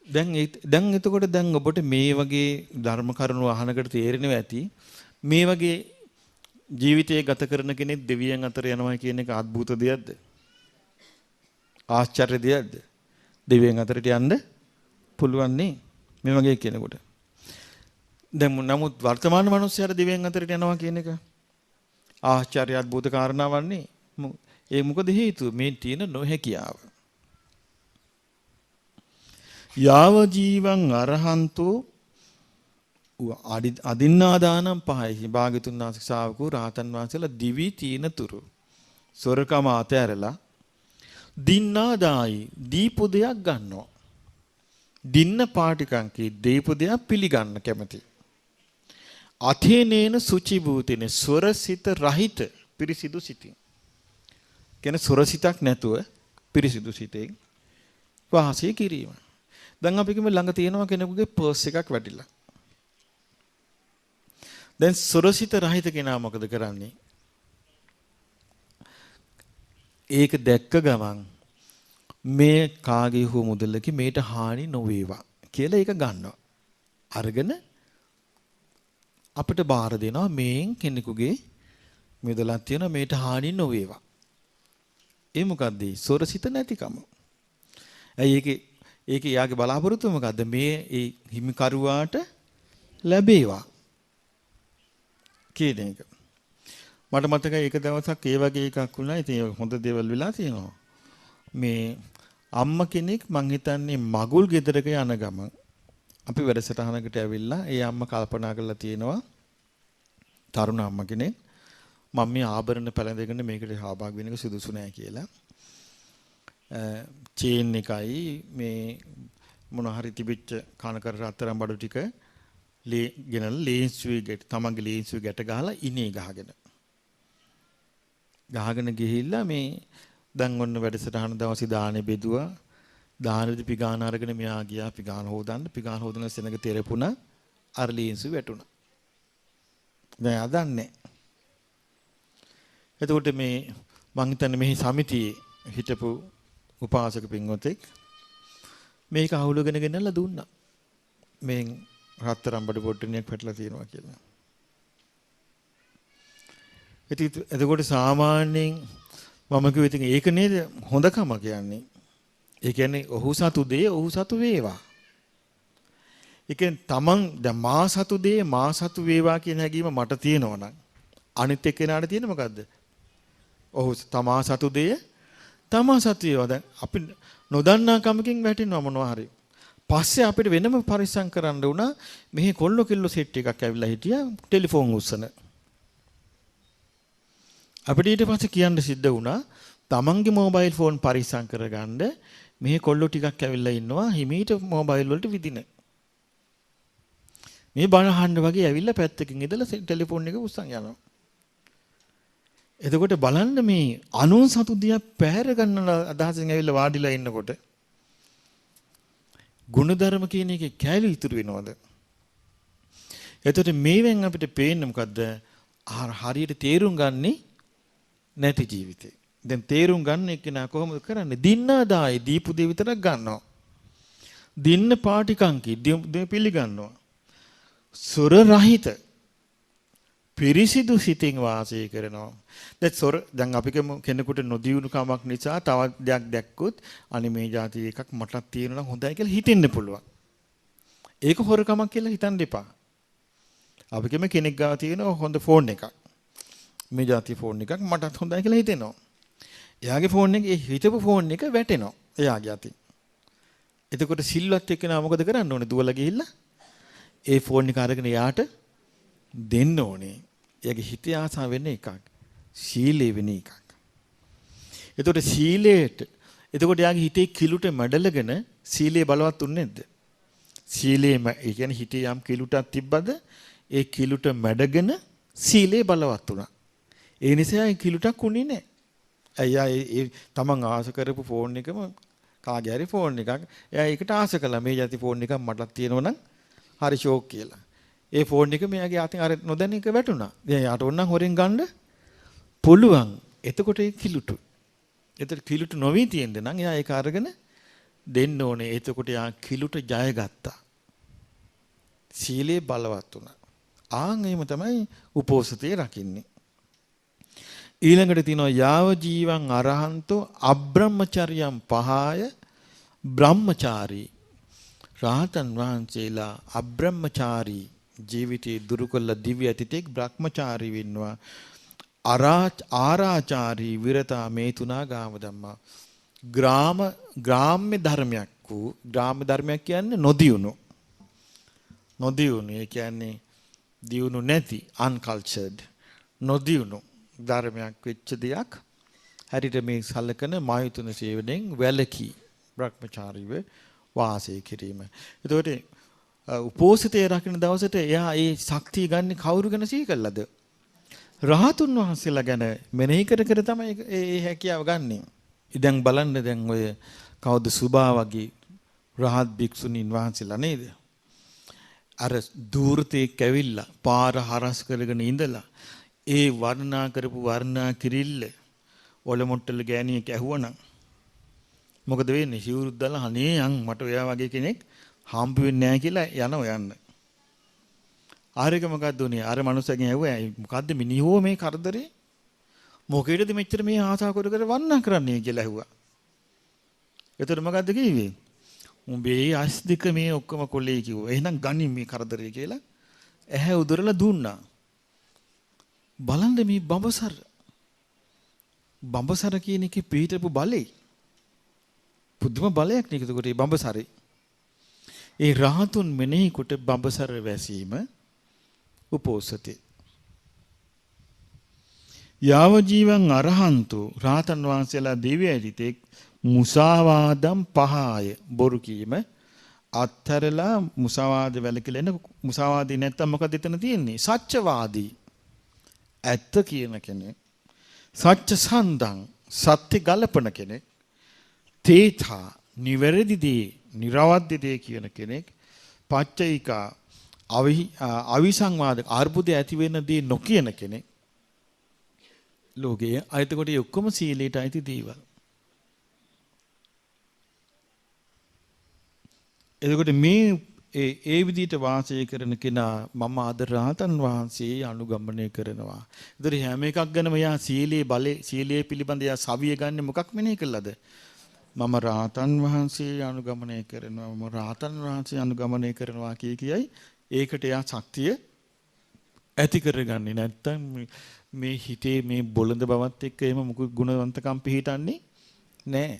දැන් එතකොට දැන් ඔබට මේ වගේ ධර්ම කරුණු අහනකට තේරෙනවා ඇති. මේ වගේ ජීවිතය ගත කරන කෙනෙක් දෙවියන් අතර යනවා කියන එක අద్భుත දෙයක්ද? ආශ්චර්ය දෙයක්ද? දෙවියන් අතරට යන්න පුළුවන් නේ මේ වගේ කෙනෙකුට. දැන් නමුත් වර්තමාන මිනිස්සුන්ට දෙවියන් අතරට යනවා කියන එක ආශ්චර්ය අద్భుත කාරණාවක් නේ. ඒ මොකද හේතුව? මේ තියෙන නොහැකියාව. යාව ජීවං අරහන්තෝ අදින්නාදානම් පහයි. භාග්‍යතුන් වහන්සේ ශාවකෝ රහතන් වහන්සේලා දිවි තීන තුරු සොරකම අතහැරලා දින්නාදායි දීපු දෙයක් ගන්නවා. දින්න පාටිකංකී දීපු දෙයක් පිළිගන්න කැමති. අතේනේන සුචි භූතිනේ සොරසිත රහිත පිරිසිදු සිතින්. කියන්නේ සොරසිතක් නැතුව පිරිසිදු සිතෙන් වාසය කිරීම. දැන් අපි කිව්ව ළඟ තියෙනවා කෙනෙකුගේ පර්ස් එකක් වැටිලා. දැන් සොරසිත රහිත කෙනා මොකද කරන්නේ? ඒක දැක්ක ගමන් මේ කාගේ හෝ මුදලක මේට හානි නොවේවා කියලා ඒක ගන්නවා. අරගෙන අපිට බාර දෙනවා මේන් කෙනෙකුගේ මුදලක් තියෙනවා මේට හානි නොවේවා. ඒ මොකද්ද? සොරසිත නැතිකම. ඇයි ඒකේ යාගේ බලාපොරොත්තුව මොකද්ද? මේ ඒ හිමිකරුවාට ලැබේවා කියන එක. මට මතකයි එක දවසක් ඒ වගේ එකක් වුණා. ඉතින් හොඳ දේවල් වෙලා තියෙනවා. මේ අම්මා කෙනෙක් මං හිතන්නේ මගුල් ගෙදරක යන ගම අපි වැඩසටහනකට ඇවිල්ලා ඒ අම්මා කල්පනා කරලා තියෙනවා තරුණ අම්මා කෙනෙක් මම මේ ආභරණ පැළඳගෙන මේකට සහභාගී වෙන්න එක සුදුසු නෑ කියලා. චේන් එකයි මේ මොන හරි තිබිච්ච කනකර රත්තරන් බඩු ටික ගෙනල්ලා ලේන්සුවේ ගැට තමන්ගේ ලේන්සුවේ ගැට ගහලා ඉනේ ගහගෙන ගිහිල්ලා මේ දැන් ඔන්න වැඩසටහන දවසේ දානේ බෙදුවා. දානෙදි පිගාන අරගෙන මෙයා ගියා පිගාන හොදන සෙනඟ තෙරපුණා අර ලේන්සුව වැටුණා. දැන් අදන්නේ. එතකොට මේ මං හිතන්නේ මෙහි සමිතියේ හිටපු උපාසක පින්වතෙක් මේක අහුලගෙන ගෙනල්ලා දුන්නා. මේ රත්තරන් බඩු පොට්ටනියක් පැටලා තියෙනවා කියලා. එතකොට සාමාන්‍යයෙන් මම කිව්වා ඉතින් ඒක නේද හොඳකම කියන්නේ. ඒ කියන්නේ ඔහු සතු දේ ඔහු සතු වේවා. ඒ කියන්නේ තමන් දැන් මා සතු දේ මා සතු වේවා කියන හැඟීම මට තියෙනවා නම් අනිත් එක්කෙනාට තියෙන මොකද්ද? ඔහු තමා සතු දේ තමා සතු වේවා. දැන් අපි නොදන්නා කමකින් වැටෙනවා මොනවා හරි. පස්සේ අපිට වෙනම පරිස්සම් කරන්න වුණා. මෙහි කොල්ල කිල්ල සෙට් එකක් ඇවිල්ලා හිටියා ටෙලිෆෝන් උස්සන. අපිට ඊට පස්සේ කියන්න සිද්ධ වුණා තමන්ගේ මොබයිල් ෆෝන් පරිස්සම් කරගන්න මෙහි කොල්ල ටිකක් ඇවිල්ලා ඉන්නවා හිමීට මොබයිල් වලට විදින. මේ බණ අහන්න වගේ ඇවිල්ලා පැත්තකින් ඉඳලා ටෙලිෆෝන් එක උස්සන් යනවා. එතකොට බලන්න මේ අනුන් සතු දිහා පැහැර ගන්න අදහසින් ඇවිල්ලා වාඩිලා ඉන්නකොට ගුණධර්ම කියන එකේ කැලි ඉතුරු වෙනවද? එතකොට මේවෙන් අපිට පේන්නේ මොකද්ද? හරියට තේරුම් ගන්නේ නැති ජීවිතේ. දැන් තේරුම් ගන්න එක නා කොහොමද කරන්නේ? දින්නාදායි දීපු දේ විතරක් ගන්නවා. දින්න පාටිකංකි පිළිගන්නවා. සොර රහිත පිරිසිදු සිතින් වාසය කරනවා. දැන් අපි කෙනෙකුට නොදියුණු කමක් නිසා තවත් දෙයක් දැක්කොත් අනේ මේ જાති එකක් මටත් තියෙනවා නම් හොඳයි කියලා හිතෙන්න පුළුවන්. ඒක හොරකමක් කියලා හිතන්න එපා. අපි කෙනෙක් ගාව තියෙන හොඳ ෆෝන් එකක්. මේ જાති ෆෝන් එකක් මටත් හොඳයි කියලා හිතෙනවා. එයාගේ ෆෝන් එකේ හිතපු ෆෝන් එක වැටෙනවා. එයාගේ අතින්. එතකොට සිල්වත් එක්කෙනා මොකද කරන්න ඕනේ? දුවලා ගිහිල්ලා ඒ ෆෝන් එක අරගෙන යාට දෙන්න ඕනේ. එයාගේ හිතේ ආසාව වෙන එකක්. සීලේ වෙන එකක්. එතකොට සීලයට එතකොට යාගේ හිතේ කිලුට මැඩලගෙන සීලේ බලවත් උන්නේ නැද්ද? සීලේ ඒ කියන්නේ හිතේ යම් කිලුටක් තිබ්බද ඒ කිලුට මැඩගෙන සීලේ බලවත් වුණා. ඒ නිසා ඒ කිලුටක් උනේ නැහැ. අයියා ඒ තමන් ආස කරපු ෆෝන් එකම කාගේ හරි ෆෝන් එකක්. එයා ඒකට ආස කළා. මේ જાති ෆෝන් එකක් මටත් තියෙනවා නම් හරි ෂෝක් කියලා. ඒ ෆෝන් එක මෙයාගේ අතින් අර නොදැන එක වැටුණා. දැන් යාට ඕන නම් හොරෙන් ගන්න පුළුවන්. එතකොට ඒ කිලුටු. එතකොට කිලුටු නොවී තියෙන්න නම් එයා ඒක අරගෙන දෙන්න ඕනේ. එතකොට යා කිලුට ජයගත්තා. සීලේ බලවත් වුණා. ආන් එහෙම තමයි උපෝසතේ රකින්නේ. ඊළඟට තියෙනවා යාව ජීවං අරහන්තෝ අබ්‍රහ්මචර්යම් පහය බ්‍රහ්මචාරී. රාතන් වහන්සේලා අබ්‍රහ්මචාරී ජීවිතේ දුරු කළ දිව්‍ය අතිතෙක් බ්‍රහ්මචාරී වෙන්නවා. ආරාචාරී විරතා මේ තුනා ගාම ධම්මා. ග්‍රාම්‍ය ධර්මයක් වූ ග්‍රාම්‍ය ධර්මයක් කියන්නේ නොදියුණු. ඒ කියන්නේ දියුණු නැති uncultured නොදියුණු ධර්මයක් වෙච්ච දෙයක් හරියට මේ සලකන මායතුන සේවනයෙන් වැළකී බ්‍රහ්මචාරීව වාසය කිරීම. එතකොට උපෝසතේ රකින්න දවසට එයා ඒ ශක්තිය ගන්න කවුරු ගැන සිහි කළාද? රහතුන් වහන්සේලා ගැන මෙනෙහි කර කර තමයි ඒ හැකියාව ගන්නෙ. ඉතින් බලන්න දැන් ඔය කවුද සුභා වගේ රහත් භික්ෂුණීන් වහන්සේලා නේද? අර දූර්තේ කැවිල්ලා පාර හරස් කරගෙන ඉඳලා ඒ වර්ණනා කරපු වර්ණා කිරිල්ල ඔලොමොට්ටල ගෑණියෙක් ඇහුවනම් මොකද වෙන්නේ? සිවුරුත් දාලා අනේ යන් මට ඔයා වගේ කෙනෙක් හම්බ වෙන්නේ නැහැ කියලා යන්න. ආරෙක මොකද්ද උනේ? අර මනුස්සයගෙන් ඇහුවා මොකද්ද මිනිහෝ මේ කරදරේ? මොකේද මෙච්චර මේ ආසා කර කර වර්ණනා කරන්නේ කියලා ඇහුවා. එතකොට මොකද්ද කිව්වේ? උඹේ ඇස් දෙක මේ ඔක්කොම කොල්ලේ කිව්වා. එහෙනම් ගනි මේ කරදරේ කියලා ඇහැ උදරලා දුන්නා. බලන්න මේ බඹසර කියන එකේ පිටරපු බලේ පුදුම බලයක් නේ. ඒකට මේ බඹසරේ ඒ රහතුන් මෙනෙහි කොට බඹසර වැසීම උපෝසතේ. යාව ජීවං අරහන්තු රහතන් වහන්සේලා දිව්‍ය ඇතිතෙක් මුසාවාදම් පහය බොරු කීම අත්හැරලා මුසාවාද වැළකීලා එන මුසාවාදී නැත්තම් මොකද එතන තියෙන්නේ? සත්‍යවාදී ඇත්ත කියන කෙනෙක්. සත්‍ය සන්දං සත්‍ය ගලපන කෙනෙක්. තේතා නිවැරදි දේ නිර්වද්‍ය දේ කියන කෙනෙක්. පච්චයිකා අවිසංවාද අර්බුදය ඇති වෙන දේ නොකියන කෙනෙක්. ලෝකයේ අයිති කොට ඔක්කොම සීලයට අයිති දේවල්. එතකොට මේ ඒ විදිහට වාසය කරන කෙනා මම අද රහතන් වහන්සේ අනුගමනය කරනවා. ඒතර හැම එකක් ගැනම යා සීලයේ පිළිබඳ යා සවිය ගන්න මොකක් මෙනෙහි කළාද? මම රහතන් වහන්සේ අනුගමනය කරනවා. මම රහතන් වහන්සේ අනුගමනය කරනවා කියයි ඒකට යා ශක්තිය ඇති කරගන්නේ නැත්තම් මේ හිතේ මේ බොළඳ බවත් එක්ක එහෙම මොකද ගුණවන්තකම් පිහිටන්නේ නැහැ.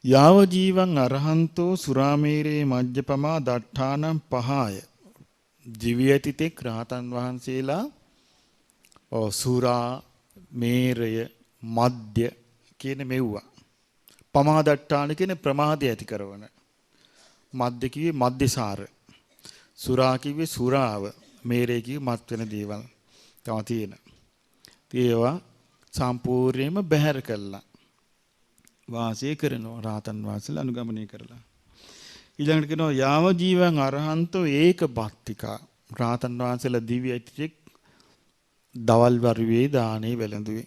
යාව ජීවං අරහන්තෝ සුරාමේරේ මජ්ජපමා දට්ඨානම් පහය දිව්‍යතිතෙක් රහතන් වහන්සේලා සුරා මේරය මද්ය කියන මෙව්වා. පමාදට්ඨාන කියන ප්‍රමාදය ඇති කරන. මද්ය කිව්වේ මද්යසාර. සුරා කිව්වේ සුරාව. මේරය කිව්වේ මත් වෙන දේවල්. තව තියෙන. ඒවා සම්පූර්ණයෙන්ම බැහැර කළා. වාසය කරනවා රාතන් වහන්සේලා අනුගමනය කරලා. ඊළඟට කියනවා යාව ජීවං අරහන්තෝ ඒක බක්තිකා. රාතන් වහන්සේලා දිව්‍ය ඇතිෙක් දවල් වරුවේ දානේ වැළඳුවේ.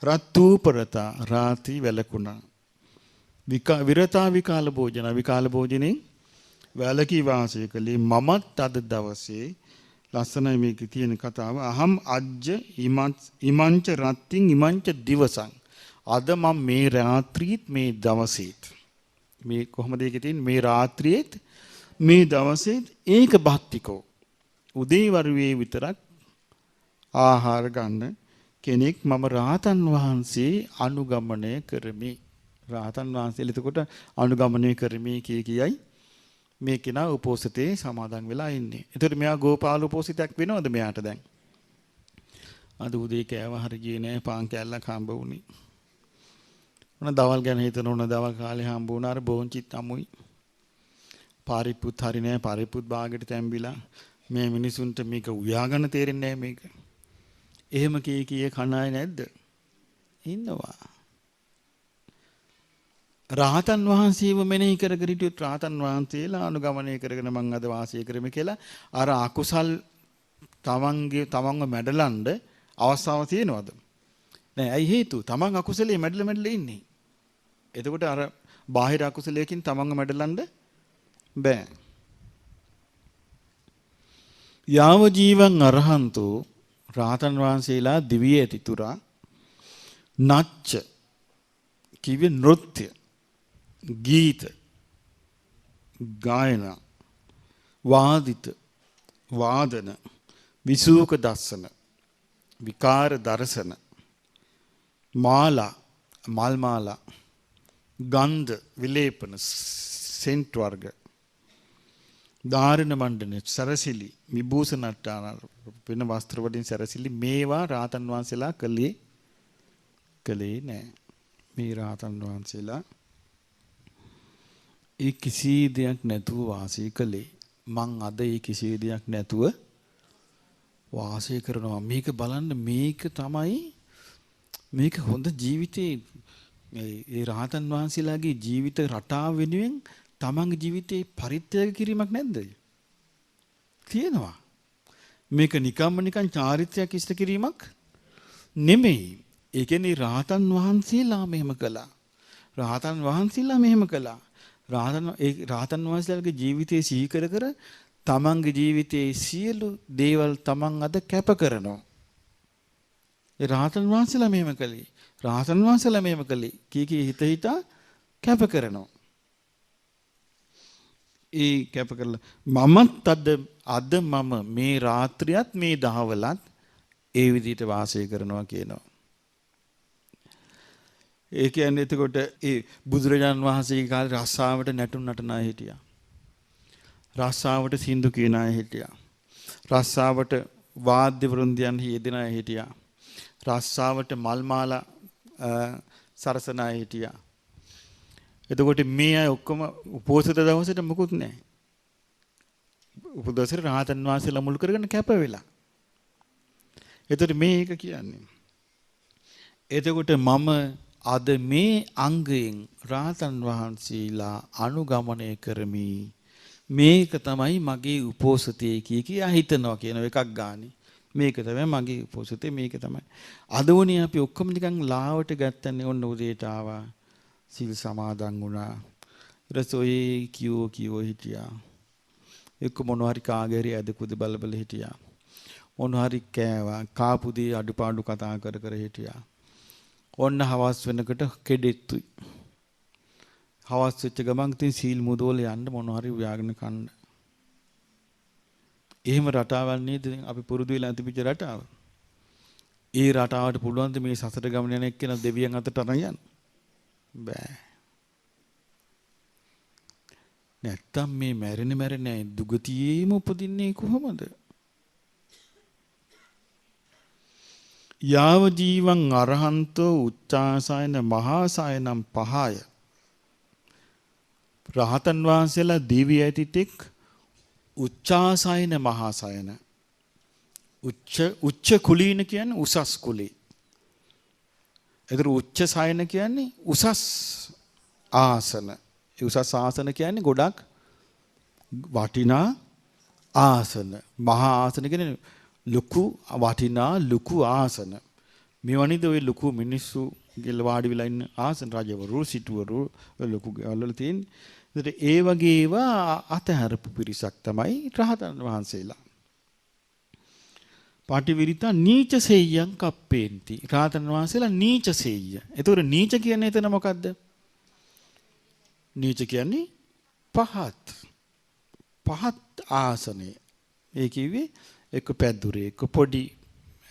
රත්ූපරතා රාත්‍රී වැළකුණා. විරතා විකාල භෝජන විකාල භෝජනේ වැළකී වාසය කළේ මමත් අද දවසේ ලස්සනයි මේක තියෙන කතාව. අහම් අජ්ජ ඉමංච රත්තින් ඉමංච දිවසං. අද මම මේ රාත්‍රියේත් මේ දවසේත් මේ කොහොමද ඒකේ තියෙන්නේ මේ රාත්‍රියේත් මේ දවසේත් ඒක භක්තිකෝ. උදේ වරුවේ විතරක් ආහාර ගන්න කෙනෙක් මම රාතන් වහන්සේ අනුගමනය කරමි. රාතන් වහන්සේලා එතකොට අනුගමනය කරමි කියයි මේ කෙනා උපෝසතේ සමාදන් වෙලා ඉන්නේ. එතකොට මෙයා ගෝපාල උපෝසිතයක් වෙනවද මෙයාට දැන්? අද උදේ කෑව හරි ගියේ නෑ පාන් කෑල්ලක් හම්බ වුණේ. මොන දවල් ගැන හිතන ඕන දවල් කාලේ හම්බ වුණා අර බෝංචිත් අමුයි. පාරිපුත් හරි නෑ පාරිපුත් බාගෙට තැම්බිලා මේ මිනිසුන්ට මේක උයා ගන්න තේරෙන්නේ නෑ මේක. එහෙම කී කණායි නැද්ද? ඉන්නවා. රාතන් වහන්සේව මෙනෙහි කර කර හිටියොත් රාතන් වහන්සේලා අනුගමනය කරගෙන මං අද වාසය කරමි කියලා අර අකුසල් තමන්ව මැඩලන්න අවස්ථාවක් තියෙනවද? නෑ. ඇයි හේතුව? තමන් අකුසලයේ මැඩල ඉන්නේ. එතකොට අර බාහිර අකුසලයකින් තමන්ව මැඩලන්න බෑ. යාව ජීවං අරහන්තෝ රාතන් වහන්සේලා දිව්‍ය ඇතිතුරා නච්ච කිව්වේ නෘත්‍ය ගීත ගායන වාදිත වාදන විසූක දස්සන විකාර දර්ශන මාලා මල් මාලා ගන්ධ විලේපන සෙන්ට් වර්ග ධාරණ මණ්ඩන සරසිලි විභූෂණට්ටාන වෙන වස්ත්‍ර වලින් සරසිලි මේවා රාතන් වහන්සේලා කළේ නෑ. මේ රාතන් වහන්සේලා ඒ කිසි දෙයක් නැතුව වාසය කළේ. මං අද ඒ කිසි දෙයක් නැතුව වාසය කරනවා. මේක බලන්න මේක තමයි මේක හොඳ ජීවිතේ ඒ රාතන් වහන්සේලාගේ ජීවිත රටාව වෙනුවෙන් තමන්ගේ ජීවිතේ පරිත්‍යාග කිරීමක් නැද්ද? තියෙනවා. මේක නිකන් චාරිත්‍රයක් ඉෂ්ට කිරීමක් නෙමෙයි. ඒ කියන්නේ රාතන් වහන්සේලා මෙහෙම කළා. රාතන් වහන්සේලා මෙහෙම කළා. රාතන් වහන්සේලාගේ ජීවිතේ සිහි කර තමන්ගේ ජීවිතයේ සියලු දේවල් තමන් අද කැප කරනවා. ඒ රාතන් වහන්සේලා මෙහෙම කළේ. රාතන් වහන්සේලා මෙහෙම කළේ. කී හිතා කැප කරනවා. ඒ කැප කරලා මමත් අද මම මේ රාත්‍රියත් මේ දහවලත් ඒ විදිහට වාසය කරනවා කියනවා. ඒ කියන්නේ එතකොට ඒ බුදුරජාන් වහන්සේගේ කාලේ රස්සාවට නැටුම් නටන අය හිටියා. රස්සාවට සින්දු කියන අය හිටියා. රස්සාවට වාද්‍ය වෘන්දයන් යෙදෙන අය හිටියා. රස්සාවට මල් මාලා සරසන අය හිටියා. එතකොට මේ අය ඔක්කොම උපෝසත දවසට මොකුත් නැහැ. උපදවසට රහතන් වහන්සේලා මුල් කරගෙන කැප වෙලා. එතකොට මේක කියන්නේ. එතකොට මම අද මේ අංගයෙන් රහතන් වහන්සේලා අනුගමනය කරමි. මේක තමයි මගේ උපෝසතේ කියා හිතනවා කියන එකක් ගානේ. මේක තමයි මගේ උපෝසතේ මේක තමයි. අද වුණේ අපි ඔක්කොම නිකන් ලාවට ගත්තන්නේ ඔන්න උදේට ආවා. සිල් සමාදන් වුණා. රසෝයි කියෝ හිටියා. එක්ක මොනවා හරි කාගේ හරි ඇදකුද බල හිටියා. මොනවා හරි කෑවා. කාපුදී අඩුපාඩු කතා කර හිටියා. ඔන්න හවස් වෙනකොට කෙඩෙත්තුයි. හවස් වෙච්ච ගමන් ඉතින් සීල් මුදෝල යන්න මොනවා හරි උයාගෙන කන්න. එහෙම රටාවක් නේද අපි පුරුදු වෙලා තිබිච්ච රටාව. ඒ රටාවට පුළුවන් ද මේ සසර ගමන යන එක්කෙනා දෙවියන් අතට අරන් යන්න? බෑ. නැත්තම් මේ මැරෙන්නේ දුගතියේම උපදින්නේ කොහොමද? යාව ජීවං අරහන්තෝ උච්චාසයන මහාසයනම් පහය. රහතන් වහන්සේලා දිව්‍ය ඇතිතෙක් උච්චාසයන මහාසයන. උච්ච කුලීන කියන්නේ උසස් කුලේ. ඒතර උච්ච සයන කියන්නේ උසස් ආසන. ඒ උසස් ආසන කියන්නේ ගොඩක් වටිනා ආසන. මහා ආසන කියන්නේ ලොකු වටිනා ලොකු ආසන. මේවනිද ඔය ලොකු මිනිස්සු ගෙල වාඩි වෙලා ඉන්න ආසන රජවරු සිටුවරු ලොකු වල තියෙන. ඒතර ඒ වගේ ඒවා අතහැරපු පිරිසක් තමයි රහතන් වහන්සේලා. පාටිවිරිතා නීච සෙය්‍යං කප්පේන්ති. රහතන් වහන්සේලා නීච සෙය්‍ය. ඒතකොට නීච කියන්නේ එතන මොකද්ද? නීච කියන්නේ පහත්. පහත් ආසනේ. ඒ කිව්වේ එක පැදුරේ එක පොඩි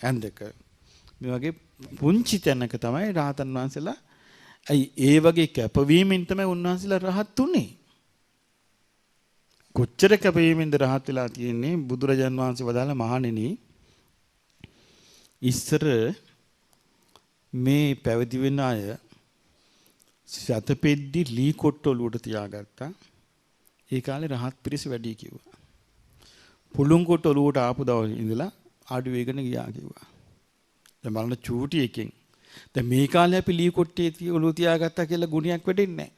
ඇඳක මේ වගේ පුංචි තැනක තමයි රහතන් වහන්සේලා. අයි ඒ වගේ කැපවීමෙන් තමයි උන්වහන්සේලා රහත් උනේ. කොච්චර කැපවීමෙන්ද රහත් වෙලා තියෙන්නේ? බුදුරජාන් වහන්සේ වදාළ මහණෙනි, ඉස්සර මේ පැවිදි වෙන අය සතපෙද්දි ලී කොට්ට ඔලුවට තියාගත්තා. ඒ කාලේ රහත් පිරිස වැඩි කිව්වා. පුළුන් කොට ඔලුවට ආපු දවසේ ඉඳලා ආඩු වේගන ගියා කිව්වා. දැන් බලන්න චූටි එකෙන්. දැන් මේ කාලේ අපි ලී කොට්ටේ ඔලුව තියාගත්තා කියලා ගුණයක් වෙඩෙන්නේ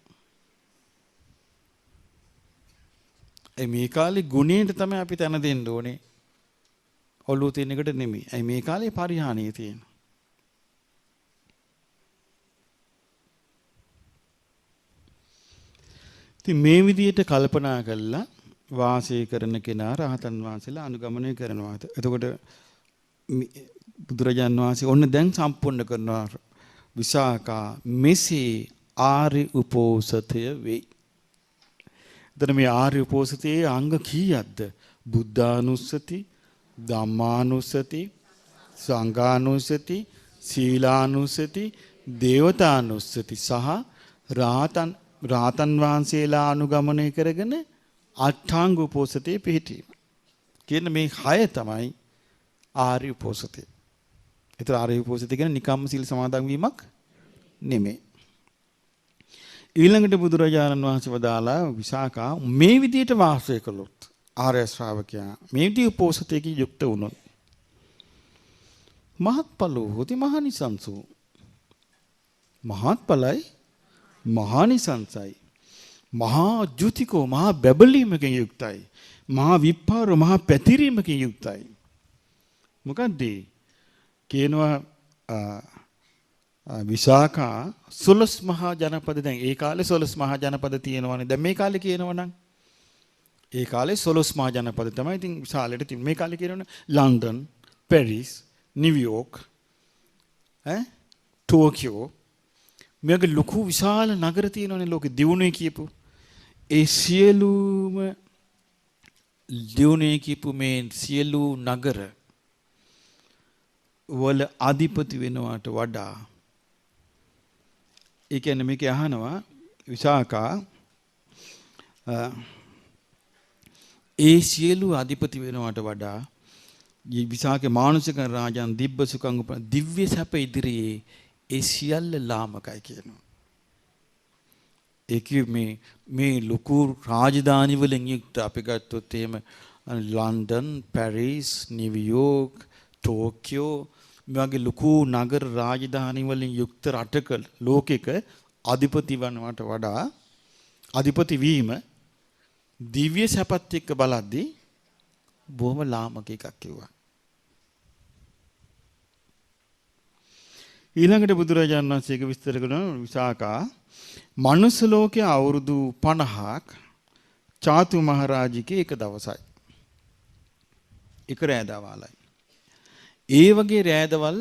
නැහැ. මේ කාලේ ගුණයට තමයි අපි තැන දෙන්න ඕනේ. ඔලුව තියෙන එකට නෙමෙයි. මේ කාලේ පරිහානිය තියෙන. ඉතින් මේ විදිහට කල්පනා කළා වාසය කරන කෙනා රහතන් වහන්සේලා අනුගමනය කරනවා. එතකොට බුදුරජාන් වහන්සේ ඔන්න දැන් සම්පූර්ණ කරනවා. විසාකා මෙසේ ආර්ය උපෝසතය වෙයි. එතන මේ ආර්ය උපෝසතයේ අංග කීයක්ද? බුද්ධානුස්සති, ධම්මානුස්සති, සංඝානුස්සති, සීලානුස්සති, දේවතානුස්සති සහ රාතන් වහන්සේලා අනුගමනය කරගෙන අට්ඨාංග උපෝසතේ පිහිටීම. කියන මේ 6 තමයි ආර්ය උපෝසතේ. ඒතර ආර්ය උපෝසතේ කියන්නේ නිකම්ම සීල් සමාදන් වීමක් නෙමෙයි. ඊළඟට බුදුරජාණන් වහන්සේ වදාලා විසාකා මේ විදිහට වාසය කළොත් ආර්ය ශ්‍රාවකයා මේ විදිහ උපෝසතේකින් යුක්ත වුණොත් මහත්ඵලෝ හොති මහනිසංසෝ. මහත්ඵලයි මහානිසංසයි. මහා ජුතිකෝ මහා බැබලීමකින් යුක්තයි. මහා විප්පාරෝ මහා පැතිරීමකින් යුක්තයි. මොකද්ද? කියනවා විසාකා 16 මහා ජනපද. දැන් ඒ කාලේ 16 මහා ජනපද තියෙනවනේ. දැන් මේ කාලේ කියනවනම් ඒ කාලේ 16 මහා ජනපද තමයි ඉතින් විශාලට තියෙන්නේ. මේ කාලේ කියනවනේ ලන්ඩන්, පැරිස්, නිව්යෝර්ක්, ටෝකියෝ මේක ලොකු විශාල නගර තියෙනවනේ ලෝකෙ දියුණුවේ කියපු. ඒ සියලුම දියුණුවේ කියපු මේ සියලු නගර වල අධිපති වෙනවට වඩා ඒ කියන්නේ මේක අහනවා විසාකා ඒ සියලු අධිපති වෙනවට වඩා විසාකේ මානසික රාජන් දිබ්බ සුඛං දිව්‍ය සැප ඉදිරියේ ඒ සියල්ල ලාමකයි කියනවා. ඒක මේ ලොකු රාජධානි වලින් යුක්ත අපි ගත්තොත් එහෙම ලන්ඩන්, පැරිස්, නිව්යෝර්ක්, ටෝකියෝ මේ වගේ ලොකු නගර රාජධානි වලින් යුක්ත රටක ලෝකෙක අධිපති වනවට වඩා අධිපති වීම දිව්‍ය සැපත් එක්ක බලද්දී බොහොම ලාමක එකක් කිව්වා. ඊළඟට බුදුරජාණන් වහන්සේක විස්තර කරන විසාකා මනුස්ස ලෝකයේ අවුරුදු 50ක් චාතු මහරජිකේ එක දවසයි. එක රෑදවලයි. ඒ වගේ රෑදවල්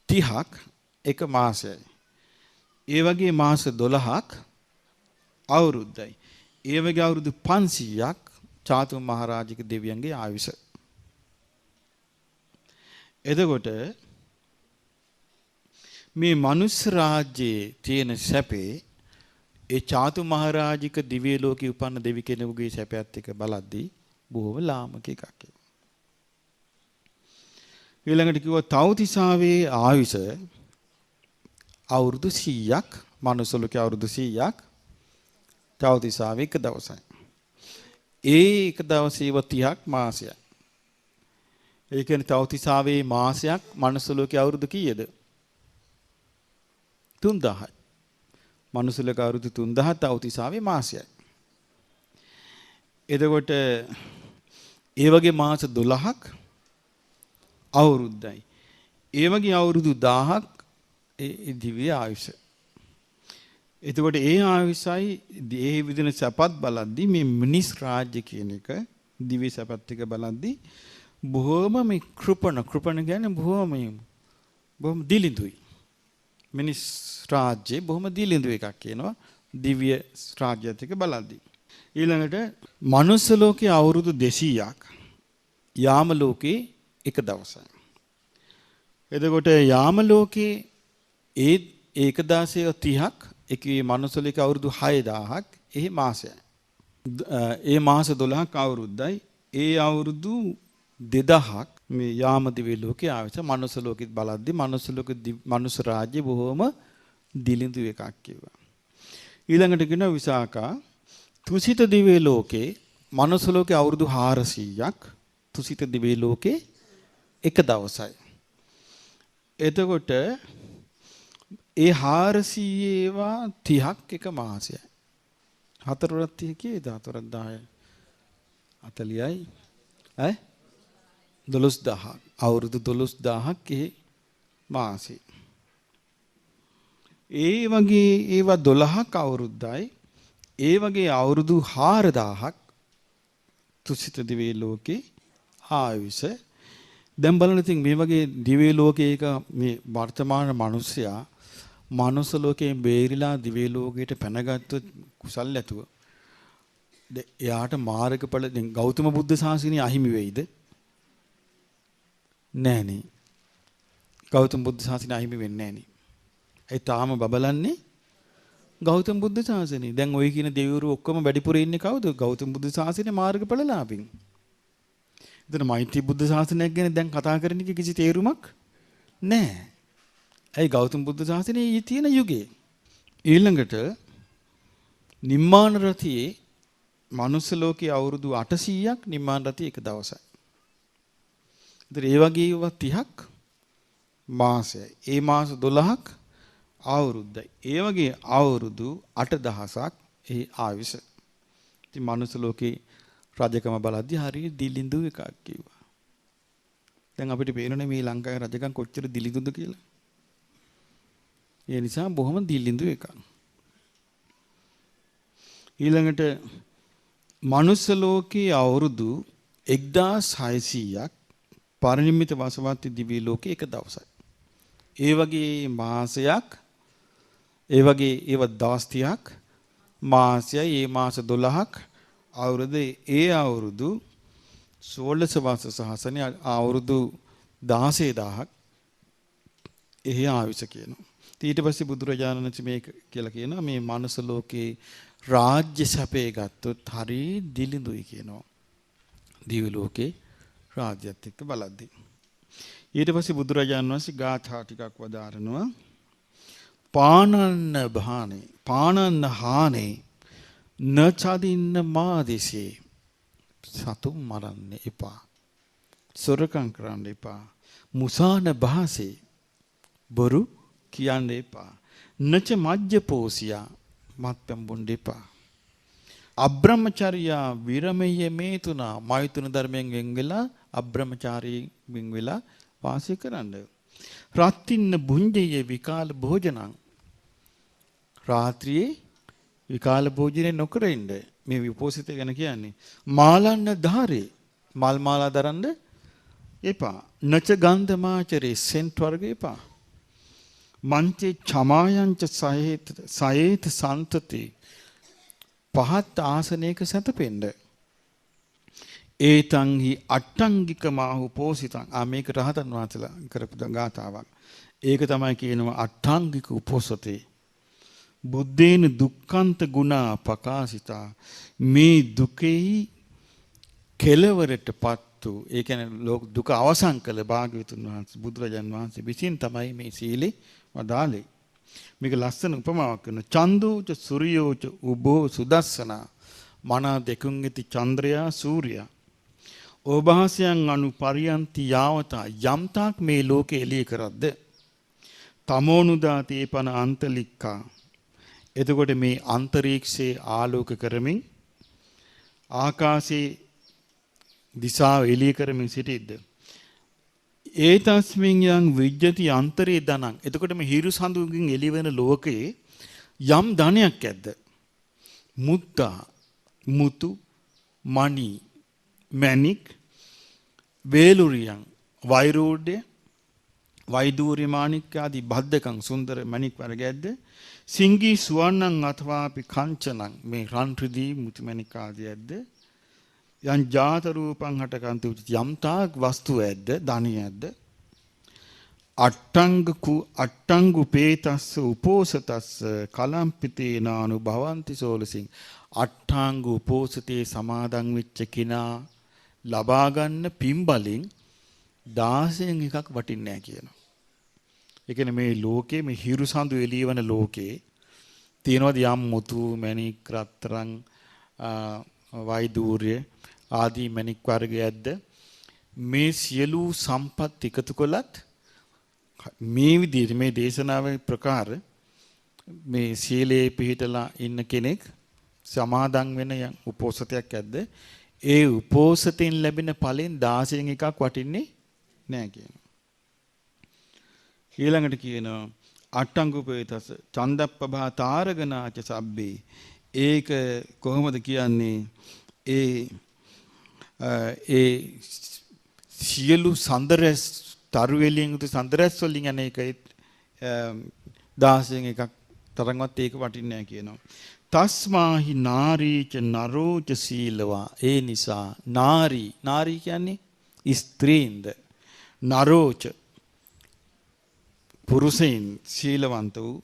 30ක් එක මාසයයි. ඒ වගේ මාස 12ක් අවුරුද්දයි. ඒ වගේ අවුරුදු 500ක් චාතු මහරජික දෙවියන්ගේ ආයුෂ. එතකොට මේ මනුස්ස රාජ්‍යයේ තියෙන සැපේ ඒ චාතු මහරජික දිව්‍ය ලෝකේ උපන්න දෙවි කෙනෙකුගේ සැපයත් එක්ක බලද්දී බොහොම ලාමක එකක්. ඊළඟට කිව්වා තව්තිසාවේ ආයුෂ අවුරුදු 100ක් මනුස්ස ලෝකේ අවුරුදු 100ක් තව්තිසාවේ එක දවසයි. ඒ එක දවසේ 30ක් මාසයක්. ඒ කියන්නේ තව්තිසාවේ මාසයක් මනුස්ස ලෝකේ අවුරුදු කීයද? 3000යි. මනුස්ස ලෝක අවුරුදු 3000 තවතිසාවේ මාසයයි. එතකොට ඒ වගේ මාස 12ක් අවුරුද්දයි. ඒ වගේ අවුරුදු 1000ක් ඒ දිව්‍ය ආයුෂ. එතකොට ඒ ආයුෂයි ඒ විදින සපත් බලද්දී මේ මිනිස් රාජ්‍ය කියන එක දිව්‍ය සපත් එක බලද්දී බොහොම මේ කෘපණ කියන්නේ බොහොම දිලිඳුයි. මිනිස් රාජ්‍ය බොහොම දිලිඳු එකක් කියනවා දිව්‍ය රාජ්‍යත් එක බලද්දී. ඊළඟට මනුස්ස ලෝකයේ අවුරුදු 200ක් යාම ලෝකේ එක දවසයි. එතකොට යාම ලෝකේ ඒ 1630ක් එකේ මනුස්ස ලෝකේ අවුරුදු 6000ක් එහි මාසයයි. ඒ මාස 12ක් අවුරුද්දයි. ඒ අවුරුදු 2000ක් මේ යාම දිව්‍ය ලෝකේ ආවිත මනුස්ස ලෝකෙත් බලද්දි මනුස්ස රාජ්‍ය බොහොම දිලිඳු එකක් කිව්වා. ඊළඟට කියනවා විසාකා තුසිත දිව්‍ය ලෝකේ මනුස්ස ලෝකේ අවුරුදු 400ක් තුසිත දිව්‍ය ලෝකේ එක දවසයි. එතකොට ඒ 400 ඒවා 30ක් එක මාසයයි. 4 වරක් 30 කීයද? 4 වරක් 10යි. 40යි. 12000ක්. අවුරුදු 12000ක් ඒ මාසෙ. ඒ වගේ ඒවා 12ක් අවුරුද්දයි. ඒ වගේ අවුරුදු 4000ක් තුසිත දිව්‍ය ලෝකේ ආයුෂ. දැන් බලන්න ඉතින් මේ වගේ දිව්‍ය ලෝකයක මේ වර්තමාන මිනිස්සයා මනුස්ස ලෝකයෙන් බේරිලා දිව්‍ය ලෝකයට පැනගත්තොත් කුසල් ඇතුව එයාට මාර්ගඵල දැන් ගෞතම බුද්ධ ශාසනය අහිමි වෙයිද? නෑනේ. ගෞතම බුද්ධ ශාසනය අහිමි වෙන්නේ නෑනේ. ඒ තාම බබලන්නේ ගෞතම බුද්ධ ශාසනය. දැන් ওই කියන දෙවිවරු ඔක්කොම වැඩිපුර ඉන්නේ කවුද? ගෞතම බුද්ධ ශාසනයේ මාර්ගඵලලාභින්. එතන මෛත්‍රී බුද්ධ ශාසනයක් ගැන දැන් කතා කරන එක කිසි තේරුමක් නැහැ. ඒ ගෞතම බුද්ධ ශාසනයේ තියෙන යුගයේ ඊළඟට නිම්මාන රතියේ මනුස්ස ලෝකයේ අවුරුදු 800ක් නිම්මාන රතිය එක දවසයි. ඉතින් ඒ වගේ ඒවා 30ක් මාසයයි. ඒ මාස 12ක් අවුරුද්දයි. ඒ වගේ අවුරුදු 8000ක් ඒ ආයුෂ. ඉතින් මනුස්ස ලෝකේ රජකම බලද්දී හරිය දිලිඳු එකක් කිව්වා. දැන් අපිට පේනනේ මේ ලංකාවේ රජකම් කොච්චර දිලිඳුද කියලා. ඒ නිසා බොහොම දිලිඳු එකක්. ඊළඟට මනුස්ස ලෝකයේ අවුරුදු 1600ක් පරිනිම්මිත වාසවත් දිව්‍ය ලෝකයේ එක දවසයි. ඒ වගේ මාසයක් ඒ වගේ ඒව දවස් 30ක් මාසයයි ඒ මාස 12ක් අවුරුදු ඒ අවුරුදු 16 වාස සහසනේ අවුරුදු 16000ක් එහි ආයුෂ කියනවා. ඊට පස්සේ බුදුරජාණන් වහන්සේ මේක කියලා කියනවා මේ මනුස්ස ලෝකේ රාජ්‍ය සැපේ ගත්තොත් හරි දිලිඳුයි කියනවා. දිව්‍ය ලෝකේ රාජ්‍යත් එක්ක බලද්දී. ඊට පස්සේ බුදුරජාණන් වහන්සේ ගාථා ටිකක් වදාරනවා. පානන්න හානේ නචදින්න මාදිසේ සතුම් මරන්න එපා. සොරකම් කරන්න එපා. මුසාන භාසේ බොරු කියන්න එපා. නච මජ්ජ පෝසියා මත්පැන් බොන්න එපා. අබ්‍රහ්මචර්යා විරමයේ මේතුනා මෛතුන ධර්මයෙන් වෙන් වෙලා අබ්‍රහ්මචාරී වෙන් වෙලා වාසය කරන්න. රත්තින්න බුඤ්ජයේ විකාල භෝජනං රාත්‍රියේ විකාල භෝජනේ නොකර ඉන්න. මේ විපෝසිත ගැන කියන්නේ. මාලන්න ධාරේ මල් මාලා දරන්න එපා. නච ගන්ධමාචරේ සෙන්ට් වර්ග එපා. මංචේ චමායංච සයේත සන්තති පහත් ආසනයක සැතපෙන්න. ඒතංහි අට්ටංගික මාහු පෝසිතං. මේක රහතන් වහන්සේලා කරපු ගාථාවක්. ඒක තමයි කියනවා අට්ටංගික උපෝසතේ. බුද්දේන දුක්ඛන්ත ගුණා පකාසිතා. මේ දුකෙහි කෙලවරටපත් වූ ඒ කියන්නේ දුක අවසන් කළ භාග්‍යවතුන් වහන්සේ බුදුරජාන් වහන්සේ විසින් තමයි මේ සීලේ වදාළේ. මේක ලස්සන උපමාවක් කරන චන්දෝච සූර්යෝච උබෝ සුදස්සනා මනා දෙකුන් ඇති චන්ද්‍රයා සූර්යයා ඕභාසයන් අනු පරියන්ති යාවතා යම්තාක් මේ ලෝකේ එළිය කරද්ද තමෝනුදාතේ පන අන්තලික්කා. එතකොට මේ අන්තරීක්ෂයේ ආලෝක කරමින් ආකාශයේ දිශාව එළිය කරමින් සිටිද්ද. ඒ තස්මින් යං විජ්ජති අන්තරේ ධනං. එතකොට මේ හිරු සඳුන්ගෙන් එළිවෙන ලෝකයේ යම් ධනයක් ඇද්ද? මුත්තා, මුතු, මණි, මණික්, වේලුරියන්, වෛරෝඩ්‍ය, වෛදූර්ය මාණික්ක ආදී බද්දකම් සුන්දර මණික් වර්ග ඇද්ද? සිංගී සුවන්නං අथवा අපි කංචනං මේ රන් රිදී මුතු මණික් ආදී ඇද්ද? යං ජාත රූපං හටකන්ති උචිත යම් තාක් වස්තු ඇද්ද? ධනිය ඇද්ද? අට්ටංගු පේතස්ස උපෝසතස්ස කලම්පිතේනානු භවಂತಿ සෝලසින්. අට්ටාංග උපෝසතේ සමාදන් වෙච්ච කෙනා ලබා ගන්න පින්බලෙන් 16න් එකක් වටින්නේ නැහැ කියනවා. ඒ කියන්නේ මේ ලෝකේ මේ හිරු සඳු එළියවන ලෝකේ තියෙනවද යම් මුතු මණික් රත්තරන් වෛදූර්ය ආදී මණික් වර්ගයක්ද? මේ සියලු සම්පත් එකතු කළත් මේ විදිහට මේ දේශනාවේ ප්‍රකාර මේ සීලේ පිළිහිටලා ඉන්න කෙනෙක් සමාදන් වෙන උපෝසතයක් ඇද්ද? ඒ උපෝසතෙන් ලැබෙන ඵලෙන් 16න් එකක් වටින්නේ නැහැ කියනවා. ඊළඟට කියනවා අට්ටංගුපේතස චන්දප්පභා තාරගනාච සබ්බේ. ඒක කොහොමද කියන්නේ? ඒ සියලු සඳරස් තරුවෙලින් උතු සඳරස් වලින් යන එකයි 16න් එකක් තරම්වත් ඒක වටින්නේ නැහැ කියනවා. තස්මාහි නාරීච නරෝච සීලවා. ඒ නිසා නාරී කියන්නේ ස්ත්‍රීන්ද, නරෝච පුරුෂයින් සීලවන්ත වූ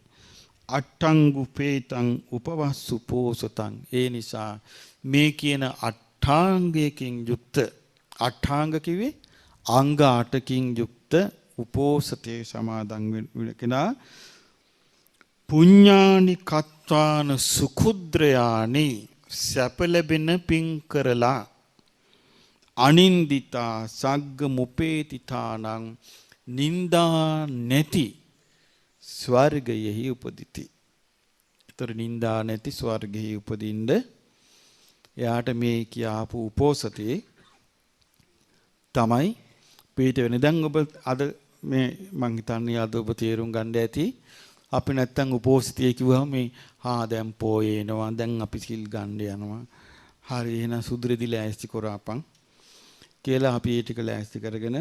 අට්ටංගුපේතං උපවස්සු පෝසතං. ඒ නිසා මේ කියන අට්ඨාංගයකින් යුක්ත අට්ඨාංග කිව්වේ අංග 8කින් යුක්ත උපෝසතේ සමාදන් වෙන කෙනා පුඤ්ඤානි කත්වාන සුඛුද්‍රයානි සැප ලැබෙන පින් කරලා අනින්දිතා සග්ග මුපේතිතානං නින්දා නැති ස්වර්ගයෙහි උපදිති. ඒතර නින්දා නැති ස්වර්ගයෙහි උපදින්න එයාට මේ කියාපු උපෝසතේ තමයි පිට වෙන්නේ. දැන් ඔබ අද මේ මං හිතන්නේ අද ඔබ තේරුම් ගන්න ඇති. අපි නැත්තම් උපෝසතිය කිව්වම මේ දැන් පොයේනවා, දැන් අපි සිල් ගන්න යනවා. හරි එහෙනම් සුදුරෙදි ලෑස්ති කරාපන් කියලා අපි ඒ ටික ලෑස්ති කරගෙන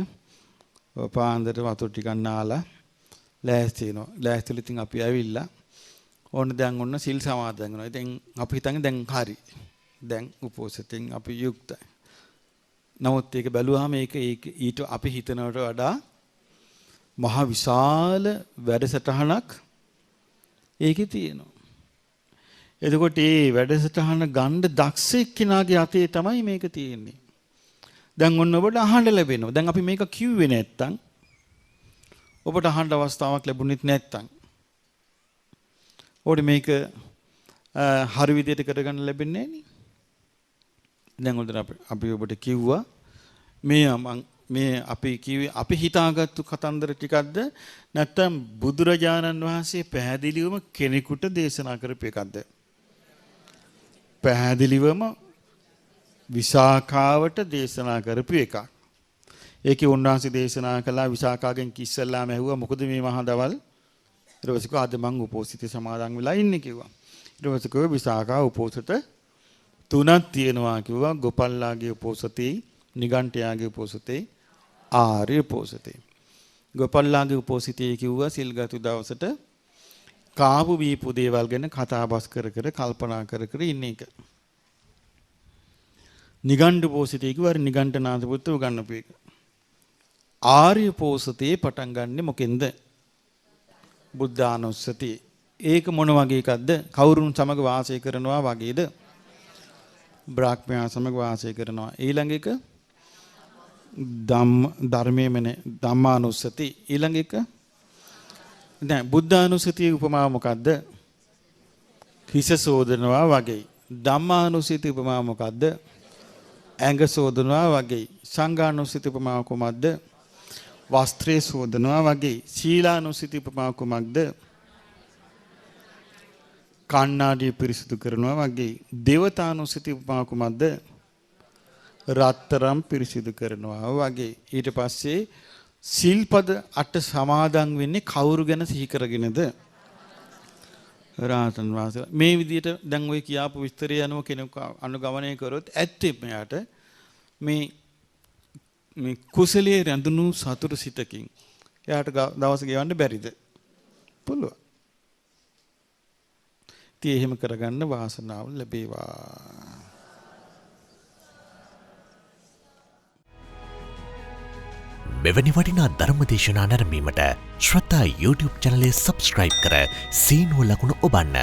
පාන්දර වතුර ටිකක් නාලා ලෑස්ති වෙනවා. ලෑස්තිලා ඉතින් අපි ඇවිල්ලා ඕන දැන් ඔන්න සිල් සමාදන් වෙනවා. ඉතින් අපි හිතන්නේ දැන් හරි. දැන් උපෝසතෙන් අපි යුක්තයි. නමුත් ඒක බැලුවාම ඒක ඊට අපි හිතනවට වඩා මහ විශාල වැඩසටහනක් ඒකේ තියෙනවා. එතකොට මේ වැඩසටහන ගන්න දක්ෂ එක්කිනාගේ අතේ තමයි මේක තියෙන්නේ. දැන් ඔන්න ඔබට අහන්න ලැබෙනවා. දැන් අපි මේක කිව්වේ නැත්තම් ඔබට අහන්න අවස්ථාවක් ලැබුණෙත් නැත්තම් ඔබට මේක හරි විදිහට කරගන්න ලැබෙන්නේ නැහැ නේ. දැන් උදේ අපි ඔබට කිව්වා මේ අපි කිව්වේ අපි හිතාගත්තු කතන්දර ටිකක්ද නැත්නම් බුදුරජාණන් වහන්සේ පැහැදිලිවම කෙනෙකුට දේශනා කරපු එකක්ද? පැහැදිලිවම විසාකාවට දේශනා කරපු එකක්. ඒකේ උන්වහන්සේ දේශනා කළා විසාකාගෙන් කිස්සල්ලාම ඇහුවා මොකද මේ මහා දවල්? ඊට පස්සේ අද මං උපෝසිත සමාදන් වෙලා ඉන්නේ කිව්වා. ඊට පස්සේ විසාකා උපෝසත 3ක් තියෙනවා කිව්වා. ගෝපල්ලාගේ උපෝසතේ, නිගණ්ඨයාගේ උපෝසතේ, ආර්ය උපෝසතේ. ගෝපල්ලාගේ උපෝසිතේ කිව්වා සිල්ගතු දවසට කාපු බීපු දේවල් ගැන කතා බස් කර කල්පනා කර ඉන්න එක. නිගණ්ඨ උපෝසිතේ කිව්වා නිගණ්ඨනාථ පුත්තු උගන්වපු එක. ආර්ය උපෝසතේ පටන් ගන්නෙ මොකෙන්ද? බුද්ධානුස්සතිය. ඒක මොන වගේ එකක්ද? කවුරුන් සමග වාසය කරනවා වගේද? බ්‍රාහ්මයා සමග වාසය කරනවා. ඊළඟ එක ධර්මයේමනේ ධම්මානුස්සති. ඊළඟ එක දැන් බුද්ධානුස්සතියේ උපමාව මොකද්ද? හිස සෝදනවා වගේ. ධම්මානුස්සති උපමාව මොකද්ද? ඇඟ සෝදනවා වගේ. සංඝානුස්සති උපමාව කොහොමද? වස්ත්‍රය සෝදනවා වගේ. සීලානුසිත උපමා කුමක්ද? කණ්ණාඩිය පිරිසිදු කරනවා වගේ. දේවතානුසිත උපමා කුමක්ද? රත්තරම් පිරිසිදු කරනවා වගේ. ඊට පස්සේ සිල්පද 8 සමාදන් වෙන්නේ කවුරු ගැන සිහි කරගෙනද? රාතන් වහන්සේලා. මේ විදිහට දැන් ඔය කියාපු විස්තරය අනුව කෙනෙක් අනුගමනය කරොත් ඇත්තෙම යාට මේ කුසලයේ රැඳුණු සතුට සිතකින් එයාට දවස ගෙවන්න බැරිද? පුළුවන්. ඉතින් එහෙම කරගන්න වාසනාව ලැබේවා. මෙවැනි වටිනා ධර්මදේශනා නැරඹීමට ශ්‍රද්ධා YouTube චැනලය සබ්ස්ක්‍රයිබ් කර සීනුව ලකුණ ඔබන්න.